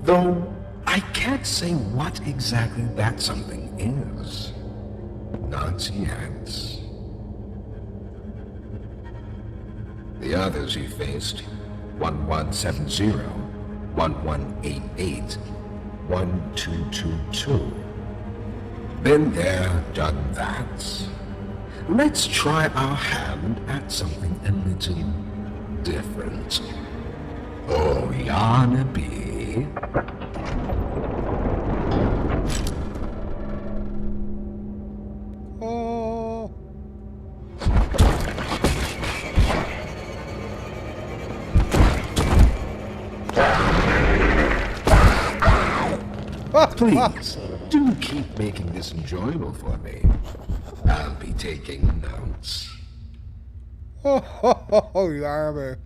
Though, I can't say what exactly that something is. Not yet. The others you faced, 1170, 1188, 1222. Been there, done that. Let's try our hand at something a little different. Oh, Yarnaby. Oh. Please, do keep making this enjoyable for me. I'll be taking notes. Oh, Yarnaby.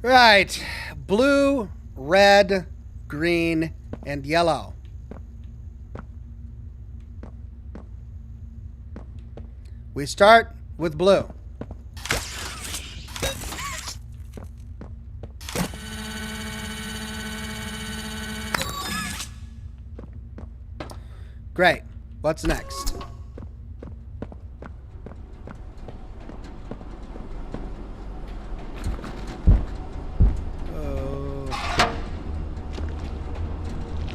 Right. Blue, red, green, and yellow. We start with blue. Great. What's next?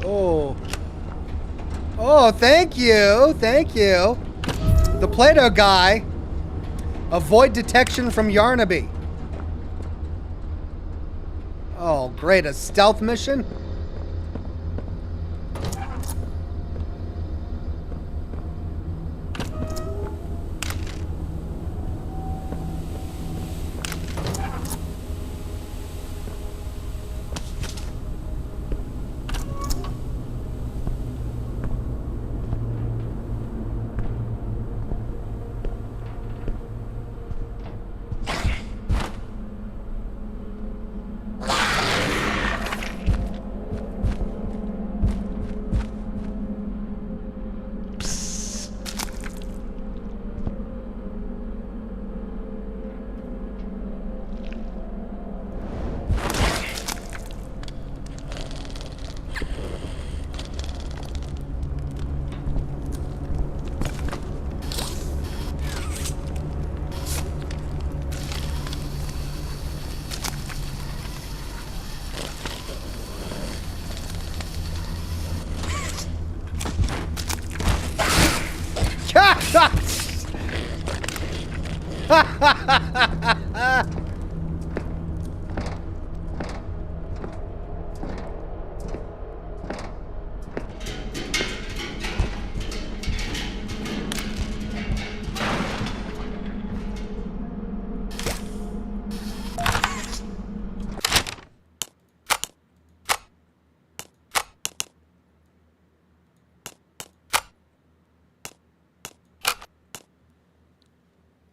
Oh. Oh, thank you. Thank you. The Play-Doh guy. Avoid detection from Yarnaby. Oh, great. A stealth mission?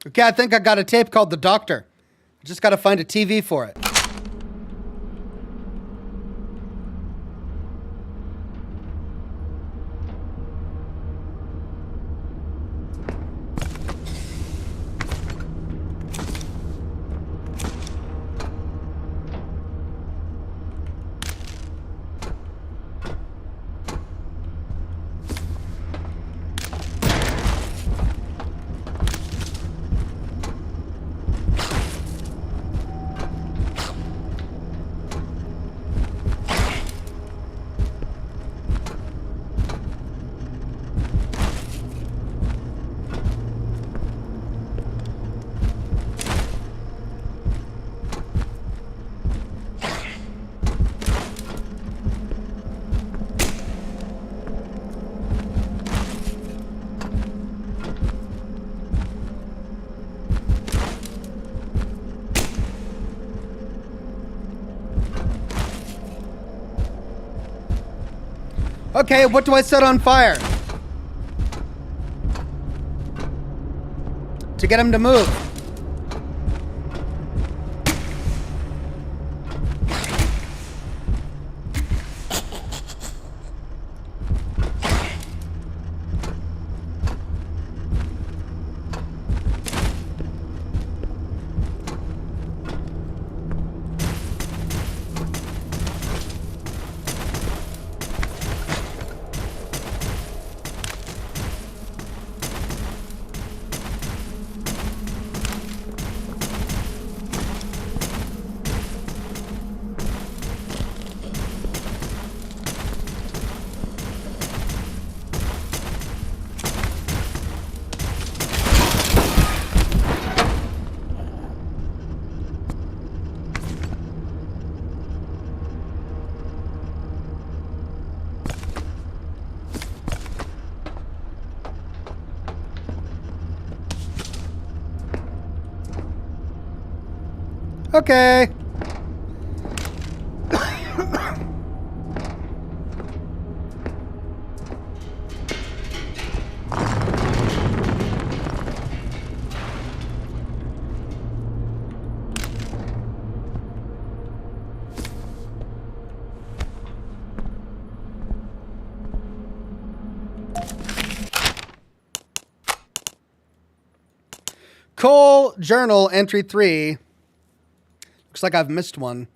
Okay, I think I got a tape called The Doctor. I just got to find a TV for it. Okay, what do I set on fire? To get him to move. Okay. Cole Journal Entry 3. Looks like I've missed one.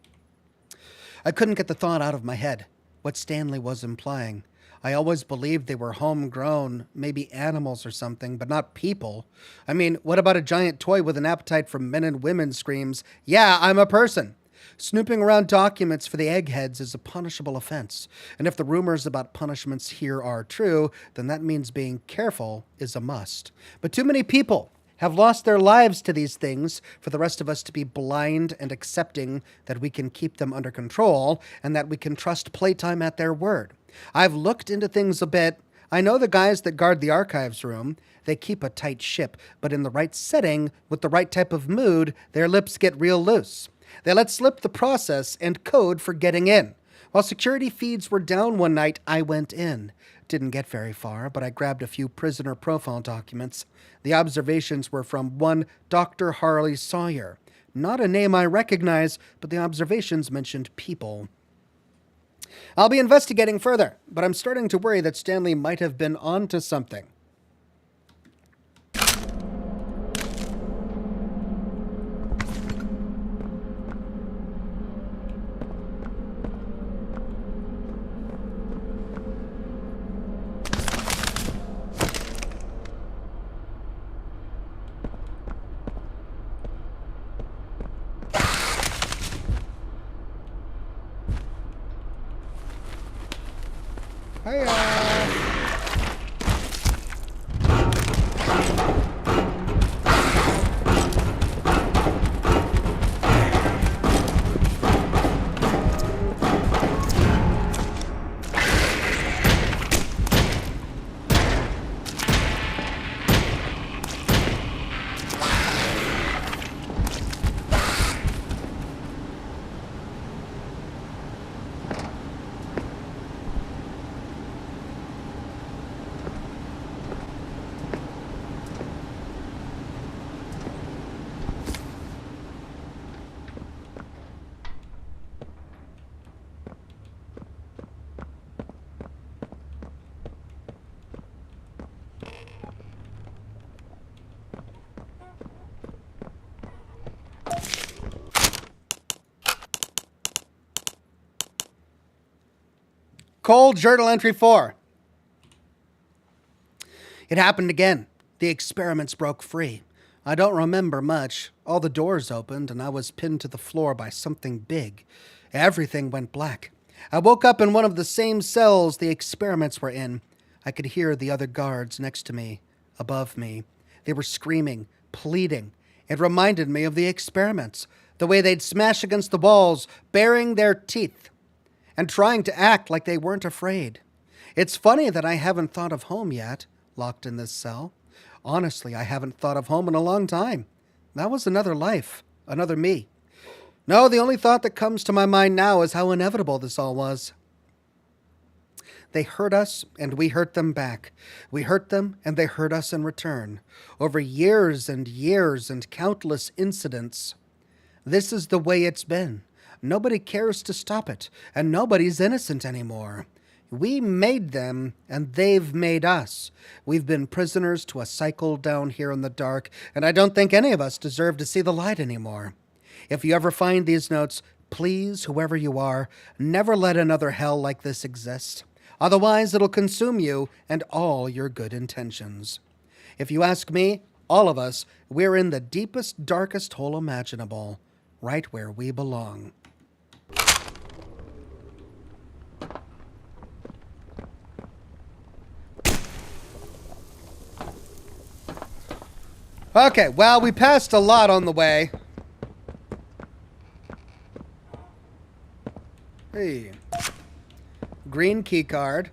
I couldn't get the thought out of my head, what Stanley was implying. I always believed they were homegrown, maybe animals or something, but not people. I mean, what about a giant toy with an appetite for men and women screams, "Yeah, I'm a person"? Snooping around documents for the eggheads is a punishable offense. And if the rumors about punishments here are true, then that means being careful is a must. But too many people have lost their lives to these things for the rest of us to be blind and accepting that we can keep them under control and that we can trust Playtime at their word. I've looked into things a bit. I know the guys that guard the archives room. They keep a tight ship, but in the right setting, with the right type of mood, their lips get real loose. They let slip the process and code for getting in. While security feeds were down one night, I went in. Didn't get very far, but I grabbed a few prisoner profile documents. The observations were from one Dr. Harley Sawyer. Not a name I recognize, but the observations mentioned people. I'll be investigating further, but I'm starting to worry that Stanley might have been onto something. Cold Journal Entry 4. It happened again. The experiments broke free. I don't remember much. All the doors opened, and I was pinned to the floor by something big. Everything went black. I woke up in one of the same cells the experiments were in. I could hear the other guards next to me, above me. They were screaming, pleading. It reminded me of the experiments, the way they'd smash against the walls, baring their teeth, and trying to act like they weren't afraid. It's funny that I haven't thought of home yet, locked in this cell. Honestly, I haven't thought of home in a long time. That was another life, another me. No, the only thought that comes to my mind now is how inevitable this all was. They hurt us, and we hurt them back. We hurt them, and they hurt us in return. Over years and countless incidents. This is the way it's been. Nobody cares to stop it, and nobody's innocent anymore. We made them, and they've made us. We've been prisoners to a cycle down here in the dark, and I don't think any of us deserve to see the light anymore. If you ever find these notes, please, whoever you are, never let another hell like this exist. Otherwise, it'll consume you and all your good intentions. If you ask me, all of us, we're in the deepest, darkest hole imaginable, right where we belong. Okay, well, we passed a lot on the way. Hey. Green key card.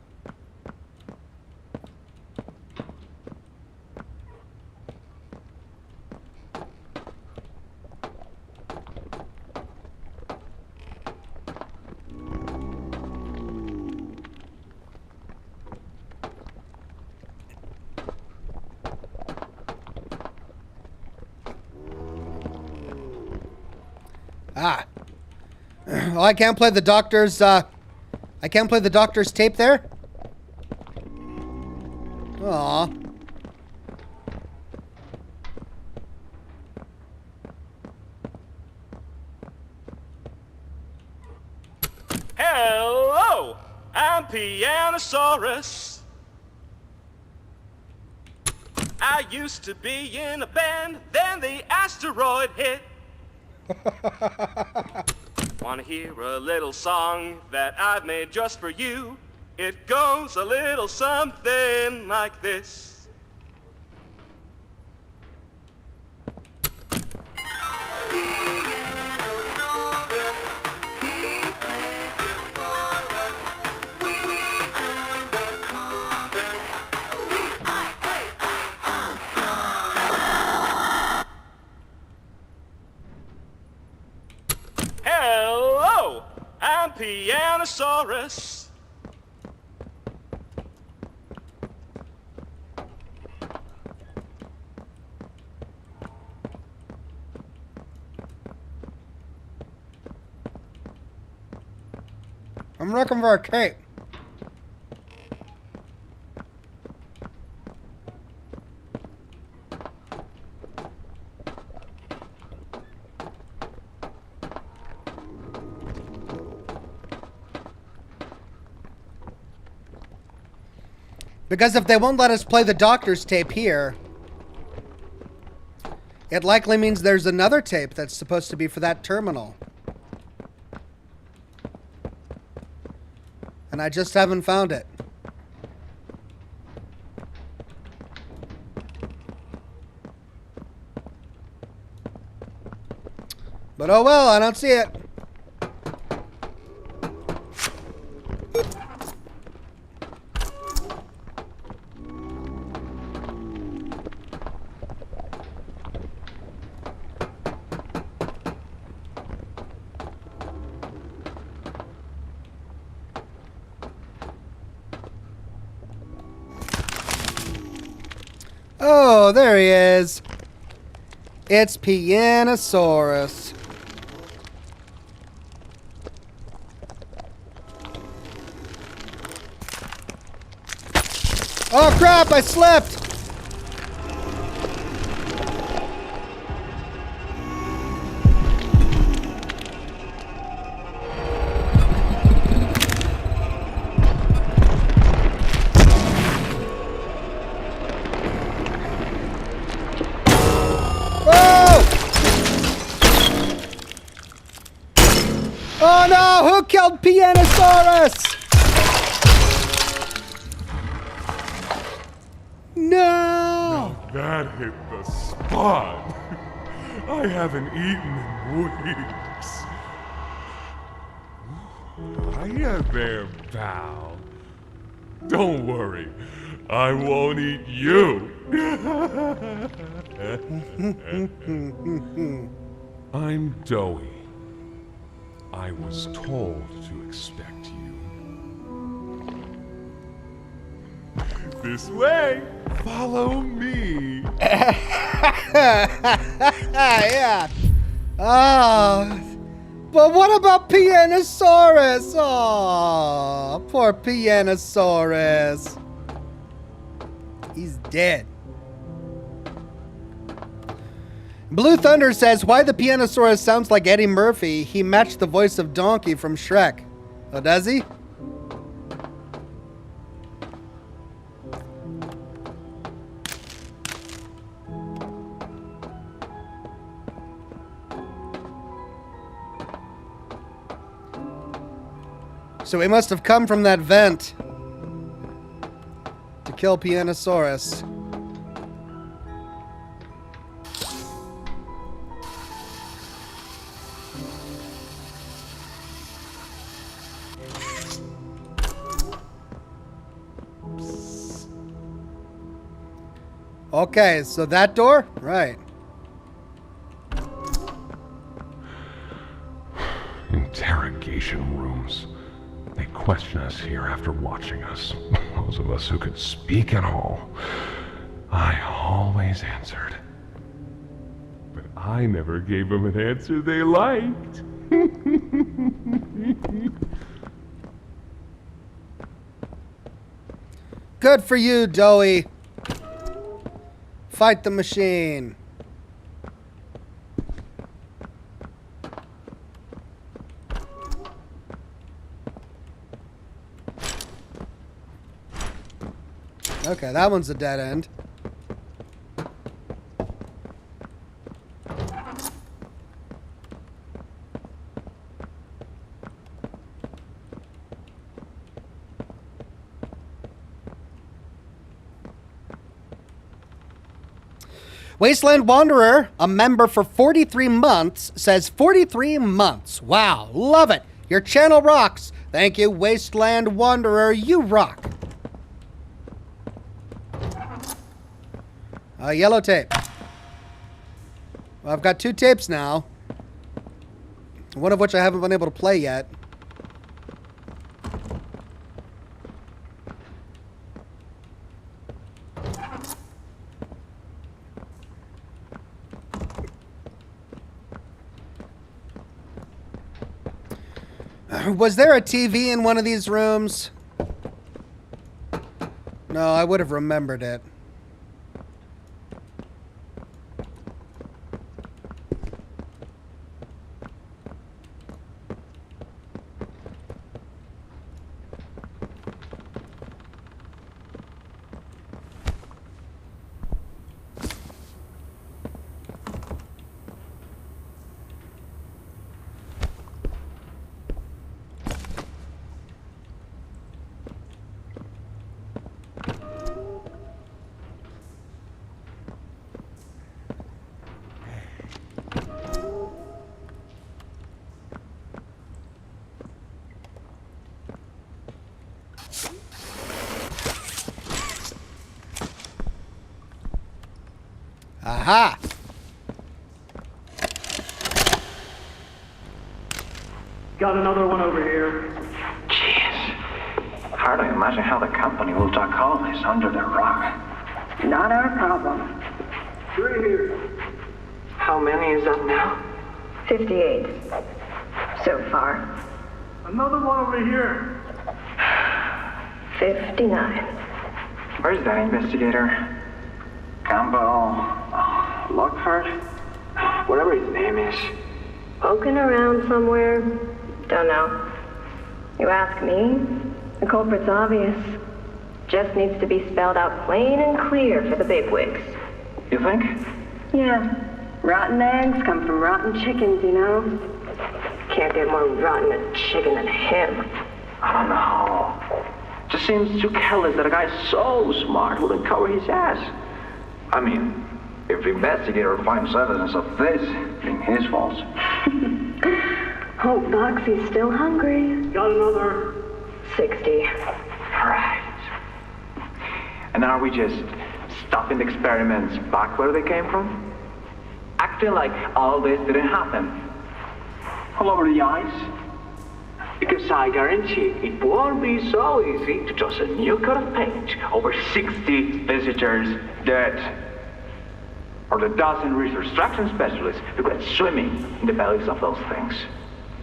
Ah. Well, I can't play the doctor's, I can't play the doctor's tape there? Aw. Hello! I'm Pianosaurus. I used to be in a band, then the asteroid hit. Wanna hear a little song that I've made just for you? It goes a little something like this. Hello, I'm Pianosaurus. I'm looking for a cape. Because if they won't let us play the doctor's tape here, it likely means there's another tape that's supposed to be for that terminal. And I just haven't found it. But oh well, I don't see it. Oh, there he is. It's Pianosaurus. Oh crap, I slipped! Oh no! Who killed Pianosaurus? No! Now that hit the spot. I haven't eaten in weeks. Hiya there, pal. Don't worry, I won't eat you. I'm Doughy. I was told to expect you. this way. Follow me. Yeah. Ah. But what about Pianosaurus? Oh, poor Pianosaurus. He's dead. Blue Thunder says, why the Pianosaurus sounds like Eddie Murphy? He matched the voice of Donkey from Shrek. Oh, does he? So he must have come from that vent to kill Pianosaurus. Okay, so that door? Right. Interrogation rooms. They question us here after watching us. Those of us who could speak at all. I always answered. But I never gave them an answer they liked. Good for you, Doey. Fight the machine. Okay, that one's a dead end. Wasteland Wanderer, a member for 43 months, says 43 months. Wow, love it. Your channel rocks. Thank you, Wasteland Wanderer. You rock. Yellow tape. Well, I've got 2 tapes now. One of which I haven't been able to play yet. Was there a TV in one of these rooms? No, I would have remembered it. Aha! Got another one over here. Jeez. Hard to imagine how the company will duck all this under the rug. Not our problem. 3 here. How many is that now? 58. So far. Another one over here. 59. Where's that investigator? Campbell... Lockhart? Whatever his name is. Poking around somewhere? Don't know. You ask me? The culprit's obvious. Just needs to be spelled out plain and clear for the bigwigs. You think? Yeah. Rotten eggs come from rotten chickens, you know? Can't get more rotten a chicken than him. I don't know. Just seems too careless that a guy so smart wouldn't cover his ass. I mean, if the investigator finds evidence of this, being his fault. Hope Boxy's still hungry. Got another. 60. Right. And are we just stopping the experiments back where they came from? Acting like all this didn't happen. All over the ice. Because I guarantee it won't be so easy to toss a new coat of paint over 60 visitors dead. Or the dozen reconstruction specialists who went swimming in the bellies of those things.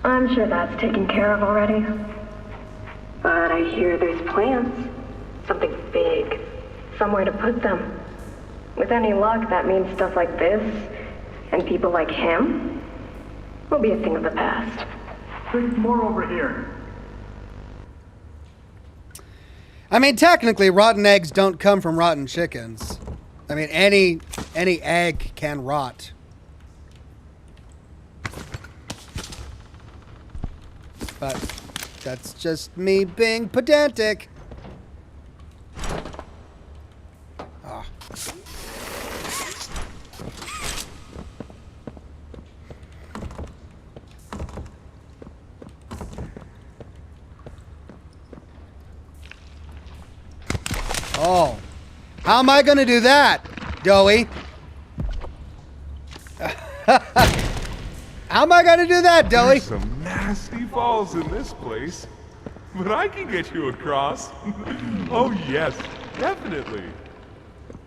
I'm sure that's taken care of already. But I hear there's plans. Something big. Somewhere to put them. With any luck, that means stuff like this, and people like him, will be a thing of the past. There's more over here. I mean, technically, rotten eggs don't come from rotten chickens. I mean, any egg can rot. But that's just me being pedantic. Ah. Oh. How am I going to do that, Doey? How am I going to do that, Doey? There's some nasty falls in this place. But I can get you across. Oh, yes, definitely.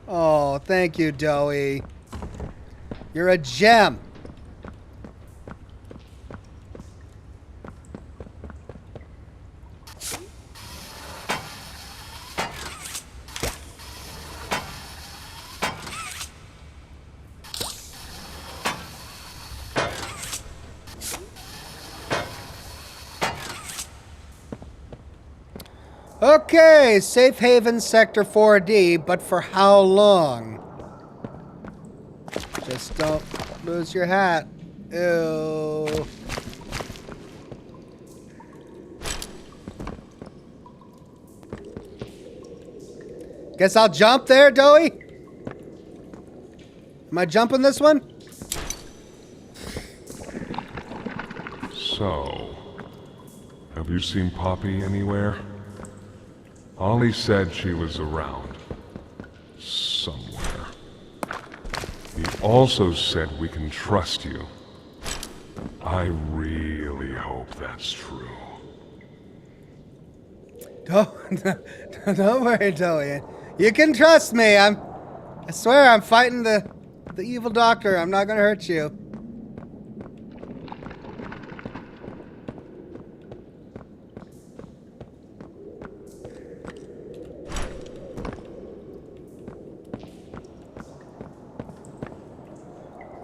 Oh, thank you, Doey. You're a gem. Okay, safe haven sector 4D, but for how long? Just don't lose your hat. Ew. Guess I'll jump there, Doey? Am I jumping this one? So, have you seen Poppy anywhere? Ollie said she was around. Somewhere. He also said we can trust you. I really hope that's true. Don't worry, Doey. You can trust me. I swear I'm fighting the evil doctor. I'm not gonna hurt you.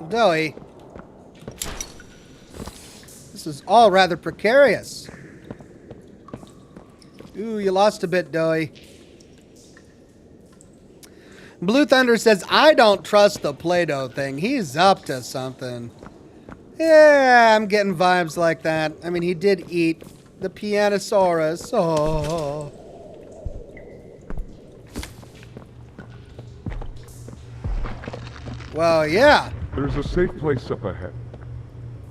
Doey, this is all rather precarious. Ooh, you lost a bit, Doey. Blue Thunder says, I don't trust the Play-Doh thing. He's up to something. Yeah, I'm getting vibes like that. I mean, he did eat the Pianosaurus. Oh. Well, yeah. There's a safe place up ahead.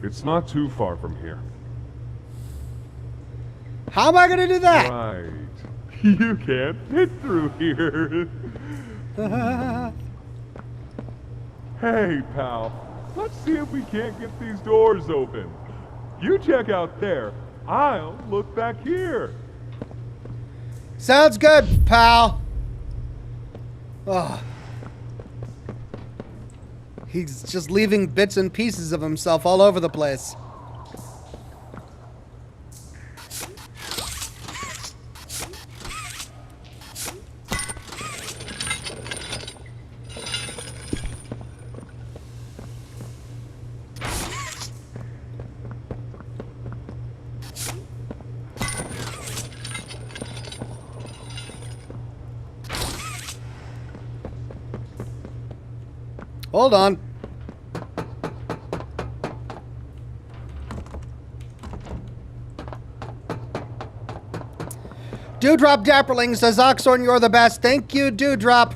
It's not too far from here. How am I gonna do that? Right. You can't fit through here. Hey, pal. Let's see if we can't get these doors open. You check out there. I'll look back here. Sounds good, pal. Oh. He's just leaving bits and pieces of himself all over the place. Hold on. Dewdrop Dapperling says, Oxhorn, you're the best. Thank you, Dewdrop.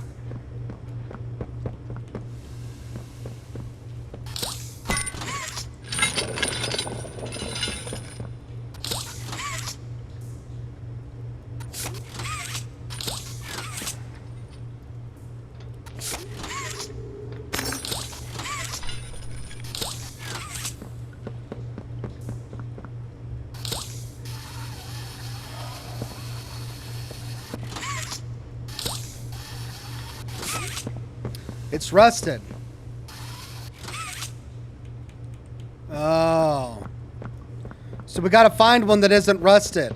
It's rusted. Oh. So we gotta find one that isn't rusted.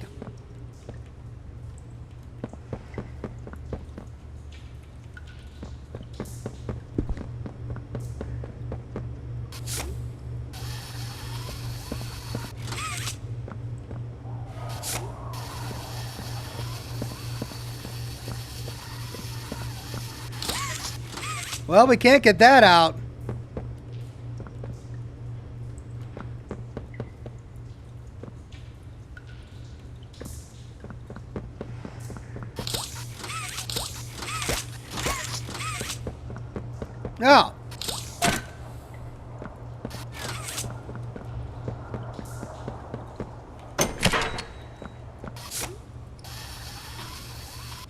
Well, we can't get that out. No.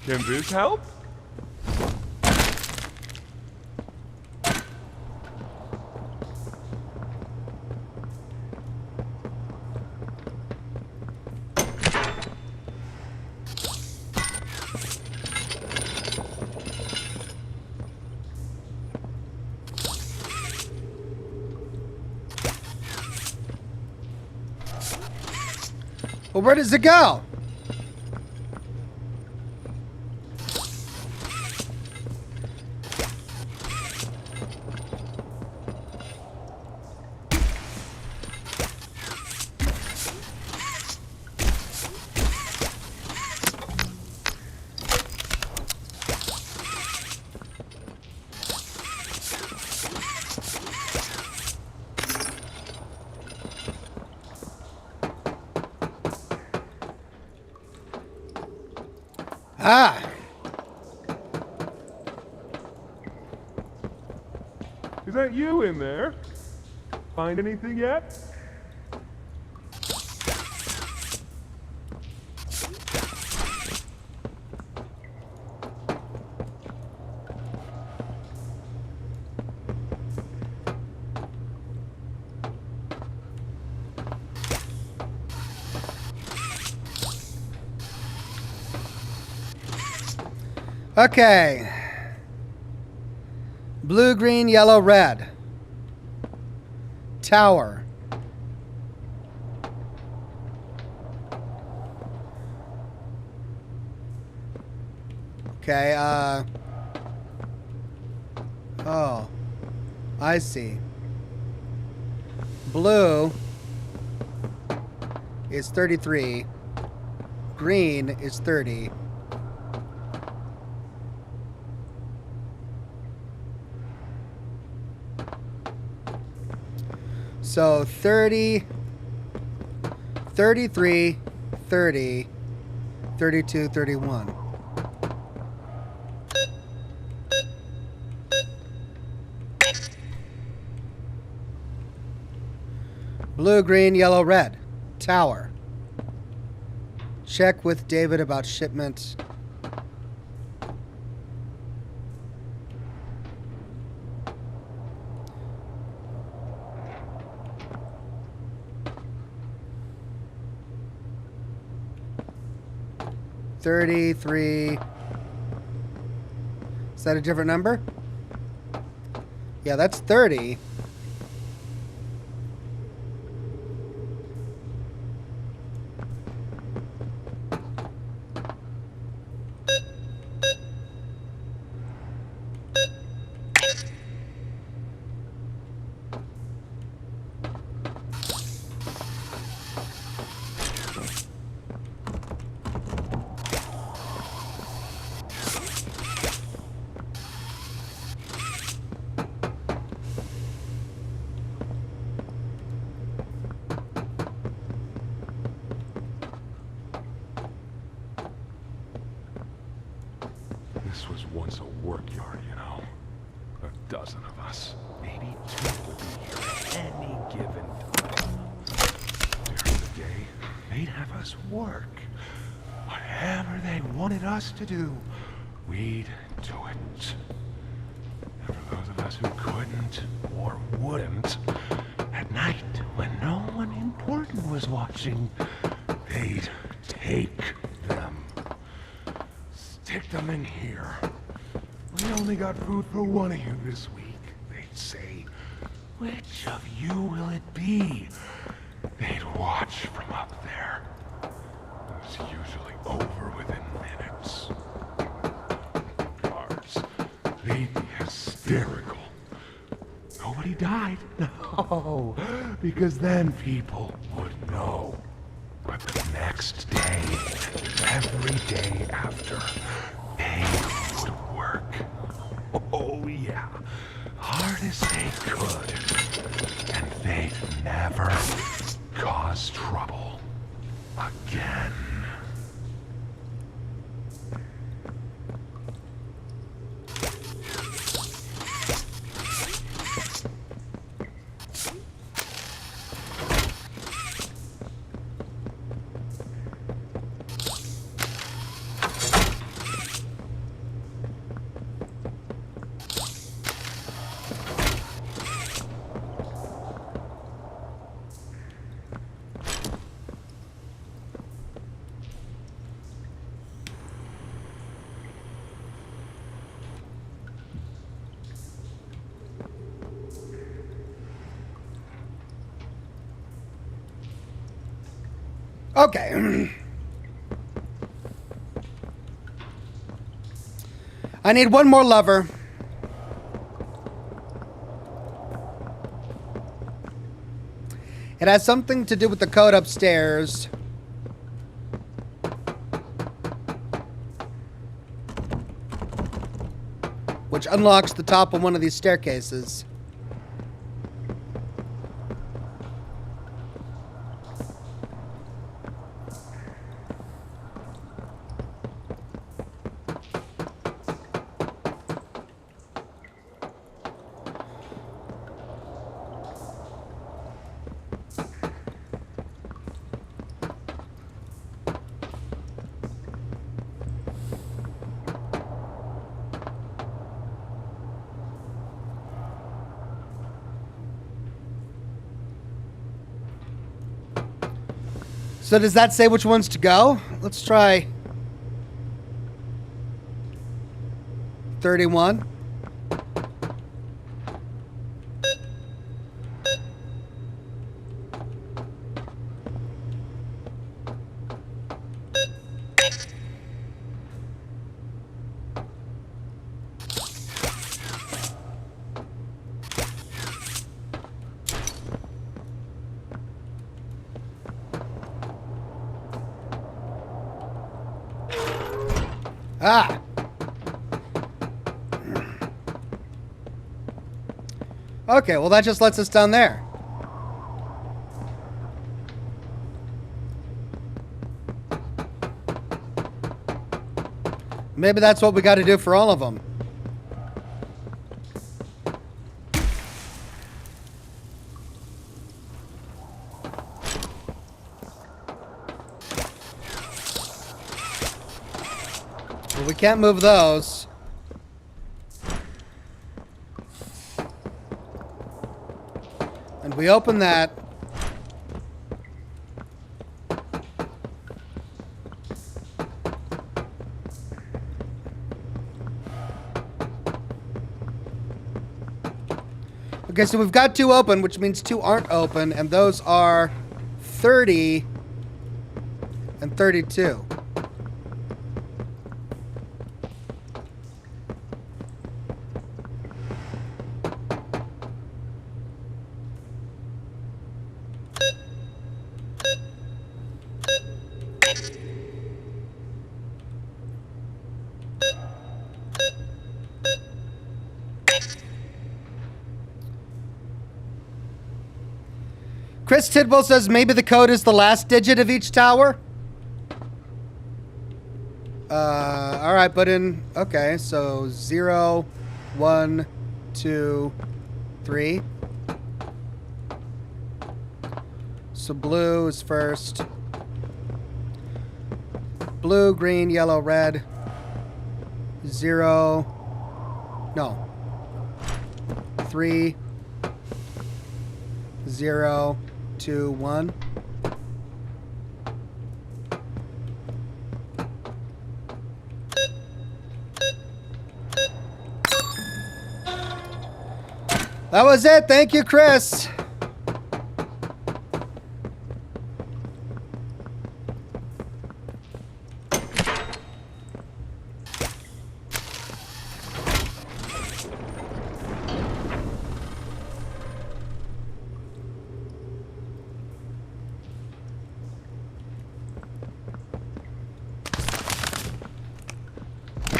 Can this help? Well, where does it go? Ah. Is that you in there? Find anything yet? Okay. Blue, green, yellow, red. Tower. Okay, oh. I see. Blue is 33. Green is 30. So 30, 33, 30, 32, 31. Blue, green, yellow, red. Tower. Check with David about shipment. $33. Is that a different number? Yeah, that's 30. This was once a work yard, you know. A dozen of us. Maybe two would be here at any given time. During the day, they'd have us work. Whatever they wanted us to do, we'd do it. And for those of us who couldn't or wouldn't, at night, when no one important was watching, they'd take them. Stick them in here. We only got food for one of you this week, they'd say. Which of you will it be? They'd watch from up there. It was usually over within minutes. Guards, they'd be hysterical. Nobody died. No, because then people would know. But the next day, every day after, they would work. Oh yeah, hard as they could. And they'd never cause trouble again. Okay. I need one more lever. It has something to do with the code upstairs. Which unlocks the top of one of these staircases. So does that say which ones to go? Let's try 31. Ah! Okay, well that just lets us down there. Maybe that's what we got to do for all of them. Well, we can't move those. And we open that. Okay, so we've got 2 open, which means 2 aren't open, and those are 30 and 32. Chris Tidwell says maybe the code is the last digit of each tower. All right, but in, okay, so 0, 1, 2, 3. So blue is first. Blue, green, yellow, red. 0. No. 3. 0, 2, 1. That was it. Thank you, Chris.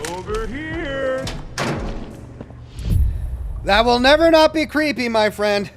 Over here. That will never not be creepy, my friend.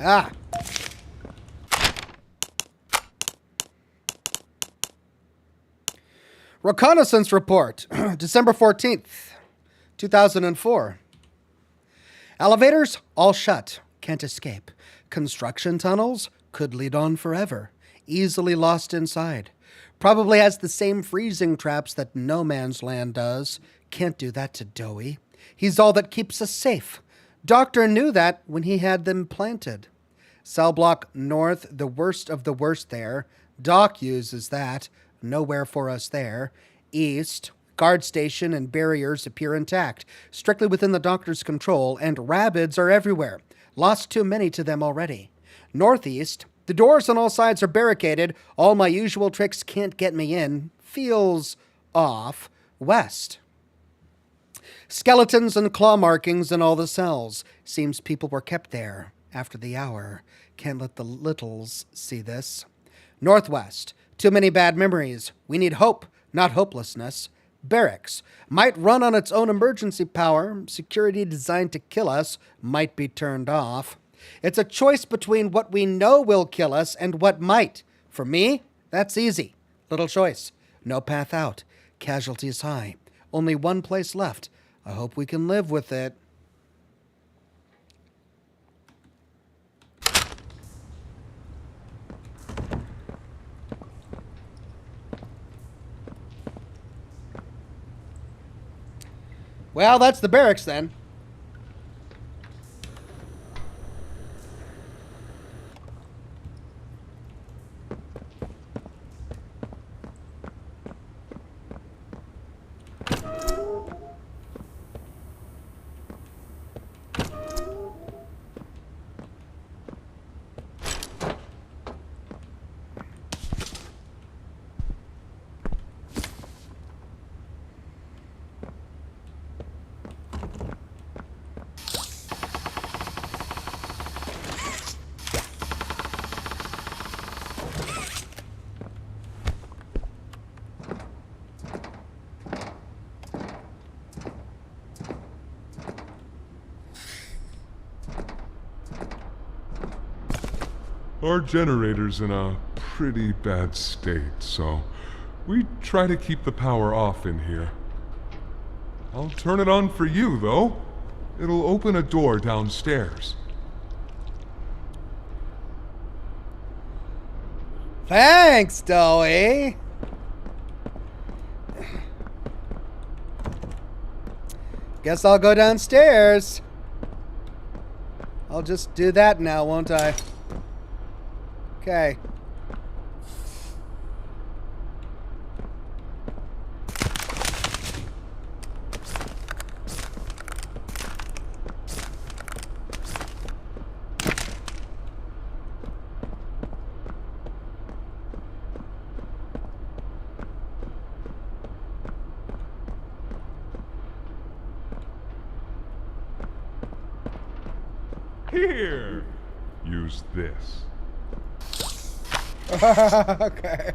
Ah. Reconnaissance report, December 14th, 2004. Elevators all shut, can't escape. Construction tunnels could lead on forever, easily lost inside. Probably has the same freezing traps that No Man's Land does. Can't do that to Dowie. He's all that keeps us safe. Doctor knew that when he had them planted. Cell block north, the worst of the worst there. Doc uses that. Nowhere for us there. East, guard station and barriers appear intact, strictly within the doctor's control, and rabbits are everywhere. Lost too many to them already. Northeast, the doors on all sides are barricaded. All my usual tricks can't get me in. Feels off. West. Skeletons and claw markings in all the cells. Seems people were kept there after the hour. Can't let the littles see this. Northwest. Too many bad memories. We need hope, not hopelessness. Barracks. Might run on its own emergency power. Security designed to kill us might be turned off. It's a choice between what we know will kill us and what might. For me, that's easy. Little choice. No path out. Casualties high. Only one place left. I hope we can live with it. Well, that's the barracks then. Our generator's in a pretty bad state, so we try to keep the power off in here. I'll turn it on for you, though. It'll open a door downstairs. Thanks, Dowie. Guess I'll go downstairs. I'll just do that now, won't I? Okay. Here! Use this. Okay.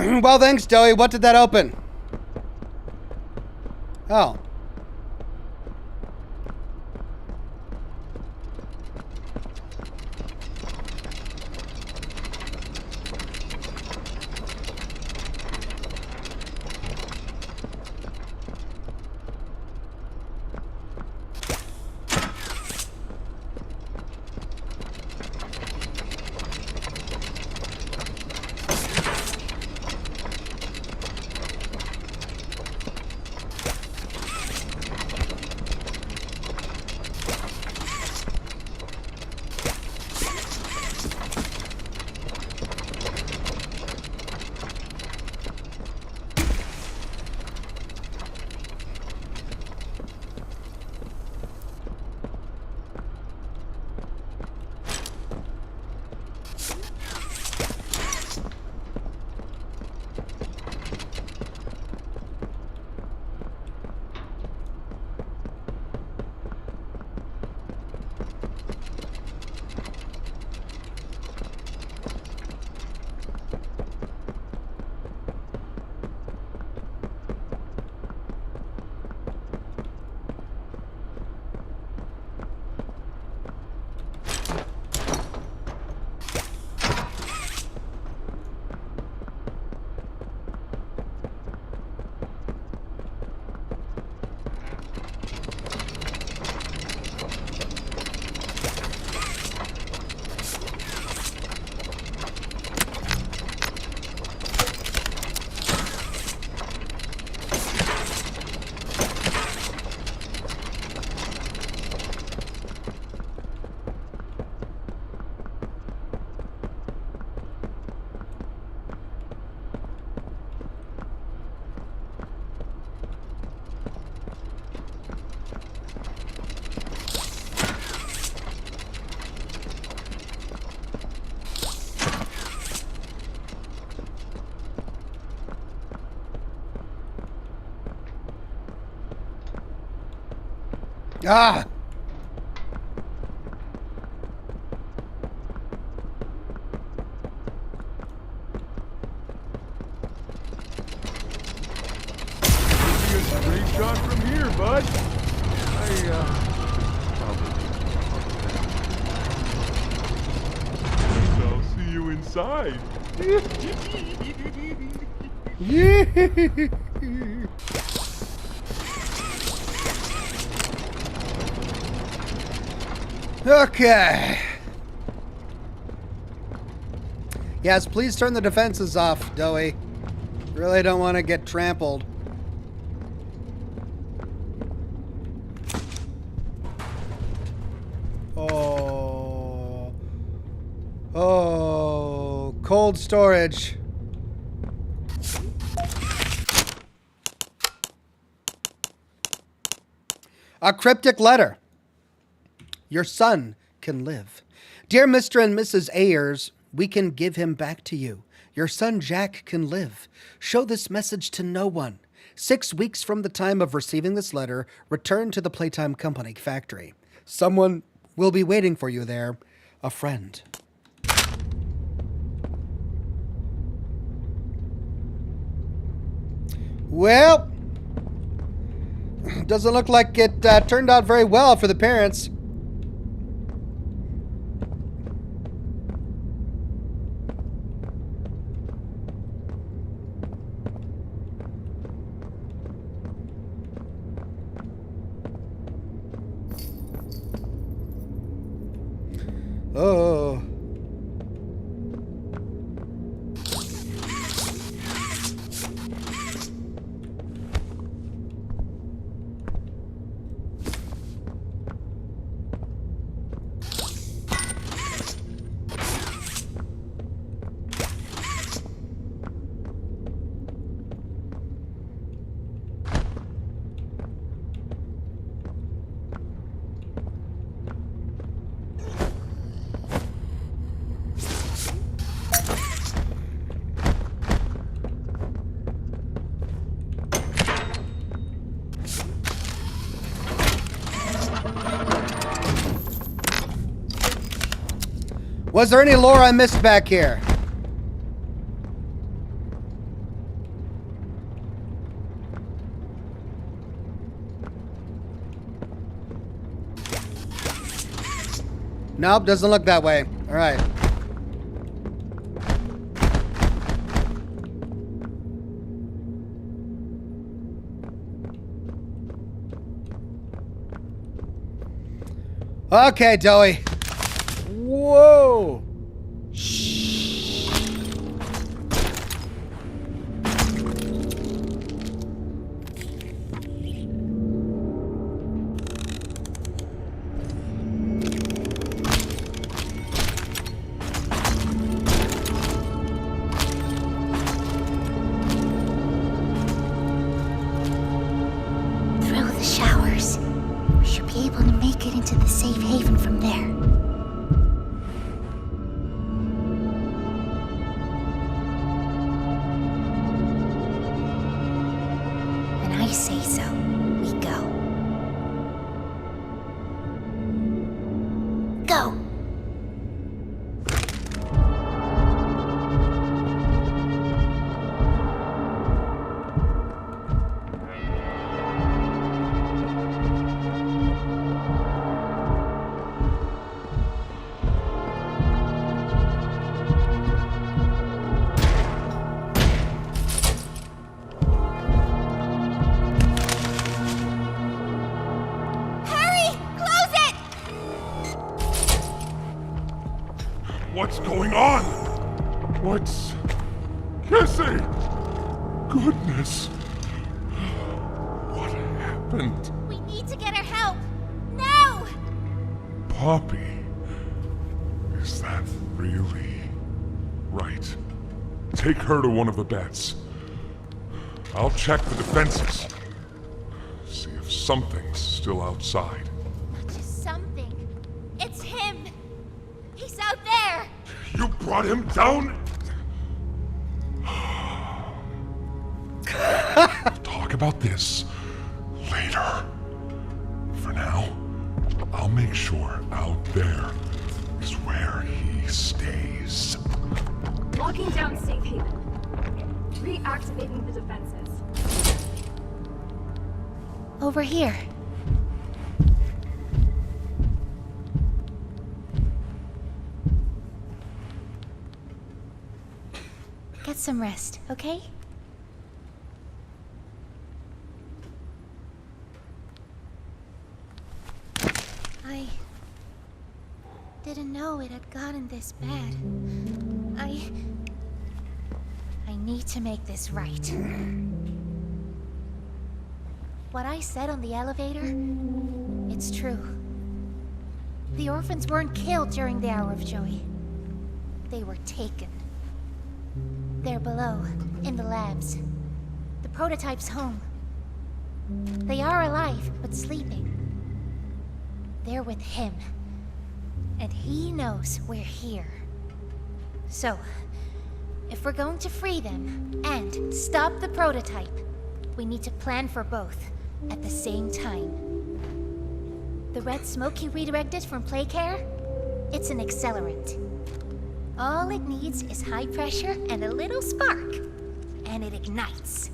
Well, thanks, Doey. What did that open? Oh. Ah! Great shot from here, bud. I'll see you inside. Okay. Yes, please turn the defenses off, Doey. Really don't want to get trampled. Oh. Oh. Cold storage. A cryptic letter. Your son can live. Dear Mr. and Mrs. Ayers, we can give him back to you. Your son Jack can live. Show this message to no one. 6 weeks from the time of receiving this letter, return to the Playtime Company factory. Someone will be waiting for you there. A friend. Well, doesn't look like it turned out very well for the parents. Oh. Was there any lore I missed back here? Nope, doesn't look that way. All right. Okay, Doey. Whoa. Through the showers. We should be able to make it into the safe haven from there. When I say so, we go. Go! What's going on? What's... Kissy! Goodness. What happened? We need to get her help! Now! Poppy. Is that really... Right. Take her to one of the beds. I'll check the defenses. See if something's still outside. Not just something. It's him! He's out there! You brought him down? We'll talk about this later. For now, I'll make sure out there is where he stays. Locking down safe haven. Reactivating the defenses. Over here. Get some rest, okay? I didn't know it had gotten this bad. I need to make this right. What I said on the elevator, it's true. The orphans weren't killed during the Hour of Joy. They were taken. They're below, in the labs. The prototype's home. They are alive, but sleeping. They're with him. And he knows we're here. So, if we're going to free them and stop the prototype, we need to plan for both at the same time. The red smoke he redirected from Playcare? It's an accelerant. All it needs is high pressure and a little spark, and it ignites.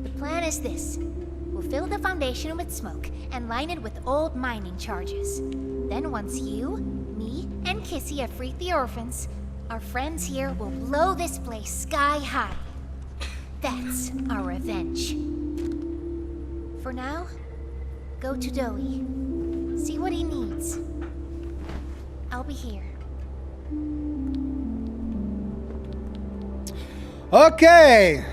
The plan is this. We'll fill the foundation with smoke and line it with old mining charges. Then once you, me, and Kissy have freed the orphans, our friends here will blow this place sky high. That's our revenge. For now, go to Doey. See what he needs. I'll be here. Okay.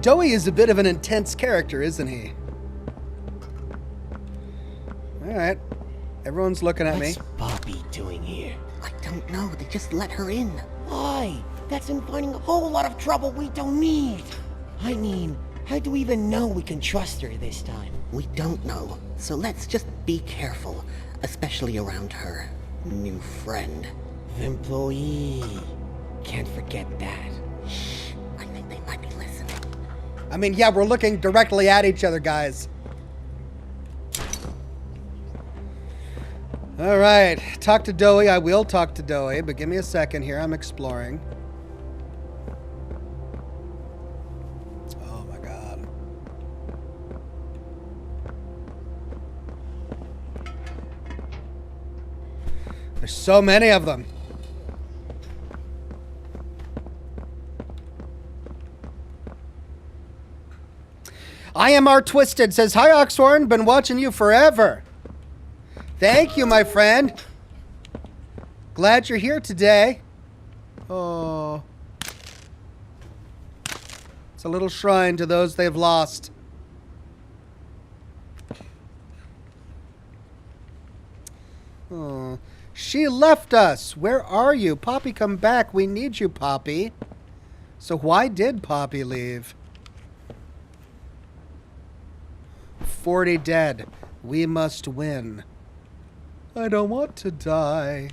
Doey is a bit of an intense character, isn't he? All right. Everyone's looking at me. What's Poppy doing here? I don't know. They just let her in. Why? That's inviting a whole lot of trouble we don't need. I mean, how do we even know we can trust her this time? We don't know. So let's just be careful, especially around her new friend. Employee. Can't forget that. Shh. I think they might be listening. I mean, yeah, we're looking directly at each other, guys. All right. Talk to Doey. I will talk to Doey, but give me a second here. I'm exploring. Oh, my God. There's so many of them. I am R Twisted says, hi Oxhorn, been watching you forever. Thank you, my friend. Glad you're here today. Oh. It's a little shrine to those they've lost. Oh. She left us. Where are you? Poppy, come back. We need you, Poppy. So why did Poppy leave? 40 dead. We must win. I don't want to die.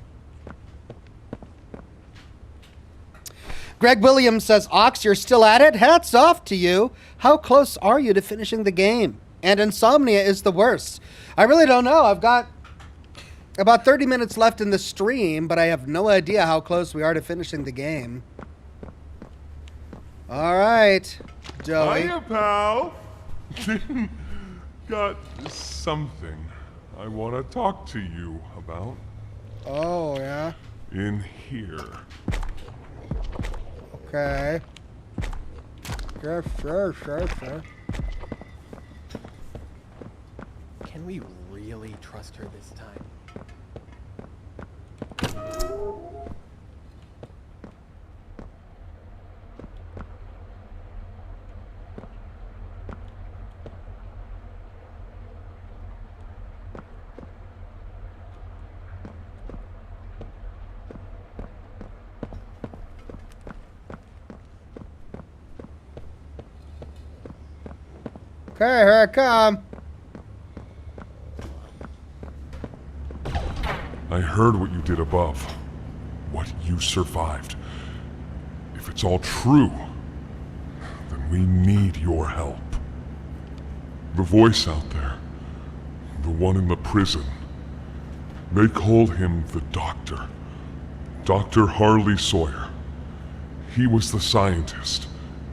Greg Williams says, Ox, you're still at it? Hats off to you. How close are you to finishing the game? And insomnia is the worst. I really don't know. I've got about 30 minutes left in the stream, but I have no idea how close we are to finishing the game. All right, Joey. Hiya, pal. Got something I want to talk to you about. Oh, yeah? In here. Okay. Sure. Can we really trust her this time? Okay, here I come. I heard what you did above. What you survived. If it's all true, then we need your help. The voice out there, the one in the prison, they called him the Doctor. Dr. Harley Sawyer. He was the scientist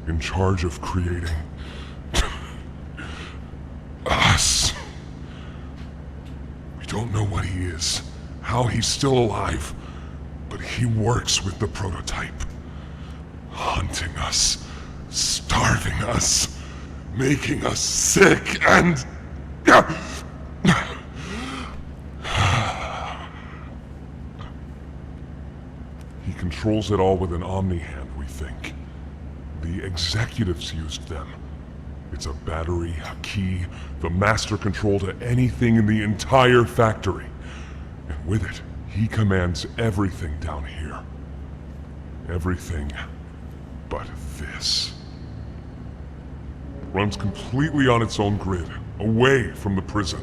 in charge of creating us. We don't know what he is, how he's still alive, but he works with the prototype. Hunting us, starving us, making us sick, and... He controls it all with an Omni-Hand, we think. The executives used them. It's a battery, a key, the master control to anything in the entire factory. And with it, he commands everything down here. Everything but this. Runs completely on its own grid, away from the prison.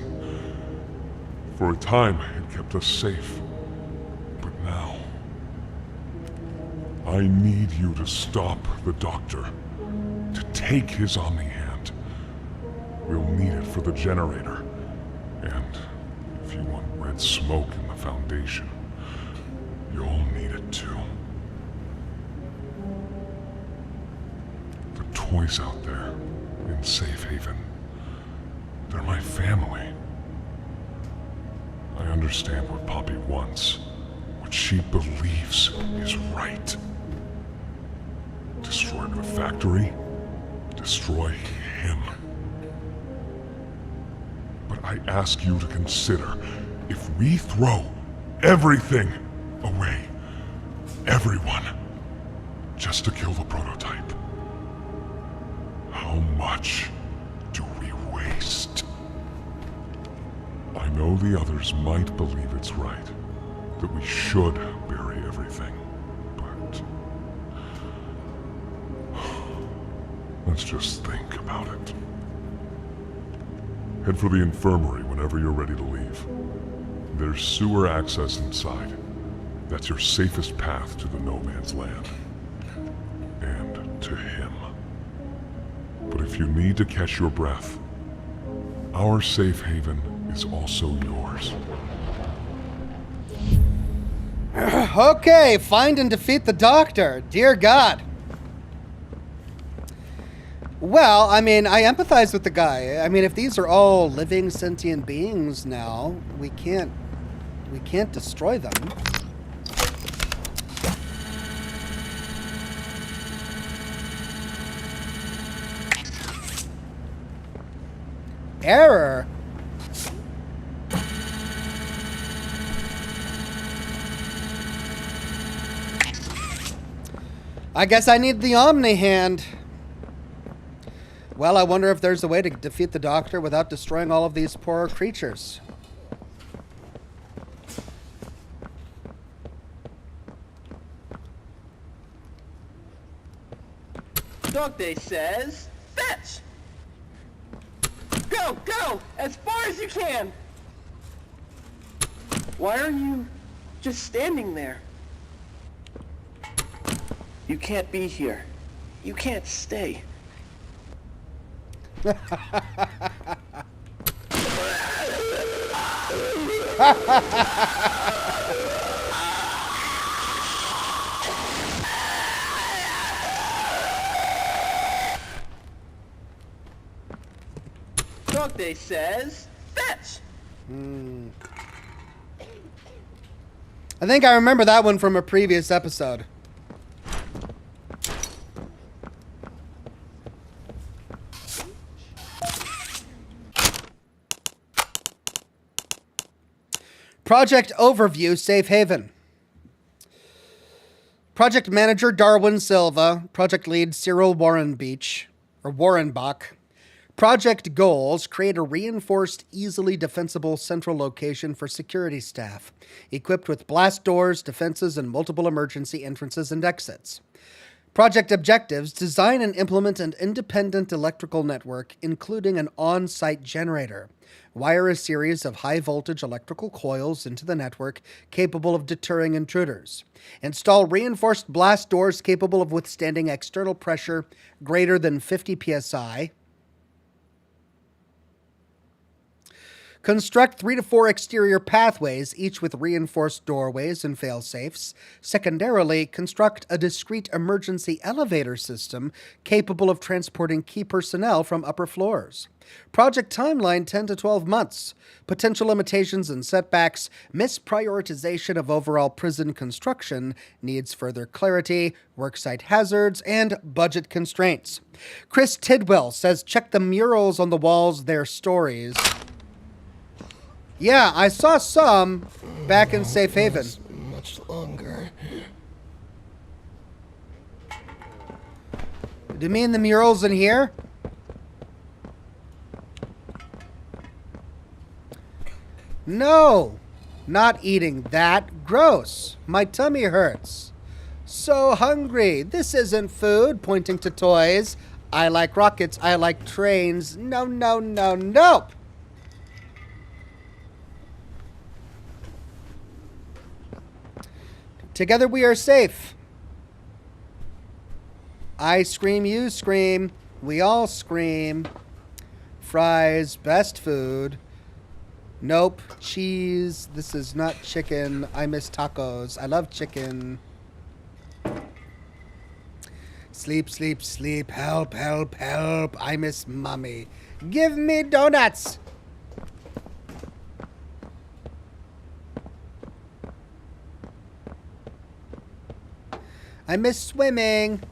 For a time, it kept us safe. But now, I need you to stop the Doctor. To take his Omni-Hand. We'll need it for the generator. And if you want red smoke in the Foundation, you'll need it too. The toys out there in Safe Haven, they're my family. I understand what Poppy wants, what she believes is right. Destroy the factory, destroy him. But I ask you to consider, if we throw everything away, everyone, just to kill the prototype, how much do we waste? I know the others might believe it's right, that we should bury everything, but let's just think about it. Head for the infirmary whenever you're ready to leave. There's sewer access inside. That's your safest path to the no man's land. And to him. But if you need to catch your breath, our safe haven is also yours. Okay, find and defeat the Doctor. Dear God. Well, I mean, I empathize with the guy. I mean, if these are all living sentient beings now, we can't We can't destroy them. Error? I guess I need the Omni Hand. Well, I wonder if there's a way to defeat the Doctor without destroying all of these poor creatures. Doctor says, fetch! Go, go! As far as you can! Why are you just standing there? You can't be here. You can't stay. Doctor says, fetch! I think I remember that one from a previous episode. Project Overview, Safe Haven. Project Manager Darwin Silva. Project Lead Cyril Warrenbach. Project Goals, create a reinforced, easily defensible central location for security staff, equipped with blast doors, defenses, and multiple emergency entrances and exits. Project Objectives, design and implement an independent electrical network, including an on-site generator. Wire a series of high-voltage electrical coils into the network capable of deterring intruders. Install reinforced blast doors capable of withstanding external pressure greater than 50 psi. Construct 3 to 4 exterior pathways, each with reinforced doorways and fail-safes. Secondarily, construct a discrete emergency elevator system capable of transporting key personnel from upper floors. Project timeline 10 to 12 months. Potential limitations and setbacks. Misprioritization of overall prison construction. Needs further clarity. Worksite hazards. And budget constraints. Chris Tidwell says check the murals on the walls, their stories. Yeah, I saw some back in Safe Haven. Much longer. Do you mean the murals in here? No, not eating that. Gross. My tummy hurts. So hungry. This isn't food. Pointing to toys. I like rockets. I like trains. No, no, no, nope. Together we are safe. I scream, you scream. We all scream. Fries, best food. Nope. Cheese. This is not chicken. I miss tacos. I love chicken. Sleep, sleep, sleep. Help, help, help. I miss mommy. Give me donuts. I miss swimming.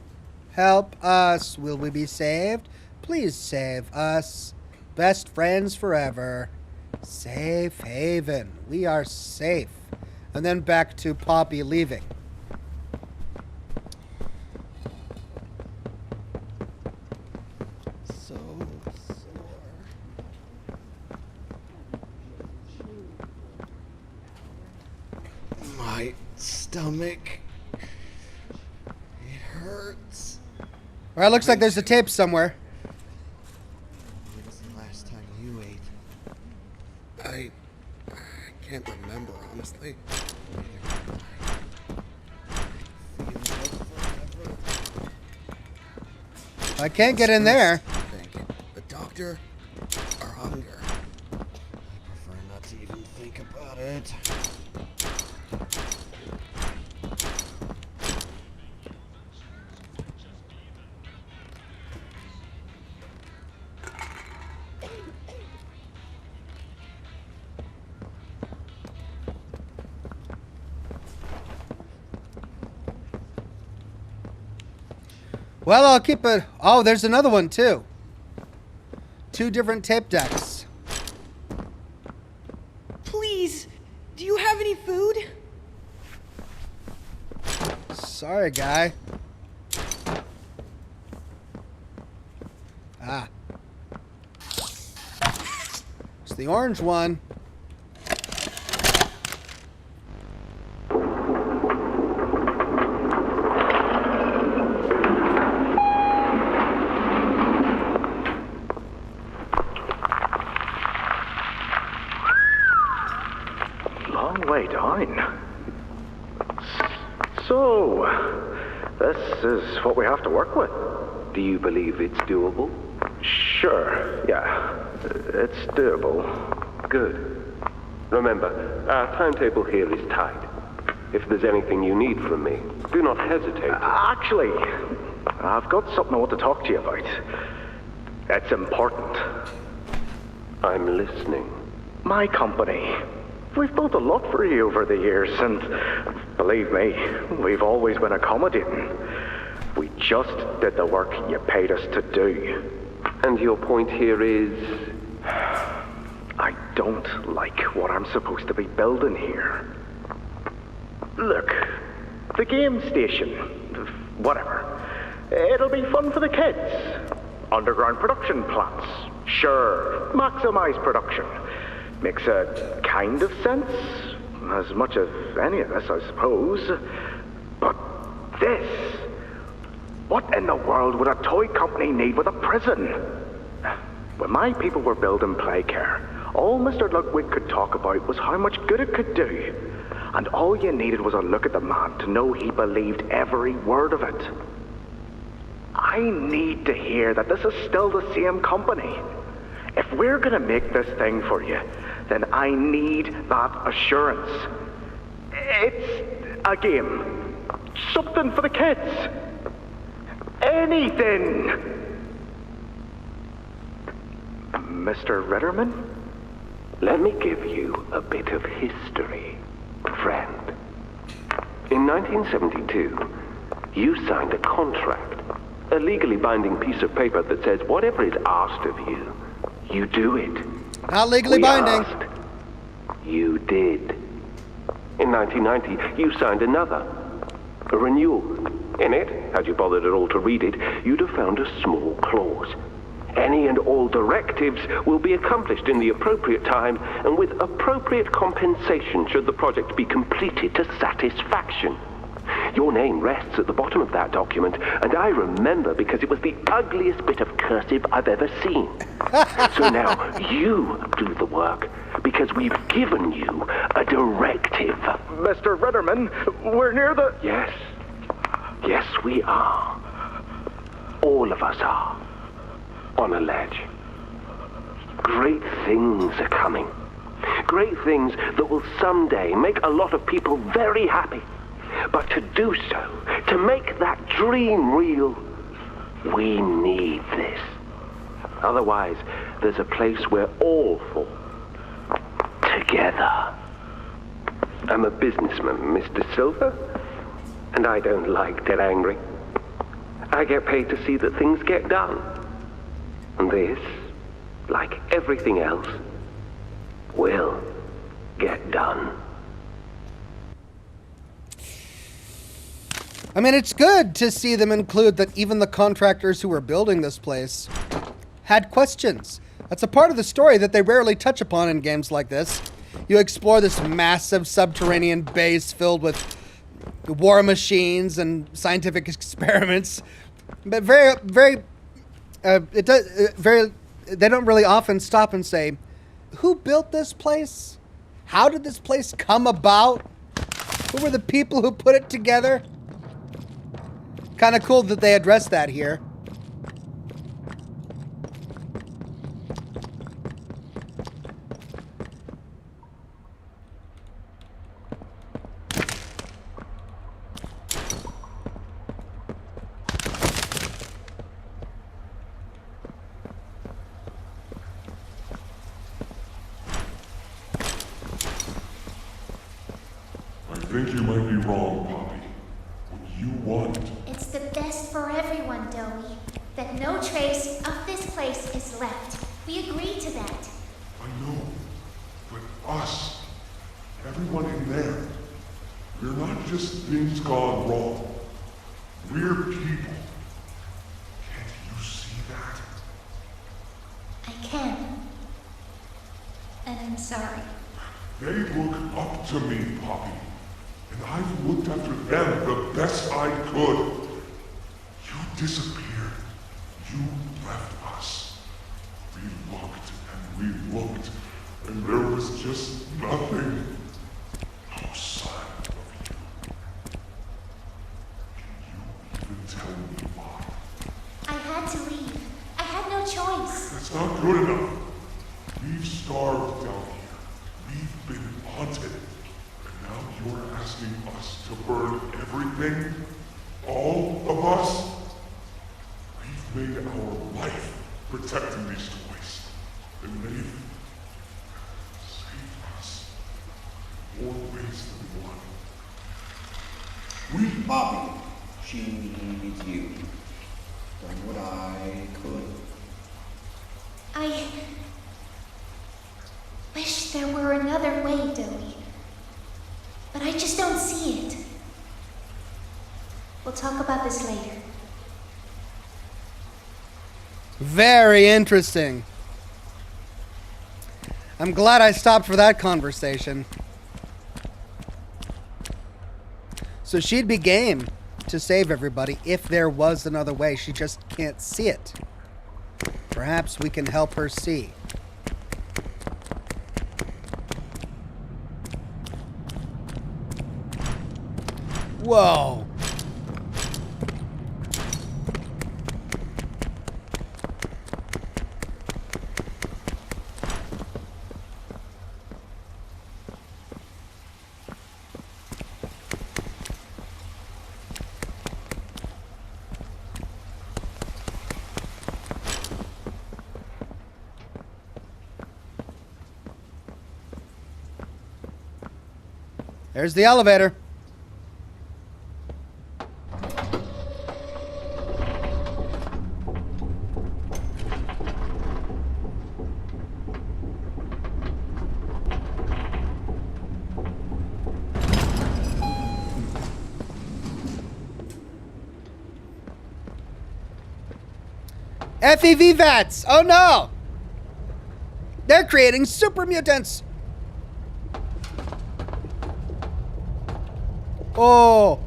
Help us. Will we be saved? Please save us. Best friends forever. Safe Haven. We are safe. And then back to Poppy leaving. So sore. My stomach. Hurts. All right, looks like there's a tape somewhere. When was the last time you ate? I can't remember, honestly. I can't get in there. The doctor or hunger? I prefer not to even think about it. Well, I'll keep it. Oh, there's another one too. 2 different tape decks. Please, do you have any food? Sorry, guy. Ah. It's the orange one. Long way down. So, this is what we have to work with. Do you believe it's doable? Sure, yeah. It's doable. Good. Remember, our timetable here is tight. If there's anything you need from me, do not hesitate. Actually, I've got something I want to talk to you about. It's important. I'm listening. My company. We've built a lot for you over the years, and believe me, we've always been accommodating. We just did the work you paid us to do. And your point here is? I don't like what I'm supposed to be building here. Look, the game station, whatever. It'll be fun for the kids. Underground production plants. Sure, maximize production. Makes a kind of sense. As much as any of this, I suppose. But this... What in the world would a toy company need with a prison? When my people were building Playcare, all Mr. Ludwig could talk about was how much good it could do. And all you needed was a look at the man to know he believed every word of it. I need to hear that this is still the same company. If we're gonna make this thing for you, then I need that assurance. It's a game. Something for the kids. Anything. Mr. Ritterman? Let me give you a bit of history, friend. In 1972, you signed a contract, a legally binding piece of paper that says whatever is asked of you, you do it. Not legally binding. Asked, you did. In 1990, you signed another, a renewal. In it, had you bothered at all to read it, you'd have found a small clause. Any and all directives will be accomplished in the appropriate time and with appropriate compensation should the project be completed to satisfaction. Your name rests at the bottom of that document, and I remember because it was the ugliest bit of cursive I've ever seen. So now you do the work, because we've given you a directive. Mr. Ritterman, we're near the... Yes. Yes, we are. All of us are. On a ledge. Great things are coming. Great things that will someday make a lot of people very happy. But to do so, to make that dream real, we need this. Otherwise, there's a place we're all for. Together. I'm a businessman, Mr. Silver, and I don't like to get angry. I get paid to see that things get done. And this, like everything else, will get done. I mean, it's good to see them include that even the contractors who were building this place had questions. That's a part of the story that they rarely touch upon in games like this. You explore this massive subterranean base filled with war machines and scientific experiments, but they don't really often stop and say, who built this place? How did this place come about? Who were the people who put it together? Kind of cool that they addressed that here. I think you might be wrong, Poppy. What you want... It's the best for everyone, Dowie. That no trace of this place is left. We agree to that. I know, but us, everyone in there, we're not just things gone wrong. We're people. Can't you see that? I can. And I'm sorry. They look up to me, Poppy. And I've looked after them the best I could. You disappeared. You left us. We looked and we looked, and there was just nothing. No sign of you. Can you even tell me why? I had to leave. I had no choice. That's not good enough. We've starved down here. We've been haunted. And now you're asking us to burn everything? All of us? We've made our life protecting these toys. And they've saved us in more ways than one. We, Poppy, she needs you. Done what I could. I wish there were another way, Dowie. But I just don't see it. We'll talk about this later. Very interesting. I'm glad I stopped for that conversation. So she'd be game to save everybody if there was another way. She just can't see it. Perhaps we can help her see. Whoa. There's the elevator. FEV vats! Oh no! They're creating super mutants! Oh!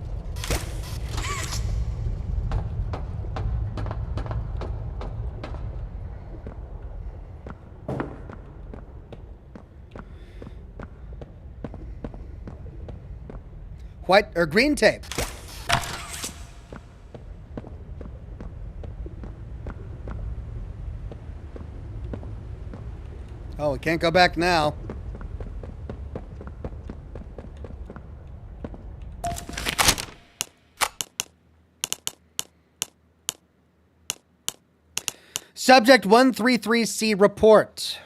White or green tape. Oh, we can't go back now. Subject 133C report.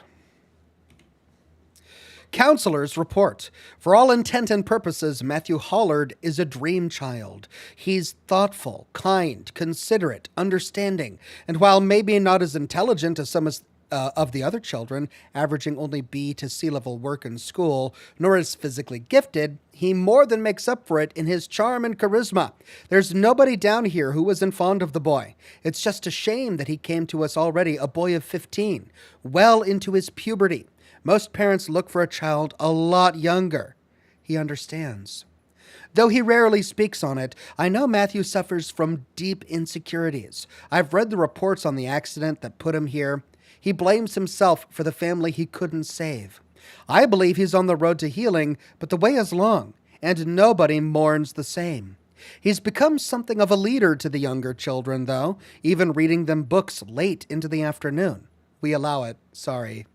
Counselors report. For all intent and purposes, Matthew Hollard is a dream child. He's thoughtful, kind, considerate, understanding, and while maybe not as intelligent as some of the other children, averaging only B to C level work in school, nor as physically gifted, he more than makes up for it in his charm and charisma. There's nobody down here who isn't fond of the boy. It's just a shame that he came to us already a boy of 15, well into his puberty. Most parents look for a child a lot younger. He understands. Though he rarely speaks on it, I know Matthew suffers from deep insecurities. I've read the reports on the accident that put him here. He blames himself for the family he couldn't save. I believe he's on the road to healing, but the way is long, and nobody mourns the same. He's become something of a leader to the younger children, though, even reading them books late into the afternoon. We allow it, sorry.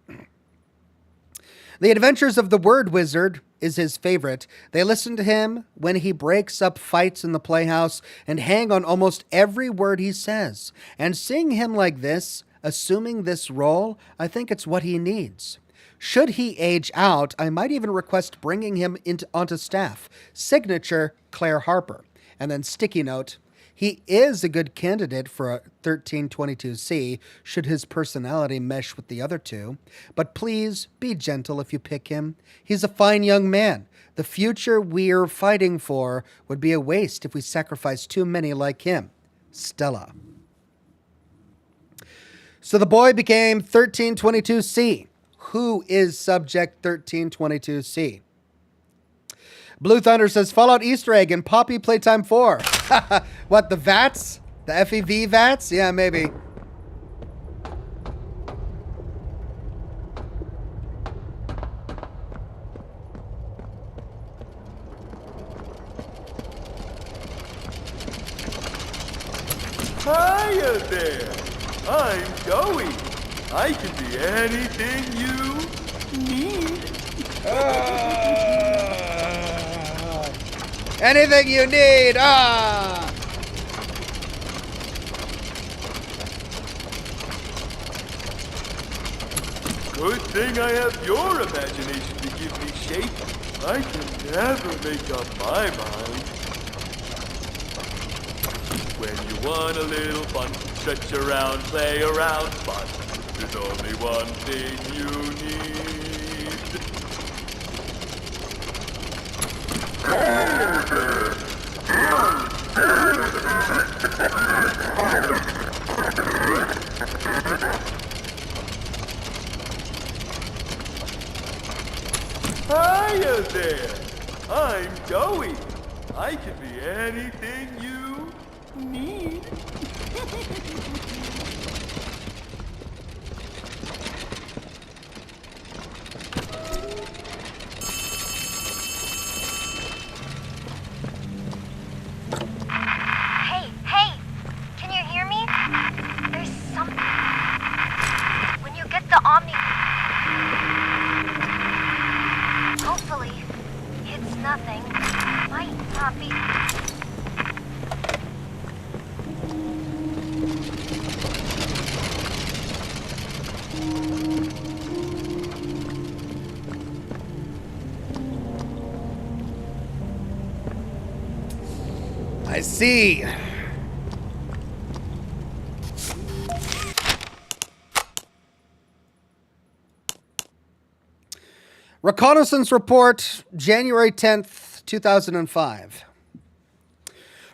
The Adventures of the Word Wizard is his favorite. They listen to him when he breaks up fights in the playhouse and hang on almost every word he says. And seeing him like this, assuming this role, I think it's what he needs. Should he age out, I might even request bringing him onto staff. Signature, Claire Harper. And then sticky note, He is a good candidate for a 1322C should his personality mesh with the other two, but please be gentle if you pick him. He's a fine young man. The future we're fighting for would be a waste if we sacrificed too many like him. Stella. So the boy became 1322C. Who is subject 1322C? Blue Thunder says, Fallout Easter egg in Poppy Playtime 4. What, the VATS? The FEV VATS? Yeah, maybe. Hiya there! I'm Joey. I can be anything you need. Anything you need, ah! Good thing I have your imagination to give me shape. I can never make up my mind. When you want a little fun, stretch around, play around, but there's only one thing you need. Hiya there! I'm Joey. I can be anything you need. Hey, can you hear me? There's something. When you get the Omni... Hopefully, it's nothing. Might not be... I see. Reconnaissance report, January 10th, 2005.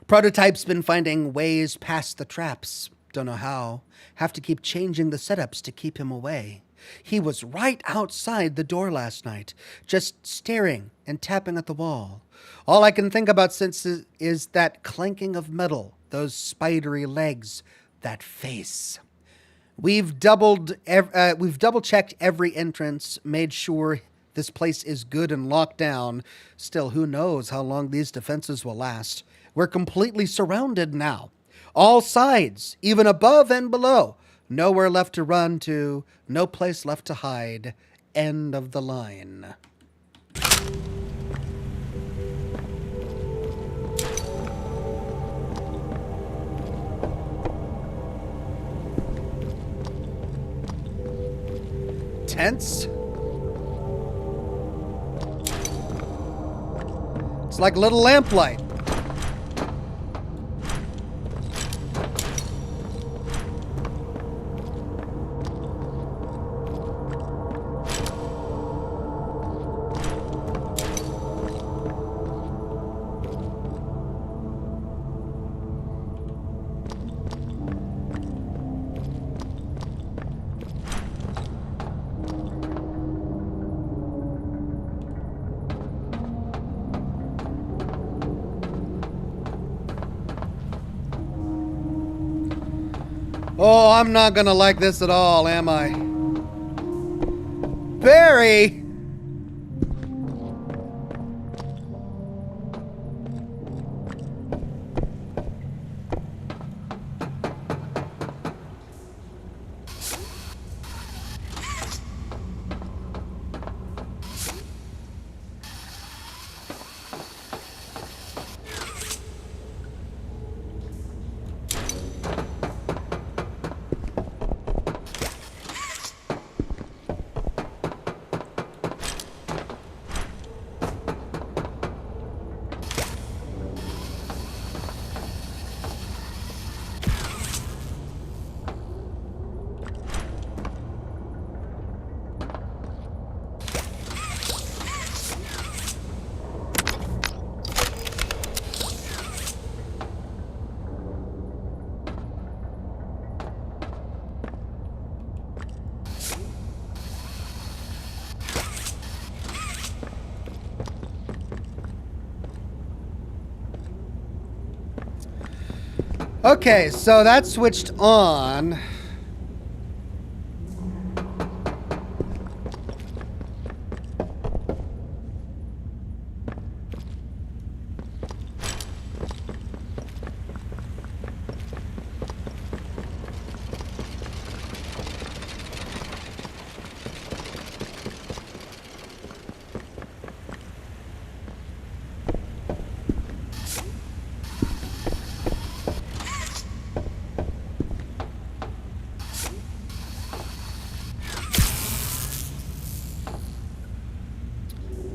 Prototype's been finding ways past the traps. Don't know how. Have to keep changing the setups to keep him away. He was right outside the door last night, just staring and tapping at the wall. All I can think about since is that clanking of metal, those spidery legs, that face. We've double-checked every entrance, made sure this place is good and locked down. Still, who knows how long these defenses will last. We're completely surrounded now. All sides, even above and below. Nowhere left to run to, no place left to hide. End of the line. Tense? It's like a little lamplight. Oh, I'm not gonna like this at all, am I? Barry! Okay, so that switched on.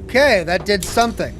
Okay, that did something.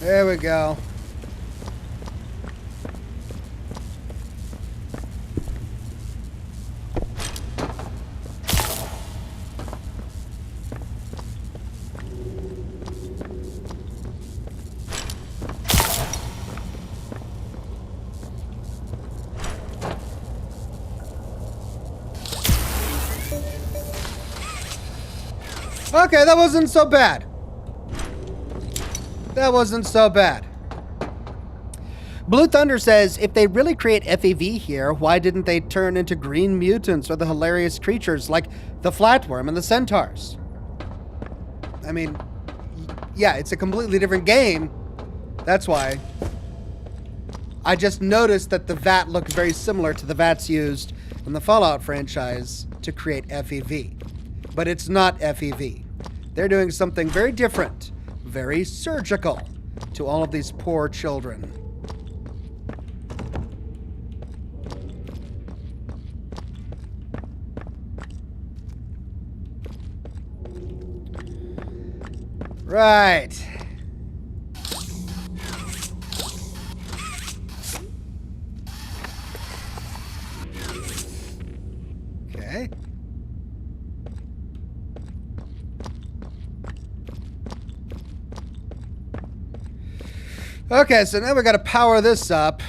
There we go. Okay, that wasn't so bad. That wasn't so bad. Blue Thunder says, if they really create FEV here, why didn't they turn into green mutants or the hilarious creatures like the flatworm and the centaurs? I mean, yeah, it's a completely different game. That's why. I just noticed that the vat looked very similar to the vats used in the Fallout franchise to create FEV. But it's not FEV. They're doing something very different, very surgical to all of these poor children. Right. Okay. Okay, so now we got to power this up.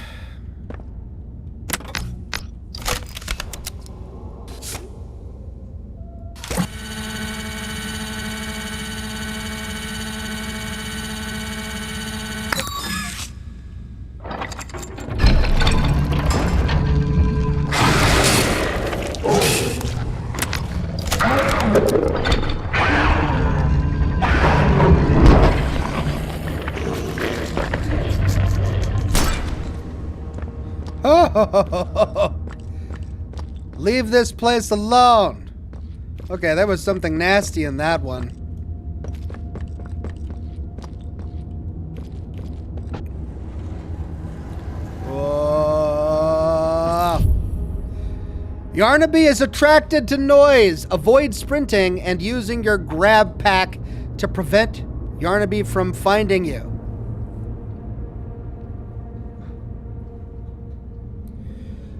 Leave this place alone. Okay, there was something nasty in that one. Whoa. Yarnaby is attracted to noise. Avoid sprinting and using your grab pack to prevent Yarnaby from finding you.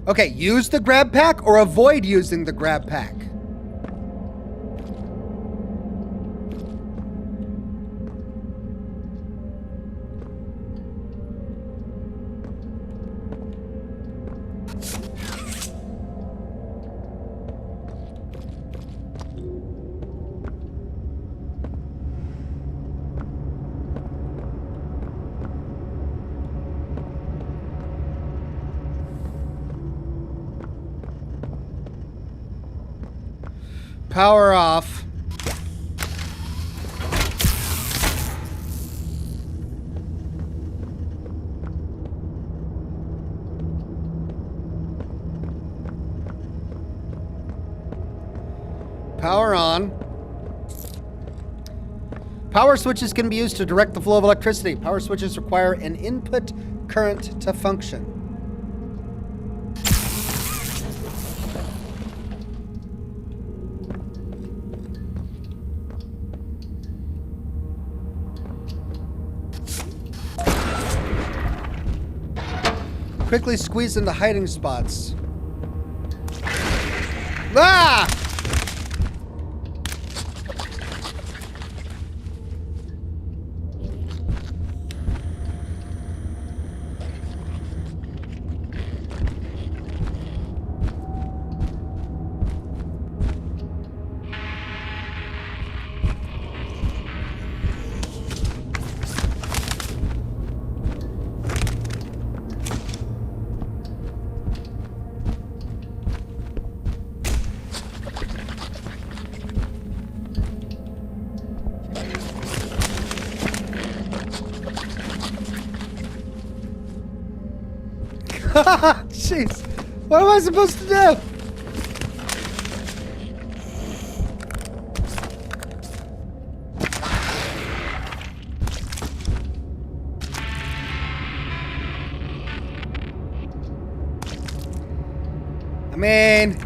Okay, use the grab pack or avoid using the grab pack. Power off. Power on. Power switches can be used to direct the flow of electricity. Power switches require an input current to function. Quickly squeeze into hiding spots. Ah! Jeez. What am I supposed to do? I mean...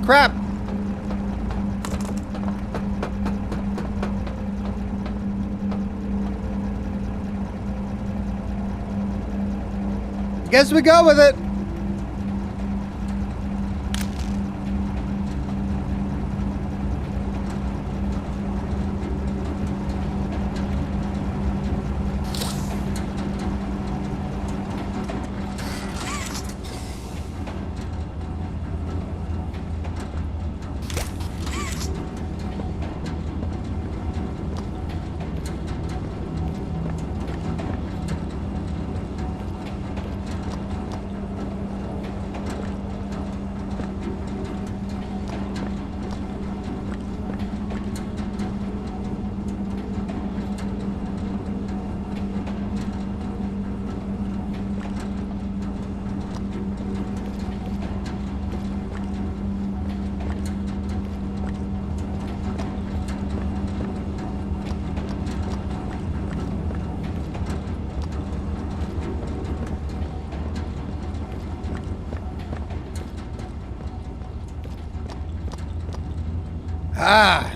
Crap! Guess we go with it. Ah.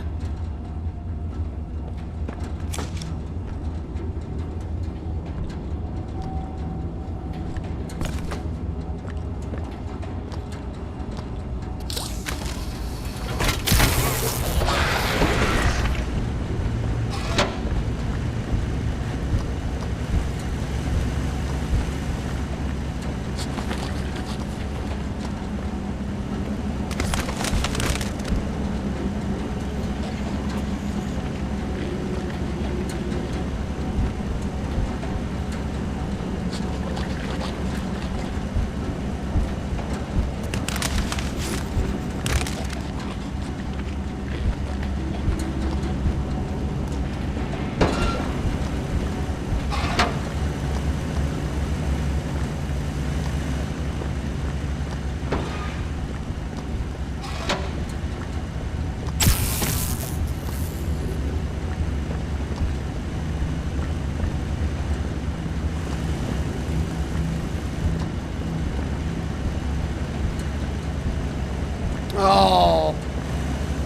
Oh.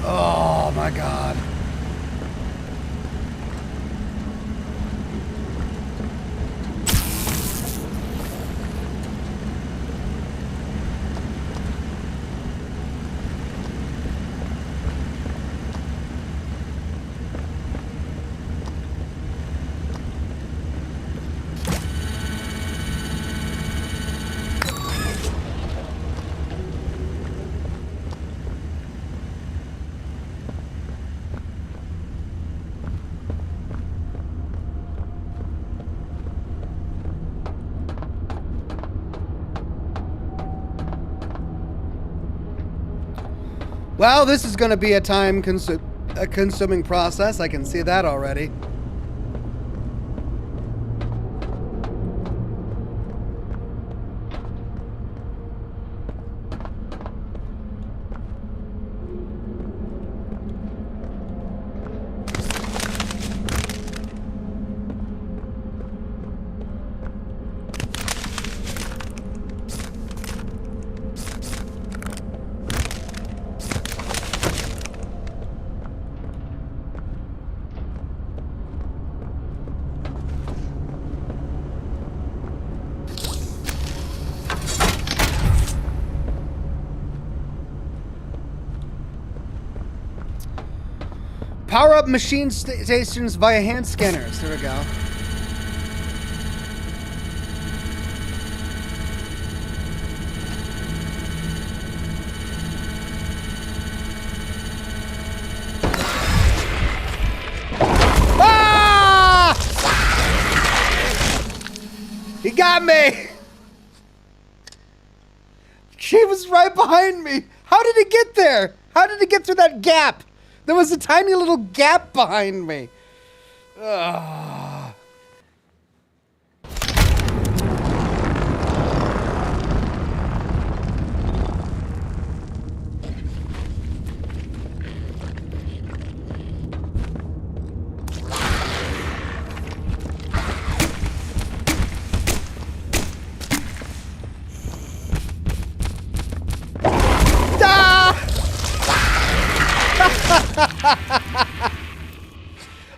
Oh my God. Well, this is going to be a time-consuming process. I can see that already. Power up machine stations via hand scanners. There we go. Ah! He got me. She was right behind me. How did it get there? How did it get through that gap? There was a tiny little gap behind me. Ugh.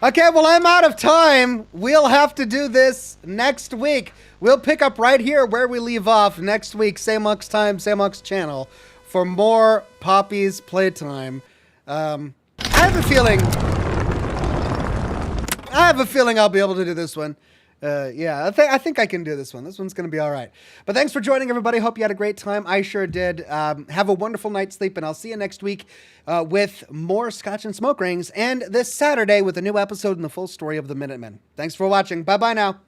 Okay, well, I'm out of time. We'll have to do this next week. We'll pick up right here where we leave off next week, same Ox time, same Ox channel, for more Poppy's Playtime. I have a feeling I'll be able to do this one. Yeah, I think I can do this one. This one's going to be all right. But thanks for joining, everybody. Hope you had a great time. I sure did. Have a wonderful night's sleep, and I'll see you next week with more Scotch and Smoke Rings, and this Saturday with a new episode in the full story of the Minutemen. Thanks for watching. Bye-bye now.